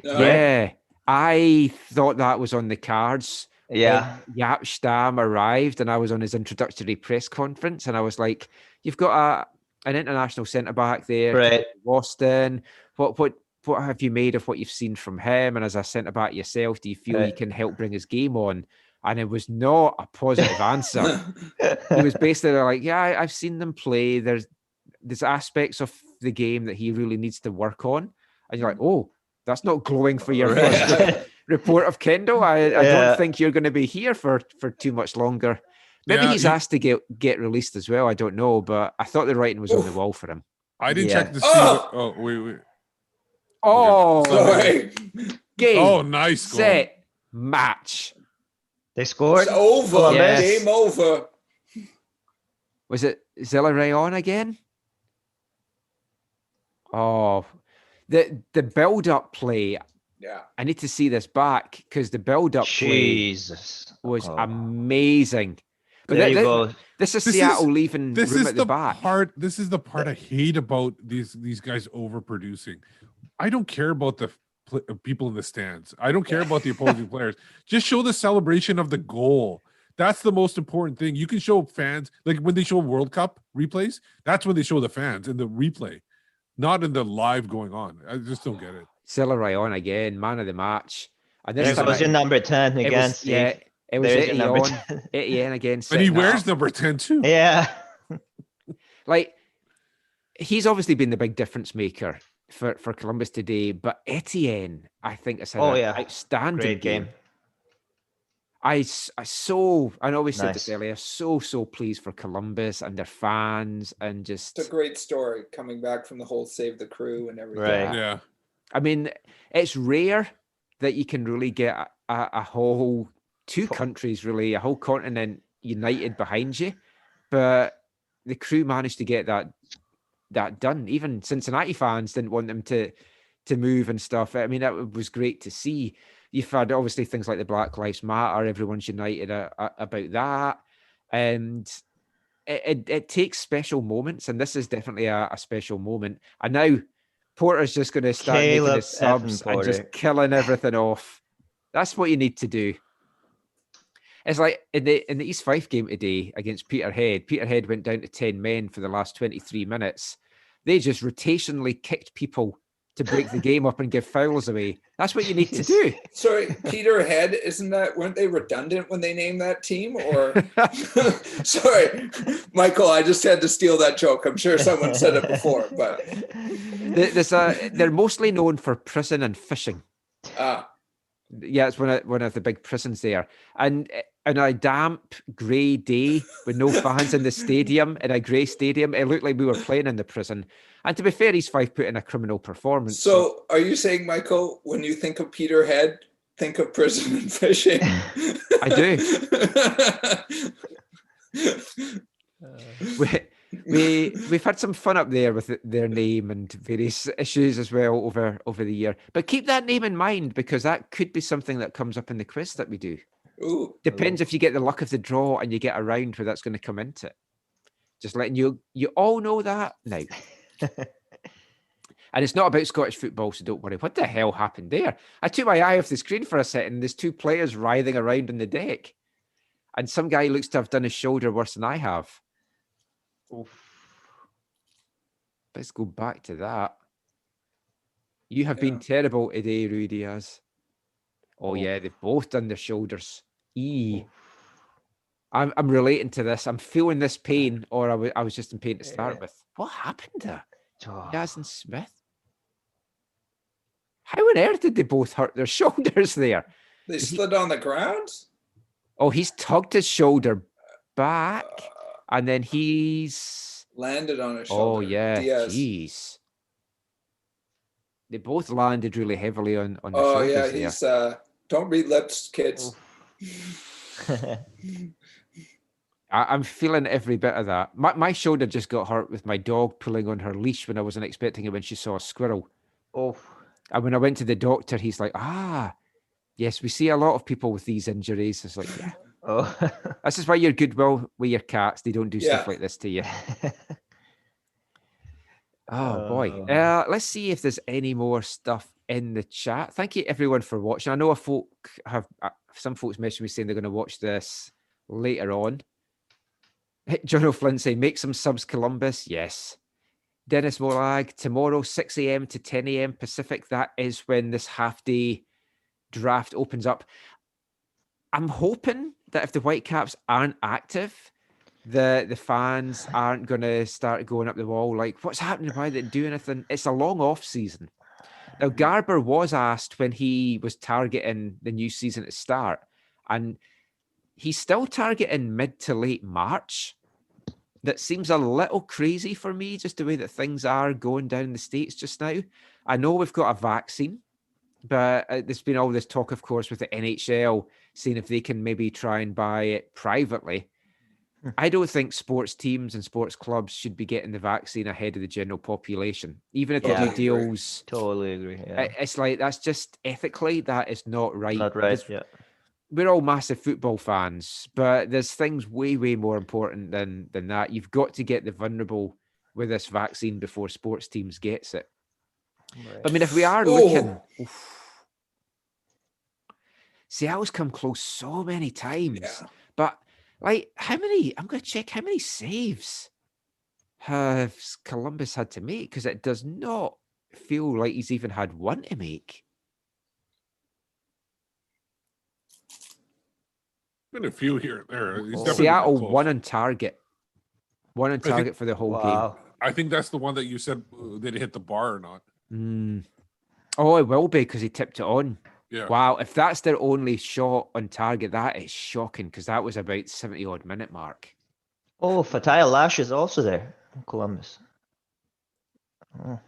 Yeah, I thought that was on the cards. Yeah. Yap Stam arrived, and I was on his introductory press conference, and I was like, "You've got an international centre back there, right? Boston. What have you made of what you've seen from him? And as a centre back yourself, do you feel you can help bring his game on?" And it was not a positive answer. He was basically like, "Yeah, I've seen them play. There's aspects of the game that he really needs to work on." And you're like, "Oh, that's not glowing for your first report of Kendall. I don't think you're going to be here for too much longer." Maybe he's asked to get released as well. I don't know, but I thought the writing was on the wall for him. I didn't check to see. Wait. Oh, sorry. Game. Oh, nice. Set. Match. They scored. It's over. Yes. Game over. Was it Zilla Rayon again? Oh, the build-up play. Yeah. I need to see this back because the build-up play was amazing. But there you go. This is Seattle leaving room at the back. This is the part I hate about these guys overproducing. I don't care about the people in the stands. I don't care about the opposing players. Just show the celebration of the goal. That's the most important thing. You can show fans, like when they show World Cup replays, that's when they show the fans in the replay, not in the live going on. I just don't get it. Zilla Rayon again, man of the match. And this time, your number 10 again, Steve. It was Etienne again. And he wears number 10 too. Yeah. Like, he's obviously been the big difference maker for Columbus today, but Etienne, I think, has had an outstanding Great game. I know we said this earlier, so pleased for Columbus and their fans, and just... It's a great story coming back from the whole Save the Crew and everything. Right. Yeah. I mean, it's rare that you can really get a whole two countries, really, a whole continent united behind you. But the Crew managed to get that done. Even Cincinnati fans didn't want them to move and stuff. I mean, that was great to see. You've had obviously things like the Black Lives Matter. Everyone's united about that. And it takes special moments. And this is definitely a special moment. And now Porter's just going to start making his subs and just killing everything off. That's what you need to do. It's like in the East Fife game today against Peterhead. Peterhead went down to 10 men for the last 23 minutes. They just rotationally kicked people to break the game up and give fouls away. That's what you need to do. Sorry, Peterhead, weren't they redundant when they named that team? Or sorry, Michael, I just had to steal that joke. I'm sure someone said it before, but they're mostly known for prison and fishing. Yeah, it's one of the big prisons there. And on a damp, grey day with no fans in the stadium, in a grey stadium, it looked like we were playing in the prison. And to be fair, East Fife put in a criminal performance. So are you saying, Michael, when you think of Peterhead, think of prison and fishing? I do. We've had some fun up there with their name and various issues as well over the year. But keep that name in mind, because that could be something that comes up in the quiz that we do. Ooh, depends if you get the luck of the draw and you get a round where that's going to come into it. Just letting you all know that now. And it's not about Scottish football, so don't worry. What the hell happened there? I took my eye off the screen for a second. There's two players writhing around on the deck. And some guy looks to have done his shoulder worse than I have. Oof. Let's go back to that. You have been terrible today, Rui Diaz. Oh, yeah, they've both done their shoulders. I'm relating to this. I'm feeling this pain, or I was just in pain to start with. What happened there? Diaz and Smith? How on earth did they both hurt their shoulders there? They slid on the ground? Oh, he's tugged his shoulder back, and then he's landed on his shoulder. Oh, yeah. Diaz. Jeez. They both landed really heavily on their Oh, shoulders yeah. there. He's, don't read lips, kids. I'm feeling every bit of that. My shoulder just got hurt with my dog pulling on her leash when I wasn't expecting it when she saw a squirrel. Oh. And when I went to the doctor, he's like, yes, we see a lot of people with these injuries. It's like, yeah. Oh. This is why you're good, Will, with your cats. They don't do stuff like this to you. Oh, boy. Let's see if there's any more stuff in the chat. Thank you, everyone, for watching. I know some folks messaged me saying they're going to watch this later on. John O'Flynn saying, make some subs, Columbus. Yes. Dennis Molag, tomorrow, 6 a.m. to 10 a.m. Pacific. That is when this half-day draft opens up. I'm hoping that if the Whitecaps aren't active, the fans aren't going to start going up the wall like, what's happening? Why didn't do anything? It's a long off season. Now, Garber was asked when he was targeting the new season to start, and he's still targeting mid to late March. That seems a little crazy for me, just the way that things are going down in the States just now. I know we've got a vaccine, but there's been all this talk, of course, with the NHL seeing if they can maybe try and buy it privately. I don't think sports teams and sports clubs should be getting the vaccine ahead of the general population, even if they do deals. Totally agree. Yeah. It's like, that's just ethically, that is not right. Not right, yeah. We're all massive football fans, but there's things way, way more important than that. You've got to get the vulnerable with this vaccine before sports teams gets it. Right. I mean, if we are looking... Seattle's come close so many times, but like, I'm going to check how many saves have Columbus had to make, because it does not feel like he's even had one to make. Been a few here there. Seattle one on target. One on target for the whole game. I think that's the one that you said did it hit the bar or not. Oh, it will be because he tipped it on. Yeah. Wow, if that's their only shot on target, that is shocking, because that was about 70-odd minute mark. Oh, Fatai Lash is also there in Columbus. Oh.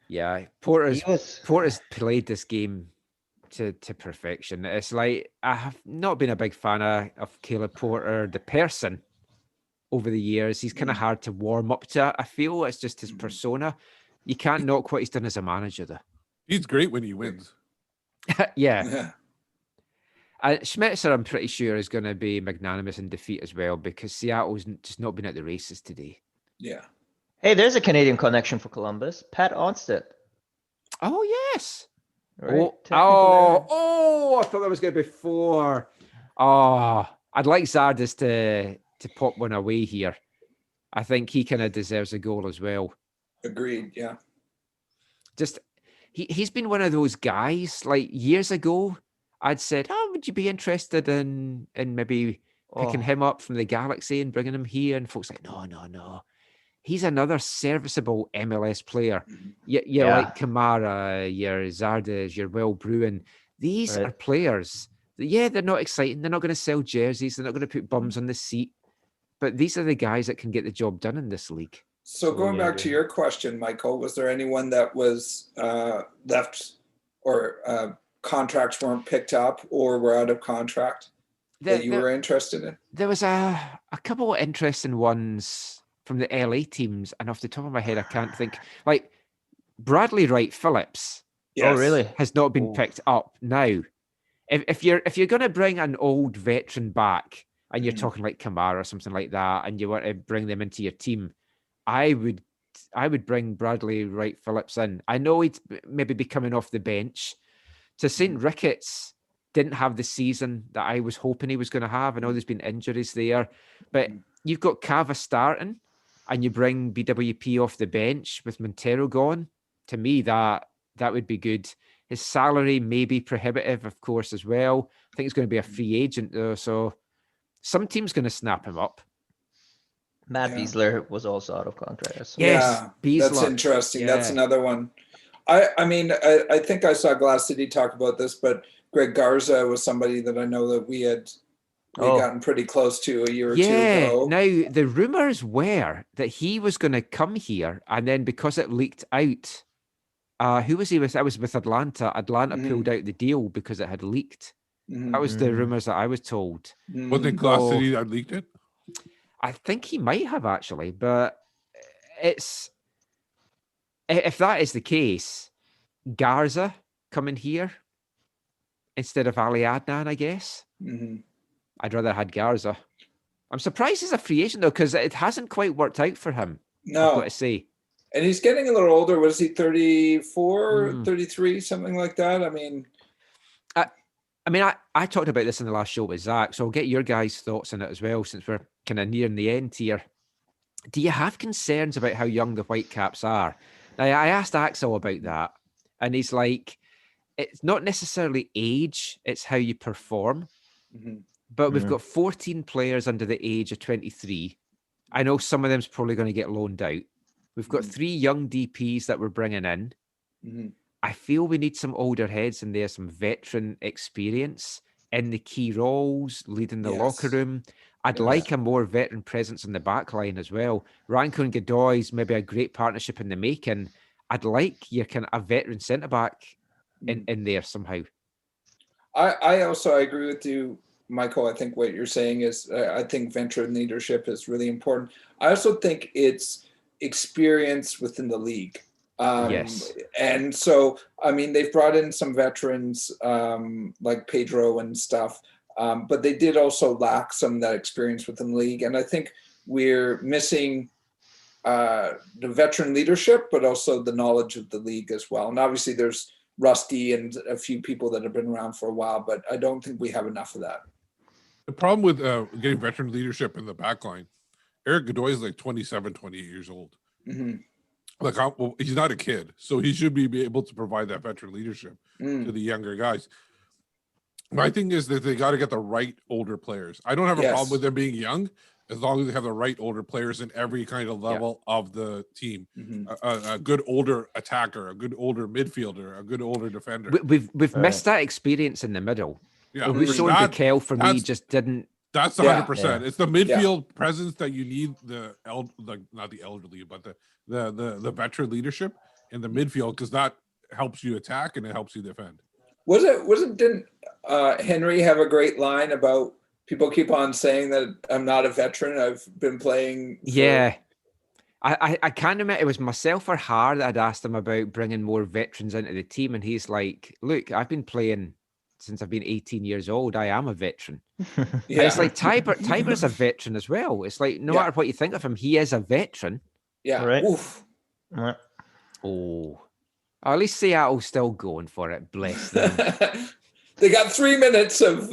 Yeah, Porter's played this game to perfection. It's like, I have not been a big fan of Caleb Porter, the person, over the years. He's kind of hard to warm up to. I feel it's just his persona. You can't knock what he's done as a manager, though. He's great when he wins. Yeah. Schmetzer, I'm pretty sure, is going to be magnanimous in defeat as well, because Seattle's just not been at the races today. Yeah. Hey, there's a Canadian connection for Columbus. Pat Onstead. Oh, yes. Right. I thought that was going to be 4. Oh, I'd like Zardes to pop one away here. I think he kind of deserves a goal as well. Agreed, yeah. Just, he's been one of those guys, like years ago, I'd said, would you be interested in maybe picking him up from the Galaxy and bringing him here? And folks like, no. He's another serviceable MLS player. You're like Kamara, your Zardes, your Will Bruin. These are players that, they're not exciting. They're not going to sell jerseys. They're not going to put bums on the seat. But these are the guys that can get the job done in this league. So going back to your question, Michael, was there anyone that was left or contracts weren't picked up or were out of contract that you were interested in? There was a couple of interesting ones from the LA teams, and off the top of my head, I can't think. Like Bradley Wright Phillips. Yes. Oh, really? Has not been picked up. Now, if you're going to bring an old veteran back, and you're talking like Kamara or something like that, and you want to bring them into your team, I would bring Bradley Wright Phillips in. I know he'd maybe be coming off the bench. To St. Ricketts didn't have the season that I was hoping he was going to have. I know there's been injuries there, but you've got Cava starting, and you bring BWP off the bench with Montero gone. to me, that would be good. His salary may be prohibitive, of course, as well. I think he's going to be a free agent, though, so some team's going to snap him up. Matt Beasler was also out of contract. So. Yes, yeah, that's Beasler. interesting. Yeah. That's another one. I mean, I think I saw Glass City talk about this, but Greg Garza was somebody that I know that we had gotten pretty close to a year or two ago. Now, the rumours were that he was going to come here, and then because it leaked out, who was he with? I was with Atlanta. Atlanta pulled out the deal because it had leaked. That was the rumours that I was told. Was it Glass City that leaked it? I think he might have actually, but it's if that is the case, Garza coming here instead of Ali Adnan, I guess. I'd rather had Garza. I'm surprised he's a free agent though, because it hasn't quite worked out for him. No, I've got to say. And he's getting a little older. Was he 34, 33, something like that? I mean, I talked about this in the last show with Zach, so I'll get your guys' thoughts on it as well, since we're kind of nearing the end here. Do you have concerns about how young the Whitecaps are? Now, I asked Axel about that, and he's like, it's not necessarily age, it's how you perform. But we've got 14 players under the age of 23. I know some of them's probably going to get loaned out. We've got 3 young DPs that we're bringing in. I feel we need some older heads in there, some veteran experience in the key roles, leading the locker room. I'd like a more veteran presence in the back line as well. Ranko and Godoy's maybe a great partnership in the making. I'd like your kind of a veteran centre-back in there somehow. I also agree with you, Michael. I think what you're saying is I think veteran leadership is really important. I also think it's experience within the league. Yes. And so, I mean, they've brought in some veterans like Pedro and stuff, but they did also lack some of that experience within the league. And I think we're missing the veteran leadership, but also the knowledge of the league as well. And obviously there's Rusty and a few people that have been around for a while, but I don't think we have enough of that. The problem with getting veteran leadership in the back line, Eric Godoy is like 27, 28 years old. Like, he's not a kid, so he should be able to provide that veteran leadership to the younger guys. My thing is that they got to get the right older players. I don't have a problem with them being young, as long as they have the right older players in every kind of level of the team. A good older attacker, a good older midfielder, a good older defender. We've missed that experience in the middle. Yeah, Wilson Bikel for me just didn't. That's 100%. It's the midfield presence that you need. Not the elderly, but the veteran leadership in the midfield, because that helps you attack and it helps you defend. Didn't Henry have a great line about people keep on saying that I'm not a veteran, I've been playing I can't remember, it was myself or Har that had asked him about bringing more veterans into the team, and he's like, look, I've been playing since I've been 18 years old. I am a veteran. It's like Tiger's a veteran as well. It's like, no matter what you think of him, he is a veteran. Oof. Oh, at least Seattle's still going for it. Bless them. They got 3 minutes of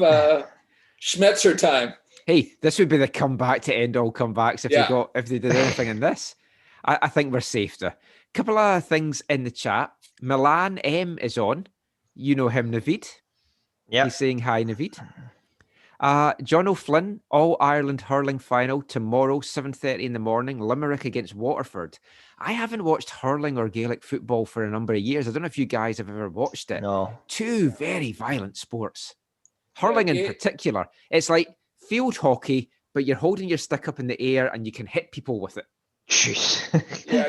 Schmetzer time. Hey, this would be the comeback to end all comebacks if they did anything in this. I think we're safe to. Couple of things in the chat. Milan M is on. You know him, Navid. Yeah. He's saying hi, Navid. John O'Flynn, All Ireland hurling final tomorrow, 7:30 in the morning, Limerick against Waterford. I haven't watched hurling or Gaelic football for a number of years. I don't know if you guys have ever watched it. No. 2 very violent sports. Hurling in particular. It's like field hockey, but you're holding your stick up in the air and you can hit people with it. Jeez.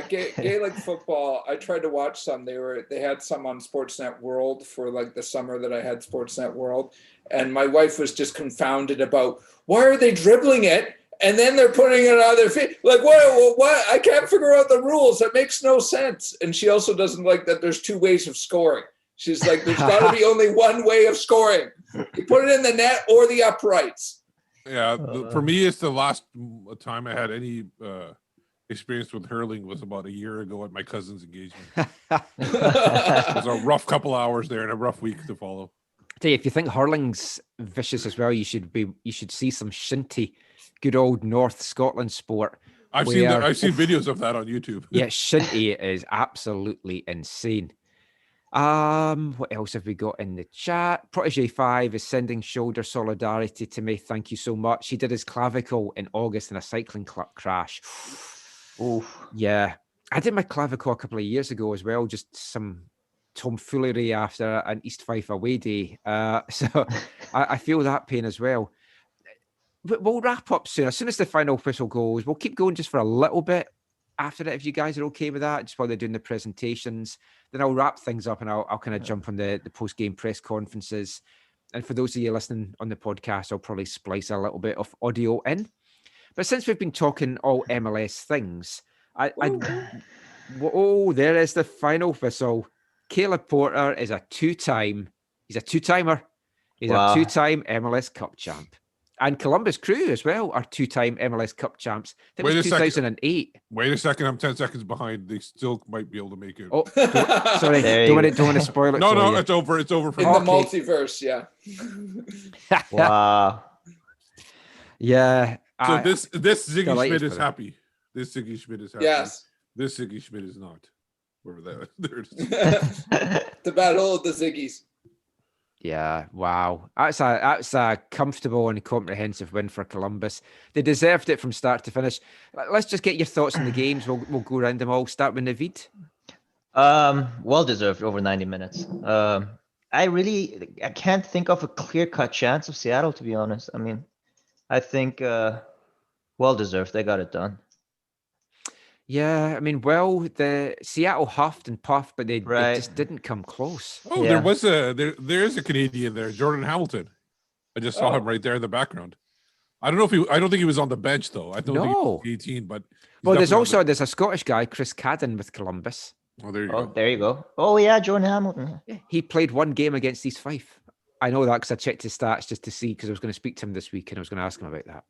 Gaelic football. I tried to watch some. They had some on Sportsnet World for like the summer that I had Sportsnet World, and my wife was just confounded about why are they dribbling it and then they're putting it on their feet. Like what? I can't figure out the rules. That makes no sense. And she also doesn't like that there's 2 ways of scoring. She's like, there's got to be only one way of scoring. You put it in the net or the uprights. Yeah, for me, it's the last time I had any experience with hurling was about a year ago at my cousin's engagement. It was a rough couple hours there and a rough week to follow. Tell you, if you think hurling's vicious as well, you should see some shinty, good old North Scotland sport. I've seen videos of that on YouTube. Yeah, Shinty is absolutely insane. What else have we got in the chat? Protege5 is sending shoulder solidarity to me. Thank you so much. He did his clavicle in August in a cycling crash. Oof. Yeah. I did my clavicle a couple of years ago as well, just some tomfoolery after an East Fife away day. So I feel that pain as well. But we'll wrap up soon. As soon as the final whistle goes, we'll keep going just for a little bit after that, if you guys are okay with that, just while they're doing the presentations. Then I'll wrap things up and I'll kind of jump on the post-game press conferences. And for those of you listening on the podcast, I'll probably splice a little bit of audio in. But since we've been talking all MLS things, there is the final whistle. Caleb Porter is a two-timer. He's a two-time MLS Cup champ. And Columbus Crew as well are two-time MLS Cup champs. That was 2008. Wait a second, I'm 10 seconds behind. They still might be able to make it. Oh, sorry, don't want to spoil it. No, it's over. It's over. In the multiverse, yeah. Wow. Yeah. So this Ziggy Schmidt is happy. This Ziggy Schmidt is happy. Yes. This Ziggy Schmidt is not. Wherever that there it is. The battle of the Ziggies. Yeah, wow. That's a comfortable and comprehensive win for Columbus. They deserved it from start to finish. Let's just get your thoughts on the games. We'll go around them all. Start with Navid. Well deserved, over 90 minutes. I can't think of a clear-cut chance of Seattle, to be honest. I mean, I think well deserved. They got it done. Yeah, I mean, the Seattle huffed and puffed, but they just didn't come close. Oh, yeah. There is a Canadian there, Jordan Hamilton. I just saw him right there in the background. I don't think he was on the bench though. I don't think he was 18, but there's a Scottish guy, Chris Cadden, with Columbus. Oh, there you go. There you go. Oh yeah, Jordan Hamilton. Yeah, he played one game against East Fife. I know that because I checked his stats just to see, because I was going to speak to him this week and I was going to ask him about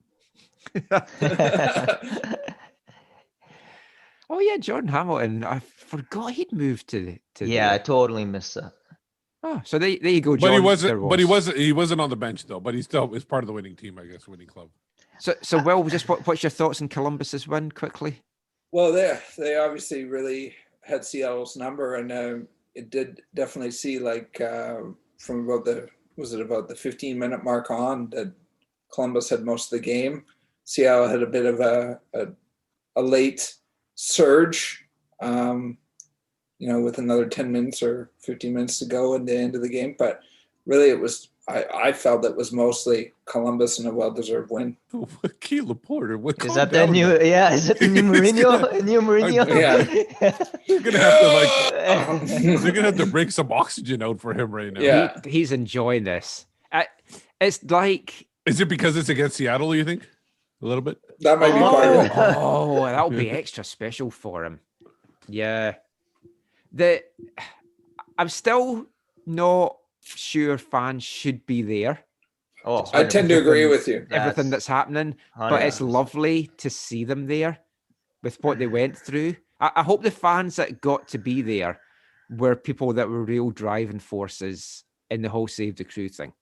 that. Oh yeah, Jordan Hamilton. I forgot he'd moved to I totally missed that. Oh, so there you go, John. But he wasn't on the bench though. But he still is part of the winning team, I guess, winning club. So Will, just what's your thoughts on Columbus's win quickly? Well, they obviously really had Seattle's number, and it did definitely see from about the 15-minute mark on that Columbus had most of the game. Seattle had a bit of a late surge, with another 10 minutes or 15 minutes to go at the end of the game. But really it was, I felt it was mostly Columbus and a well-deserved win. Oh, Caleb Porter. Is that the new, is it the new Mourinho? New Mourinho? Yeah. They're gonna have to break some oxygen out for him right now. Yeah. He's enjoying this. It's like... Is it because it's against Seattle, you think? A little bit? That might be part of it. Oh, that'll be extra special for him. Yeah. I'm still not sure fans should be there. Oh, I tend to agree with you. Everything that's happening, but it's lovely to see them there with what they went through. I hope the fans that got to be there were people that were real driving forces in the whole Save the Crew thing.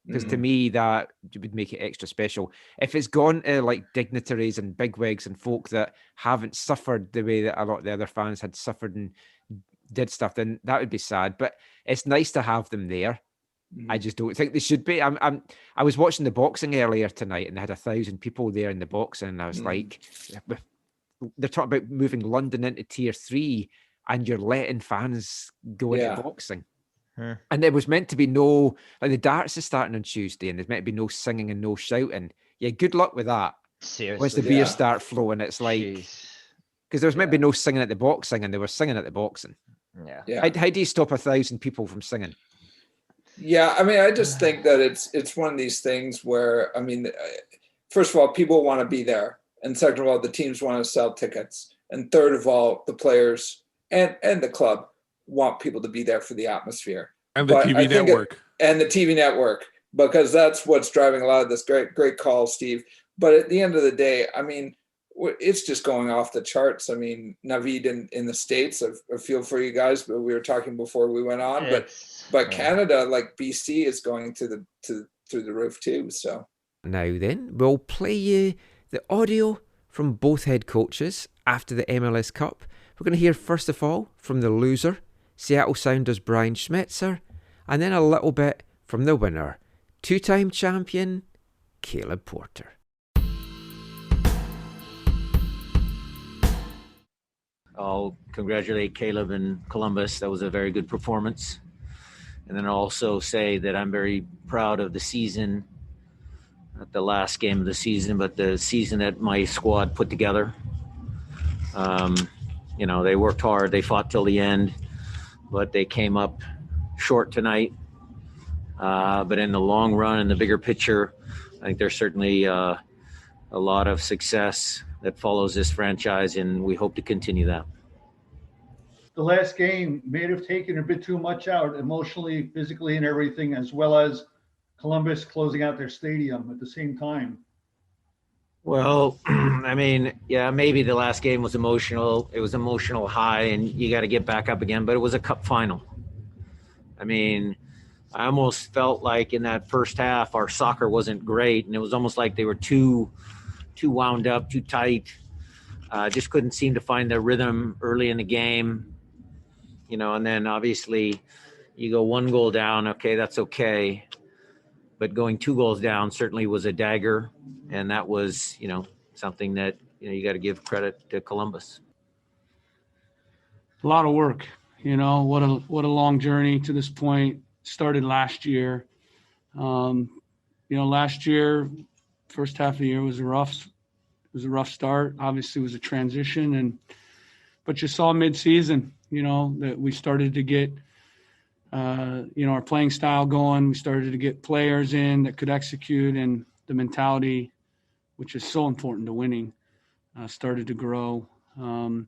Because to me, that would make it extra special. If it's gone to like dignitaries and bigwigs and folk that haven't suffered the way that a lot of the other fans had suffered and did stuff, then that would be sad. But it's nice to have them there. I just don't think they should be. I was watching the boxing earlier tonight, and they had 1,000 people there in the boxing, and I was like, they're talking about moving London into Tier 3, and you're letting fans go into boxing. And there was meant to be no, like the darts is starting on Tuesday, and there's meant to be no singing and no shouting. Yeah, good luck with that. Seriously, once the beers start flowing, it's like, because there was meant to be no singing at the boxing, and they were singing at the boxing. Yeah. How do you stop 1,000 people from singing? Yeah, I mean, I just think that it's one of these things where, I mean, first of all, people want to be there, and second of all, the teams want to sell tickets, and third of all, the players and the club want people to be there for the atmosphere and the TV network and the TV network, because that's what's driving a lot of this. Great call, Steve. But at the end of the day, I mean, it's just going off the charts. I mean, Navid in the States, I feel for you guys, but we were talking before we went on, but Canada, like BC, is going through the roof too. So now then, we'll play you the audio from both head coaches after the MLS Cup. We're going to hear first of all from the loser, Seattle Sounders' Brian Schmetzer, and then a little bit from the winner, two-time champion, Caleb Porter. I'll congratulate Caleb and Columbus. That was a very good performance. And then I'll also say that I'm very proud of the season, not the last game of the season, but the season that my squad put together. They worked hard. They fought till the end, but they came up short tonight. But in the long run, in the bigger picture, I think there's certainly a lot of success that follows this franchise, and we hope to continue that. The last game may have taken a bit too much out emotionally, physically, and everything, as well as Columbus closing out their stadium at the same time. Well, maybe the last game was emotional. It was emotional high, and you got to get back up again, but it was a cup final. I almost felt like in that first half, our soccer wasn't great, and it was almost like they were too wound up, too tight. Just couldn't seem to find their rhythm early in the game, and then obviously you go 1 goal down. Okay, that's okay. But going 2 goals down certainly was a dagger. And that was, something that, you got to give credit to Columbus. A lot of work, what a long journey to this point. Started last year. Last year, first half of the year was a rough start. Obviously, it was a transition, but you saw mid-season, that we started to get, our playing style going. We started to get players in that could execute, and the mentality, which is so important to winning, started to grow. And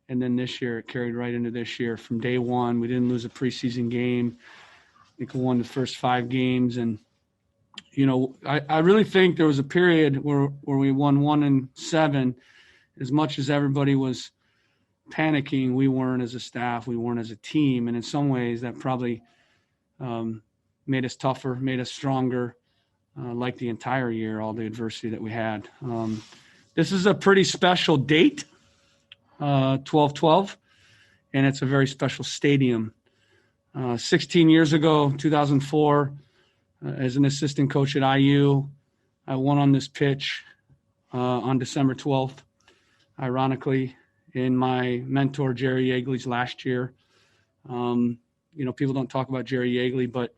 then this year, it carried right into this year. From day one, we didn't lose a preseason game. I think we won the first 5 games, and I really think there was a period where we won 1-7. As much as everybody was panicking, we weren't as a staff, we weren't as a team. And in some ways that probably made us tougher, made us stronger, like the entire year, all the adversity that we had. This is a pretty special date, 12/12, and it's a very special stadium. 16 years ago, 2004, as an assistant coach at IU, I won on this pitch on December 12th, ironically, in my mentor Jerry Yeagley's last year. People don't talk about Jerry Yeagley, but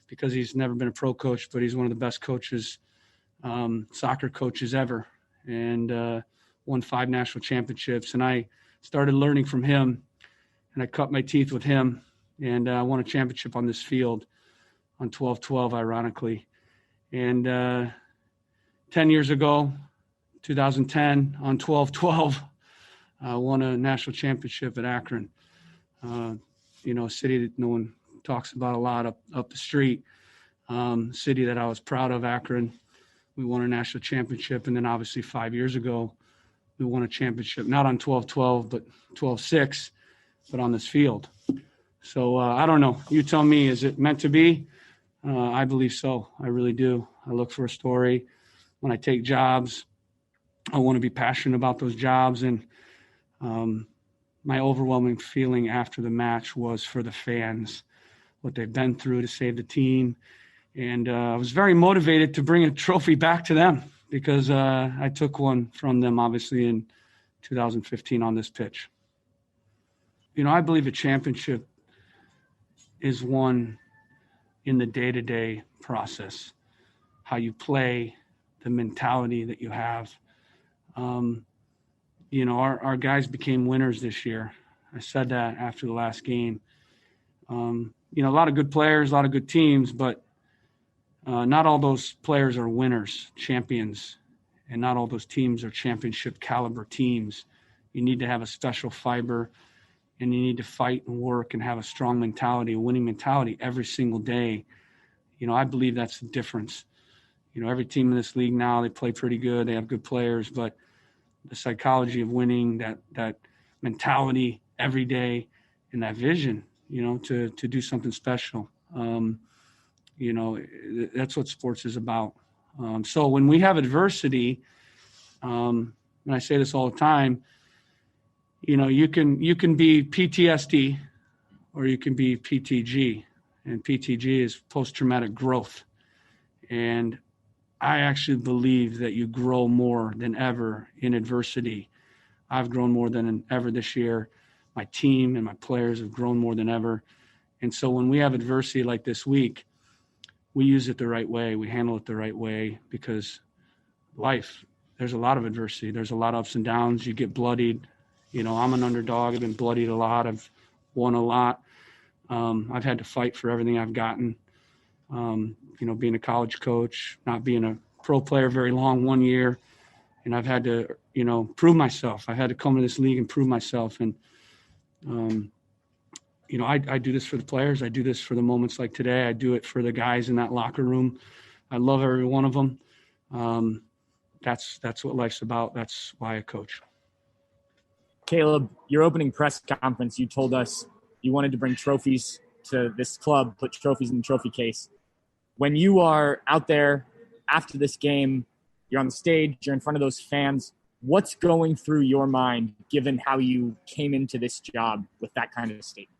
because he's never been a pro coach, but he's one of the best coaches, soccer coaches ever, and won 5 national championships. And I started learning from him, and I cut my teeth with him, and I won a championship on this field on 12/12, ironically. And 10 years ago, 2010, on 12/12, I won a national championship at Akron, a city that no one talks about a lot up the street, city that I was proud of, Akron. We won a national championship, and then obviously 5 years ago, we won a championship, not on 12/12, but 12/6, but on this field. So I don't know. You tell me, is it meant to be? I believe so. I really do. I look for a story. When I take jobs, I want to be passionate about those jobs. And my overwhelming feeling after the match was for the fans, what they've been through to save the team. And I was very motivated to bring a trophy back to them because I took one from them, obviously, in 2015 on this pitch. I believe a championship is won in the day-to-day process, how you play, the mentality that you have. Our guys became winners this year. I said that after the last game. A lot of good players, a lot of good teams, but not all those players are winners, champions, and not all those teams are championship caliber teams. You need to have a special fiber, and you need to fight and work and have a strong mentality, a winning mentality every single day. I believe that's the difference. Every team in this league now, they play pretty good. They have good players, but the psychology of winning, that mentality every day, and that vision, to do something special. That's what sports is about. So when we have adversity, and I say this all the time, you know, you can be PTSD or you can be PTG, and PTG is post-traumatic growth. And I actually believe that you grow more than ever in adversity. I've grown more than ever this year. My team and my players have grown more than ever. And so when we have adversity like this week, we use it the right way. We handle it the right way, because life, there's a lot of adversity. There's a lot of ups and downs. You get bloodied. You know, I'm an underdog. I've been bloodied a lot. I've won a lot. I've had to fight for everything I've gotten. You know, being a college coach, not being a pro player very long, 1 year. And I've had to, you know, prove myself. I had to come to this league and prove myself. And, you know, I do this for the players. I do this for the moments like today. I do it for the guys in that locker room. I love every one of them. That's what life's about. That's why I coach. Caleb, your opening press conference, you told us you wanted to bring trophies to this club, put trophies in the trophy case. When you are out there after this game, you're on the stage, you're in front of those fans, what's going through your mind given how you came into this job with that kind of a statement?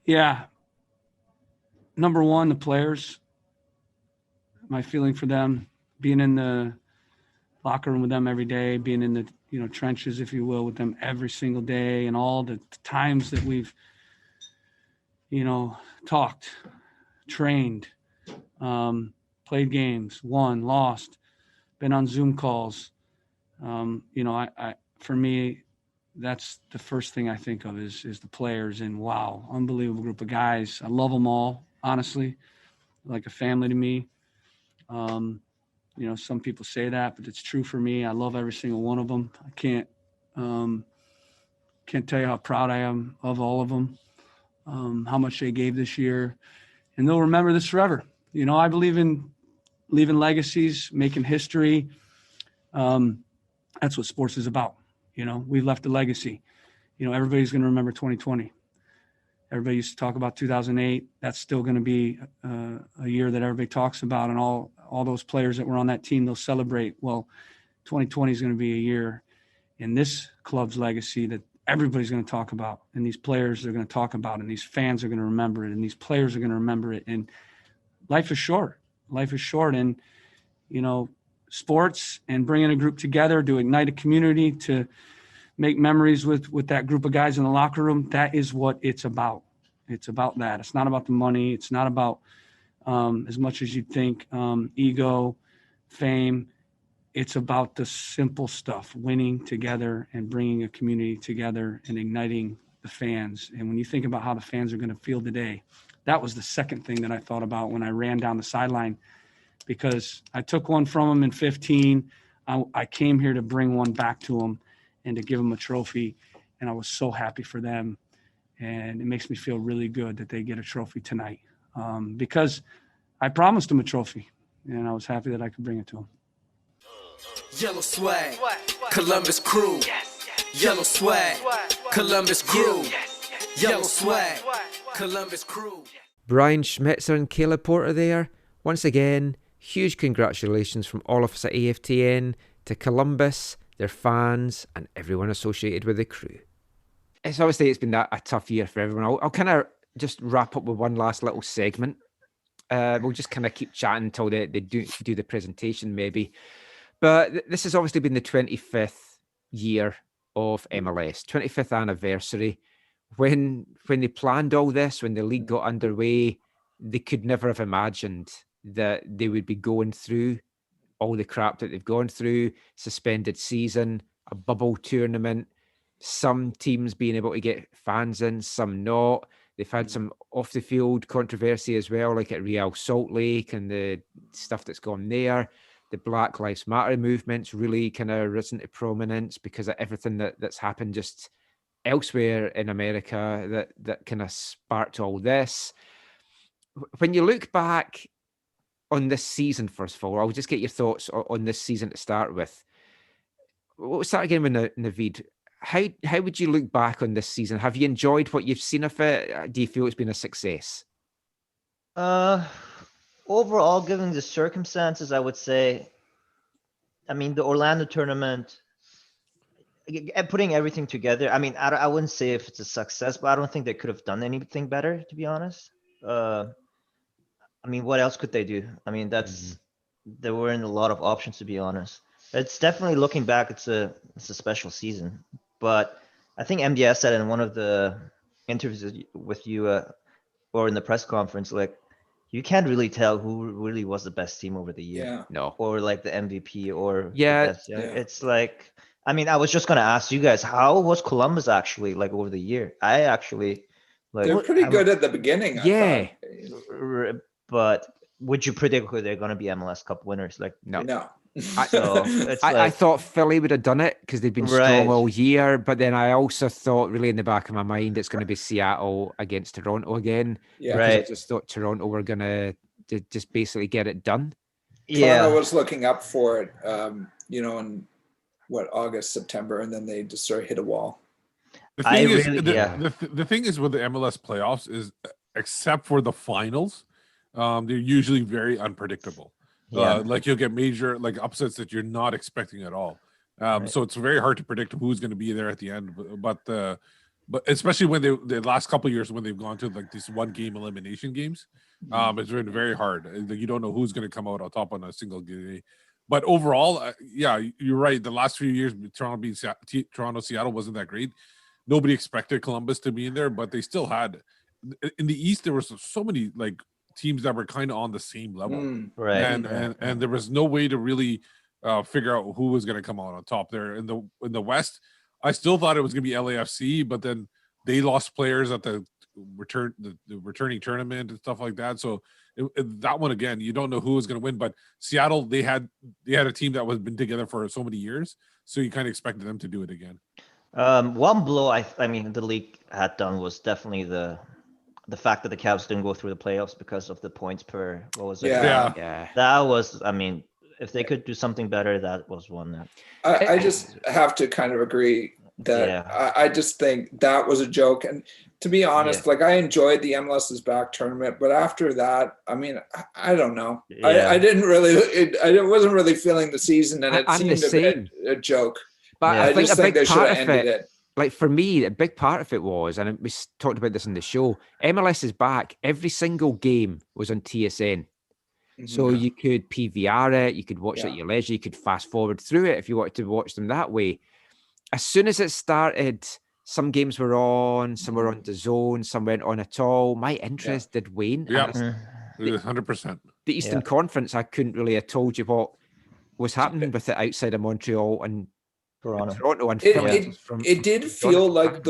Yeah. Number one, the players, my feeling for them, being in the locker room with them every day, being in the, you know, trenches, if you will, with them every single day, and all the times that we've, you know, talked, trained, played games, won, lost, been on Zoom calls. You know, I for me, that's the first thing I think of is the players. And wow, unbelievable group of guys. I love them all, honestly, like a family to me. You know, some people say that, but it's true for me. I love every single one of them. I can't tell you how proud I am of all of them, how much they gave this year. And they'll remember this forever. You know, I believe in leaving legacies, making history. That's what sports is about. You know, we've left a legacy. You know, everybody's going to remember 2020. Everybody used to talk about 2008. That's still going to be a year that everybody talks about, and all those players that were on that team, they'll celebrate. Well, 2020 is going to be a year in this club's legacy that everybody's going to talk about, and these players are going to talk about, and these fans are going to remember it, and these players are going to remember it. And life is short. Life is short. And, you know, sports and bringing a group together to ignite a community, to make memories with that group of guys in the locker room, that is what it's about. It's about that. It's not about the money. It's not about as much as you'd think, ego, fame. It's about the simple stuff, winning together and bringing a community together and igniting the fans. And when you think about how the fans are going to feel today, that was the second thing that I thought about when I ran down the sideline, because I took one from them in 15. I came here to bring one back to them and to give them a trophy. And I was so happy for them. And it makes me feel really good that they get a trophy tonight, because I promised them a trophy, and I was happy that I could bring it to them. Yellow swag, Columbus crew. Yellow swag, Columbus crew. Yellow swag, Columbus crew. Brian Schmitzer and Caleb Porter there. Once again, huge congratulations from all of us at AFTN to Columbus, their fans, and everyone associated with the crew. It's obviously been a tough year for everyone. I'll kind of just wrap up with one last little segment. We'll just kind of keep chatting until they do the presentation maybe. But this has obviously been the 25th year of MLS, 25th anniversary. When they planned all this, when the league got underway, they could never have imagined that they would be going through all the crap that they've gone through, suspended season, a bubble tournament, some teams being able to get fans in, some not. They've had some off-the-field controversy as well, like at Real Salt Lake and the stuff that's gone there. The Black Lives Matter movement's really kind of risen to prominence because of everything that's happened just elsewhere in America that kind of sparked all this. When you look back on this season, first of all, I'll just get your thoughts on this season to start with. We'll start again with Navid. How would you look back on this season? Have you enjoyed what you've seen of it? Do you feel it's been a success? Overall, given the circumstances, I would say, I mean, the Orlando tournament putting everything together. I mean, I wouldn't say if it's a success, but I don't think they could have done anything better, to be honest. I mean, what else could they do? I mean, there weren't a lot of options, to be honest. It's definitely, looking back, it's a special season. But I think MDS said in one of the interviews with you, or in the press conference, like, you can't really tell who really was the best team over the year. Yeah. No. Or like the MVP or Yeah. the best. It's like, I mean, I was just gonna ask you guys, how was Columbus actually like over the year? I actually like. They're pretty good at the beginning. I thought. But would you predict who they're gonna be MLS Cup winners? Like, No. So it's I thought Philly would have done it because they've been strong all year, but then I also thought, really in the back of my mind, it's going to be Seattle against Toronto again. Yeah. Because I Right. just thought Toronto were going to just basically get it done. Toronto was looking up for it, in August, September, and then they just sort of hit a wall. The thing is with the MLS playoffs is, except for the finals, they're usually very unpredictable. Like you'll get major upsets that you're not expecting at all. So it's very hard to predict who's going to be there at the end. But especially when the last couple of years when they've gone to like these 1-game elimination games, it's been very hard. You don't know who's going to come out on top on a single day. But overall, you're right. The last few years, Toronto, Seattle wasn't that great. Nobody expected Columbus to be in there, but they still had. In the East, there were so many teams that were kind of on the same level, right? And there was no way to really figure out who was going to come out on top there. In the West, I still thought it was going to be LAFC, but then they lost players at the returning tournament and stuff like that. So that one again, you don't know who was going to win. But Seattle, they had a team that was been together for so many years, so you kind of expected them to do it again. One blow I mean the league had done was definitely the fact that the Cavs didn't go through the playoffs because of the points per, what was it? Yeah. That was, I mean, if they could do something better, that was one that. I just have to kind of agree that I just think that was a joke. And to be honest, I enjoyed the MLS is Back tournament, but after that, I mean, I don't know. I didn't really, I wasn't really feeling the season, and it seemed a joke. But I just think they should have ended it. Like for me, a big part of it was, and we talked about this in the show, MLS is Back. Every single game was on TSN. So you could PVR it, you could watch it at your leisure, you could fast forward through it if you wanted to watch them that way. As soon as it started, some games were on, some were on DAZN, some weren't on at all. My interest did wane. Yeah, 100%. The Eastern Conference, I couldn't really have told you what was happening with it outside of Montreal and Toronto and Philly. It did feel like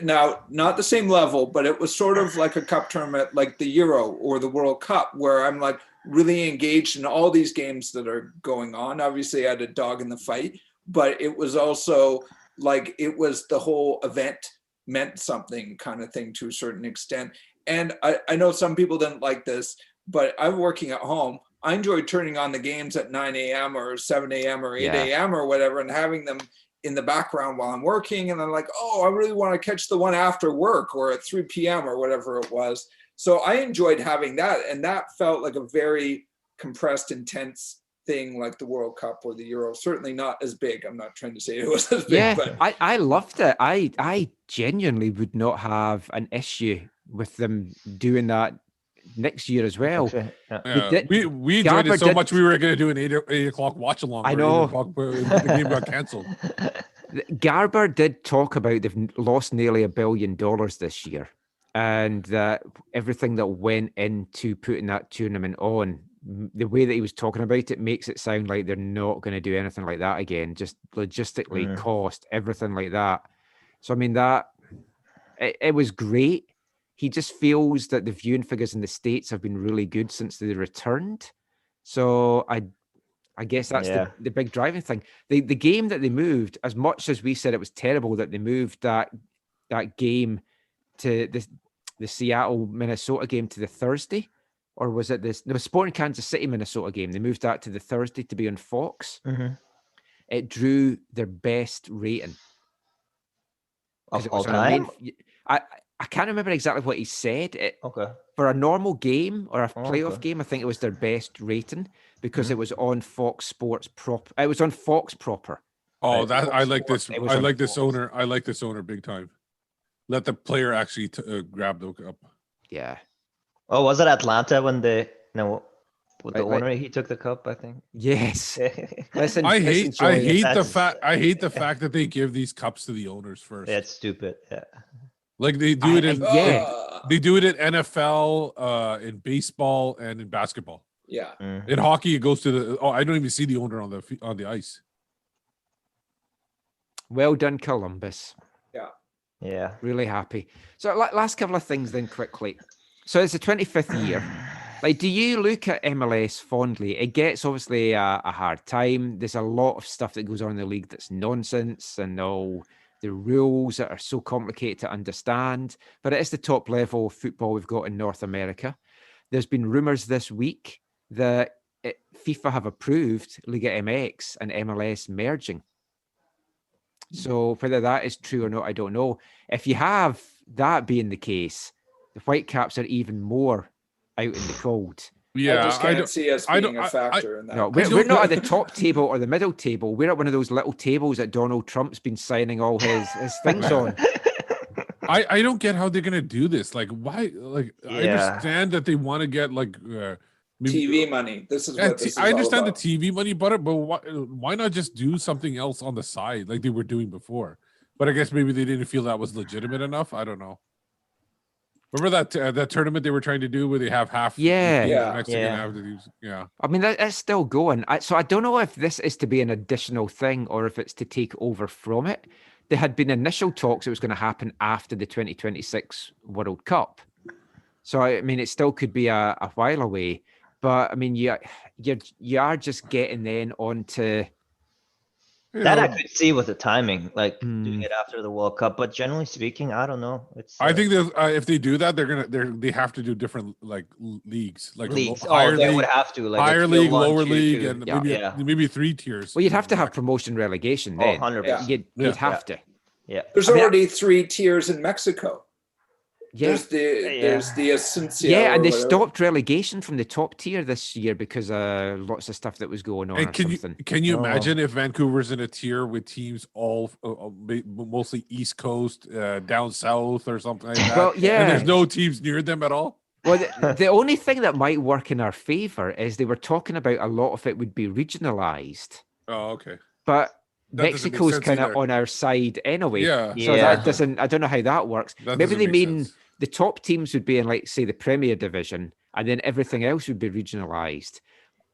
now not the same level, but it was sort of like a cup tournament, like the Euro or the World Cup, where I'm like really engaged in all these games that are going on. Obviously, I had a dog in the fight, but it was also like it was the whole event meant something kind of thing to a certain extent. And I know some people didn't like this, but I'm working at home. I enjoy turning on the games at 9 a.m. or 7 a.m. or 8 a.m. or whatever and having them in the background while I'm working. And I'm like, oh, I really want to catch the one after work or at 3 p.m. or whatever it was. So I enjoyed having that. And that felt like a very compressed, intense thing like the World Cup or the Euro. Certainly not as big. I'm not trying to say it was as big. Yeah, but I loved it. I genuinely would not have an issue with them doing that next year as well. Okay. We enjoyed it so much we were going to do an 8 o'clock watch along. I know. The game got cancelled. Garber did talk about they've lost nearly $1 billion this year, and that everything that went into putting that tournament on, the way that he was talking about it makes it sound like they're not going to do anything like that again, just logistically, cost, everything like that. So I mean, that it was great. He just feels that the viewing figures in the States have been really good since they returned. So I guess that's the big driving thing. The game that they moved, as much as we said it was terrible that they moved that game to the Seattle, Minnesota game to the Thursday, or was it the Sporting Kansas City, Minnesota game? They moved that to the Thursday to be on Fox. It drew their best rating. Of all time? I can't remember exactly what he said. Okay. For a normal game or a playoff game, I think it was their best rating because it was on Fox Sports proper. It was on Fox proper. Oh, Right. I like this. It was I on like this force. owner. I like this owner big time. Let the player actually grab the cup. Yeah. Oh, was it Atlanta when with the Right, owner, he took the cup, I think. Yes. Listen, I listen, hate the That's- fact. I hate the fact that they give these cups to the owners first. That's stupid. Yeah. Like they do it in yeah. they do it in NFL, in baseball, and in basketball. Yeah. Mm. In hockey, it goes to the. Oh, I don't even see the owner on the ice. Well done, Columbus. Yeah. Yeah. Really happy. So last couple of things then quickly. So it's the 25th year. Like, do you look at MLS fondly? It gets obviously a hard time. There's a lot of stuff that goes on in the league that's nonsense and all the rules that are so complicated to understand. But it is the top level of football we've got in North America. There's been rumors this week that FIFA have approved Liga MX and MLS merging. So whether that is true or not, I don't know. If you have that being the case, the Whitecaps are even more out in the cold. I just can't see us being a factor in that. No, we're not at the top table or the middle table. We're at one of those little tables that Donald Trump's been signing all his things on. I don't get how they're gonna do this. Like, why? Like, I understand that they want to get like TV money. This is what this is I understand all the about. TV money, but why not just do something else on the side like they were doing before? But I guess maybe they didn't feel that was legitimate enough. I don't know. Remember that tournament they were trying to do where they have half Mexican, half the teams? Yeah. I mean, that's still going. So I don't know if this is to be an additional thing or if it's to take over from it. There had been initial talks it was going to happen after the 2026 World Cup. So, I mean, it still could be a while away. But, I mean, you are just getting then onto... That I could see with the timing, like doing it after the World Cup. But generally speaking, I don't know. It's I think if they do that, they have to do different like leagues, like leagues. higher They league, would have to like higher a tier league, 1, lower tier league, 2. and maybe 3 tiers. Well, you'd have to have promotion relegation then. 100%. You'd have to. Yeah. There's already 3 tiers in Mexico. Yeah. There's the Esencia. Yeah, and or they whatever. stopped relegation from the top tier this year because of lots of stuff that was going on. And or can something. you imagine if Vancouver's in a tier with teams all mostly East Coast, down south, or something like that? Well, yeah. And there's no teams near them at all. Well, the only thing that might work in our favor is they were talking about a lot of it would be regionalized. Oh, okay. But That doesn't make Mexico's sense kind of either. on our side anyway. Yeah. So that doesn't, I don't know how that works. That Maybe doesn't they make mean sense. the top teams would be in, like, say, the Premier Division, and then everything else would be regionalized.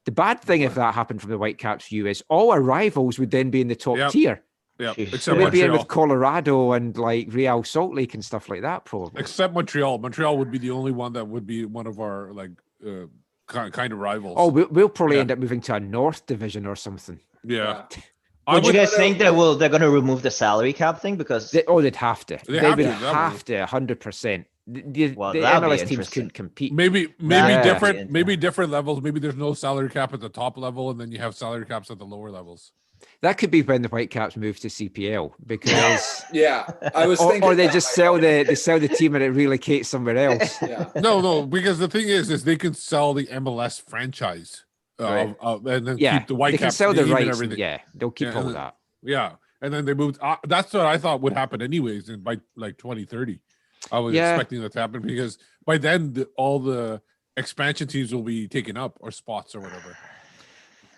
The bad thing if that happened from the Whitecaps view is all our rivals would then be in the top tier. Yeah, So except we'd be in Montreal. with Colorado and like Real Salt Lake and stuff like that, probably. Except Montreal. Montreal would be the only one that would be one of our like kind of rivals. Oh, we'll probably end up moving to a North Division or something. Yeah. Would you guys think that they're going to remove the salary cap thing because they'd have to. They They have would to, that have to 100%. The Well, that'd be MLS teams interesting. couldn't compete. Maybe Yeah. different levels. Maybe there's no salary cap at the top level, and then you have salary caps at the lower levels. That could be when the Whitecaps move to CPL because Yeah, I was or, thinking. or they that, just Michael. sell the team and it relocates somewhere else. Yeah. No, because the thing is they can sell the MLS franchise, Right. and then Yeah, keep the they Whitecaps can sell the name and rights. everything. Yeah, they'll keep Yeah, all and that. Yeah, and then they moved. That's what I thought would happen anyways. And by like 2030, I was Yeah. expecting that to happen because by then all the expansion teams will be taken up or spots or whatever.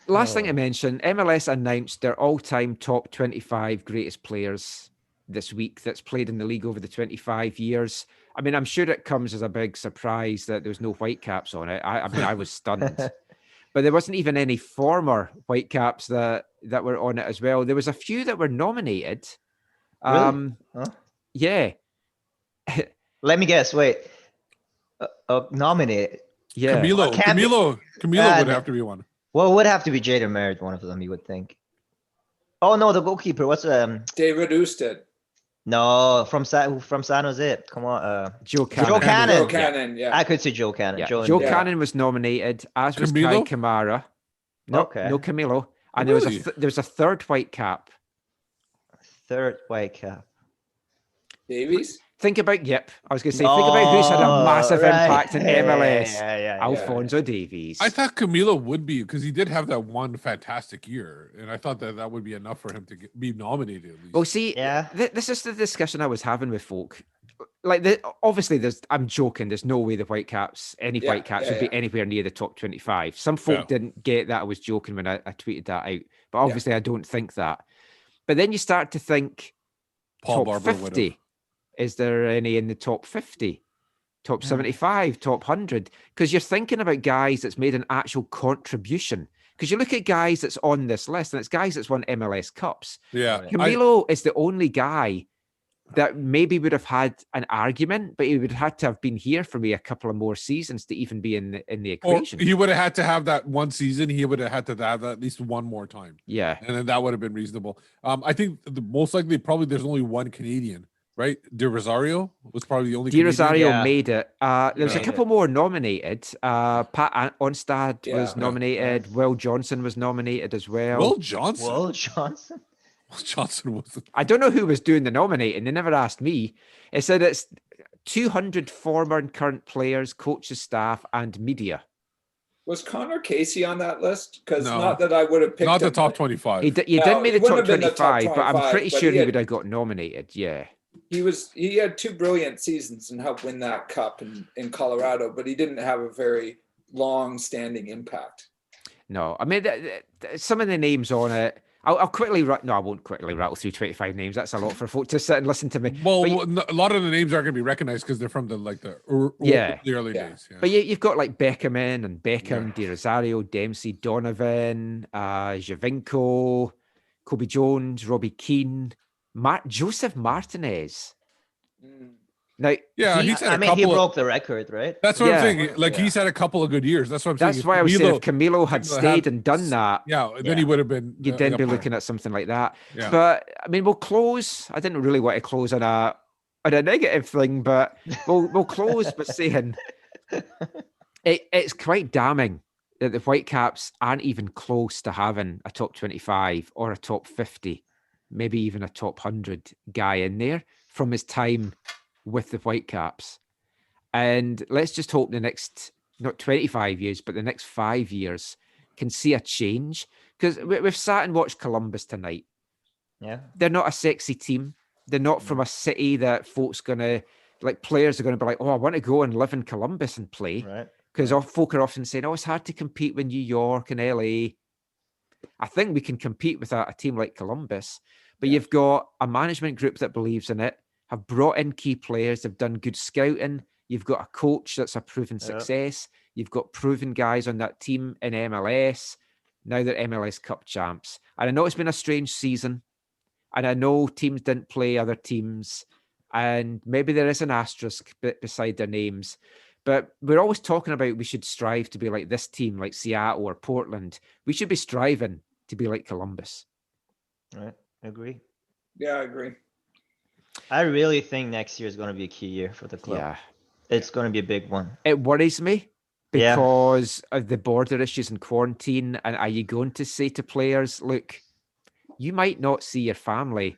Last thing to mention, MLS announced their all-time top 25 greatest players this week that's played in the league over the 25 years. I mean, I'm sure it comes as a big surprise that there was no Whitecaps on it. I mean, I was stunned. But there wasn't even any former Whitecaps that were on it as well. There was a few that were nominated. Really? Huh? Yeah. Let me guess. Wait. Nominated. Yeah. Camilo would have to be one. Well, it would have to be Jaden Merritt, one of them, you would think. Oh no, the goalkeeper. What's David Ousted. No, from San Jose. Come on, Joe Cannon. Joe Cannon. Joe Cannon, yeah. I could see Joe Cannon. Yeah. Joe Cannon was nominated, as was Kai Camilo? Kamara. No, Okay. no Camilo. And Really? there was a third Whitecap. Third Whitecap. Davies? Think about I was going to say, think about who's had a massive impact in MLS. Yeah. Alphonso Davies. I thought Camilo would be, because he did have that one fantastic year, and I thought that would be enough for him to be nominated at least. Well, see, this is the discussion I was having with folk. Like, obviously, I'm joking. There's no way the Whitecaps, Whitecaps would be anywhere near the top 25. Some folk didn't get that I was joking when I tweeted that out, but obviously I don't think that. But then you start to think, Paul top Barber 50. Is there any in the top 50, top 75, top 100? Because you're thinking about guys that's made an actual contribution. Because you look at guys that's on this list, and it's guys that's won MLS Cups. Yeah. Camilo is the only guy that maybe would have had an argument, but he would have had to have been here for me a couple of more seasons to even be in the equation. Or he would have had to have that one season. He would have had to have that at least one more time. Yeah. And then that would have been reasonable. I think most likely, probably there's only one Canadian. Right, De Rosario was probably the only. De Rosario made it. There was a couple more nominated. Pat Onstad was nominated. Will Johnson was nominated as well. Will Johnson. Will Johnson was. I don't know who was doing the nominating. They never asked me. It said it's 200 former and current players, coaches, staff, and media. Was Connor Casey on that list? Because not that I would have picked. Not the top 25. He didn't make the top 25, but I'm pretty sure he would have got nominated. Yeah. He had two brilliant seasons and helped win that cup in Colorado, but he didn't have a very long-standing impact. No, I mean, some of the names on it, I'll quickly no, I won't quickly rattle through 25 names. That's a lot for folk to sit and listen to me. Well, a lot of the names aren't going to be recognized because they're from the early days. Yeah. But you've got like Beckham and Beckham, De Rosario, Dempsey, Donovan, Javinko, Kobe Jones, Robbie Keane, Joseph Martinez. Now, he broke the record, right? That's what I'm saying. Like he's had a couple of good years. That's what I'm saying. That's why I was saying if Camilo had stayed and done that, then he would have been. You'd then be looking at something like that. Yeah. But I mean, we'll close. I didn't really want to close on a negative thing, but we'll close by saying it's quite damning that the Whitecaps aren't even close to having a top 25 or a top 50, maybe even a top 100 guy in there from his time with the Whitecaps. And let's just hope the next, not 25 years, but the next 5 years can see a change. Because we've sat and watched Columbus tonight. Yeah. They're not a sexy team. They're not from a city that folks players are going to be like, oh, I want to go and live in Columbus and play. Right. Because folk are often saying, oh, it's hard to compete with New York and LA. I think we can compete with a team like Columbus. But you've got a management group that believes in it, have brought in key players, have done good scouting. You've got a coach that's a proven success. You've got proven guys on that team in MLS. Now they're MLS Cup champs. And I know it's been a strange season. And I know teams didn't play other teams. And maybe there is an asterisk beside their names. But we're always talking about we should strive to be like this team, like Seattle or Portland. We should be striving to be like Columbus. Right. I agree. Yeah, I agree. I really think next year is going to be a key year for the club. Yeah. It's going to be a big one. It worries me because of the border issues and quarantine. And are you going to say to players, look, you might not see your family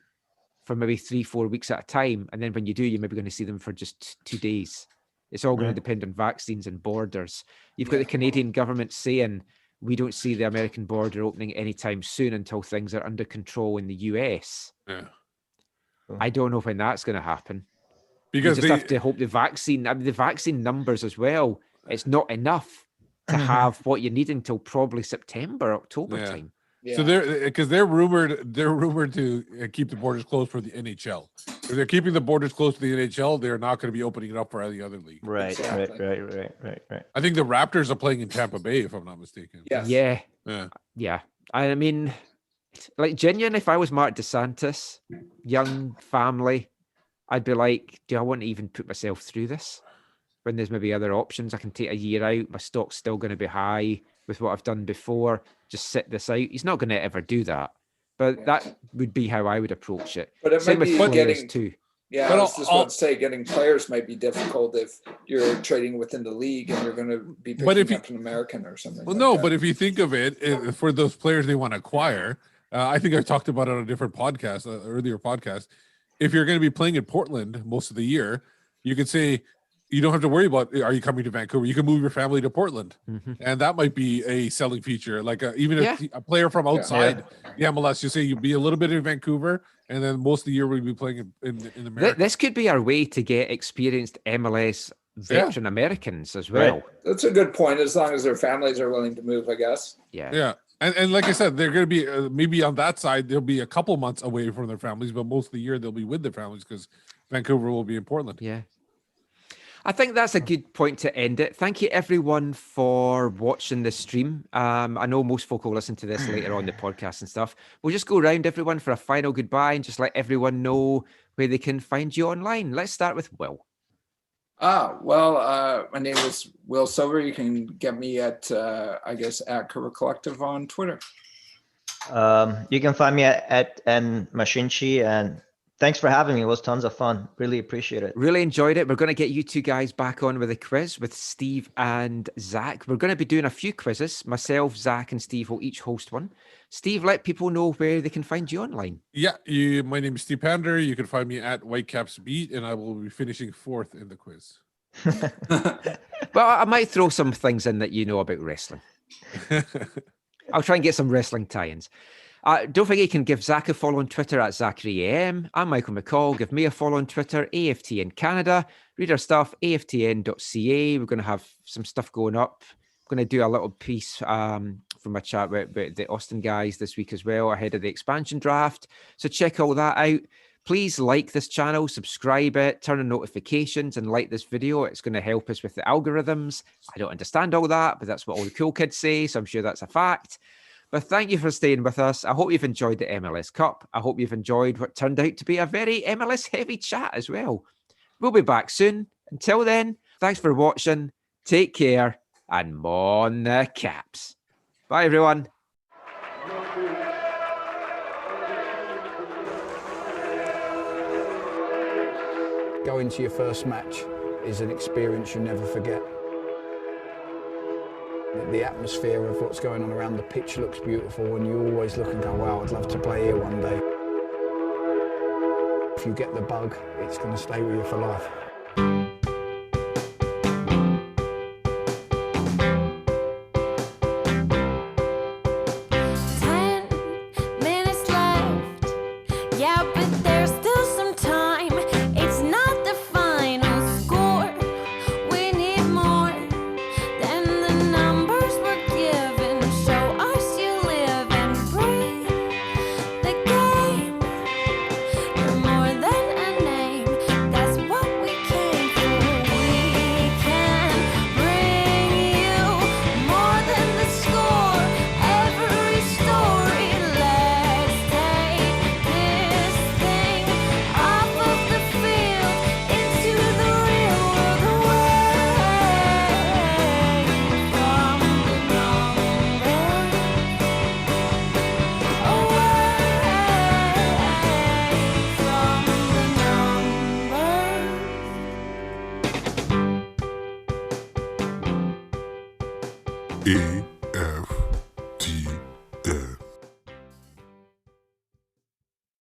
for maybe 3-4 weeks at a time. And then when you do, you're maybe going to see them for just 2 days. It's all going to depend on vaccines and borders. You've got the Canadian government saying we don't see the American border opening anytime soon until things are under control in the US. Yeah. I don't know when that's going to happen. Because you just have to hope the vaccine numbers as well, it's not enough to have what you need until probably September, October time. Yeah. So they're rumored to keep the borders closed for the NHL. If they're keeping the borders closed to the NHL, they're not going to be opening it up for any other league. Right. I think the Raptors are playing in Tampa Bay, if I'm not mistaken. Yes. Yeah. I mean, like, genuinely, if I was Mark DeSantis, young family, I'd be like, do I want to even put myself through this? When there's maybe other options, I can take a year out. My stock's still going to be high with what I've done before. Just sit this out. He's not going to ever do that. But that would be how I would approach it. But it Same might with be players too. Yeah, I was just about to say, getting players might be difficult if you're trading within the league and you're going to be picking up an American or something. Well, no, but if you think of it, for those players they want to acquire, I think I talked about it on a different podcast, earlier podcast. if you're going to be playing in Portland most of the year, you could say you don't have to worry about, are you coming to Vancouver? You can move your family to Portland. And that might be a selling feature. Like even a player from outside the MLS, you say you'd be a little bit in Vancouver, and then most of the year we'd be playing in America. This could be our way to get experienced MLS veteran Americans as well. Right. That's a good point, as long as their families are willing to move, I guess. Yeah. And like I said, they're going to be maybe on that side, they'll be a couple months away from their families, but most of the year they'll be with their families because Vancouver will be in Portland. Yeah. I think that's a good point to end it. Thank you, everyone, for watching the stream. I know most folk will listen to this later on the podcast and stuff. We'll just go around, everyone, for a final goodbye and just let everyone know where they can find you online. Let's start with Will. My name is Will Silver. You can get me at, at Cover Collective on Twitter. You can find me at Mashinchi, and thanks for having me. It was tons of fun. Really appreciate it. Really enjoyed it. We're going to get you two guys back on with a quiz with Steve and Zach. We're going to be doing a few quizzes. Myself, Zach, and Steve will each host one. Steve, let people know where they can find you online. Yeah, my name is Steve Pandher. You can find me at Whitecaps Beat, and I will be finishing 4th in the quiz. Well, I might throw some things in that you know about wrestling. I'll try and get some wrestling tie-ins. Don't forget you can give Zach a follow on Twitter at Zachary AM. I'm Michael McColl. Give me a follow on Twitter, AFTN Canada. Read our stuff, aftn.ca. We're going to have some stuff going up. I'm going to do a little piece from a chat with the Austin guys this week as well, ahead of the expansion draft. So check all that out. Please like this channel, subscribe it, turn on notifications, and like this video. It's going to help us with the algorithms. I don't understand all that, but that's what all the cool kids say, so I'm sure that's a fact. But thank you for staying with us. I hope you've enjoyed the MLS Cup. I hope you've enjoyed what turned out to be a very MLS-heavy chat as well. We'll be back soon. Until then, thanks for watching. Take care, and mon the Caps. Bye, everyone. Going to your first match is an experience you never forget. The atmosphere of what's going on around the pitch looks beautiful, and you always look and go, wow, I'd love to play here one day. If you get the bug, it's going to stay with you for life. 10 minutes left. Yeah, but there's still some time. It's not the final score. We need more than the numbers we're given. Show us you live and breathe the game. You're more than a name. That's what we came for. We can bring you more than the score. Every story. Let's take this thing off of the field into the real world, away from the numbers, away from the numbers.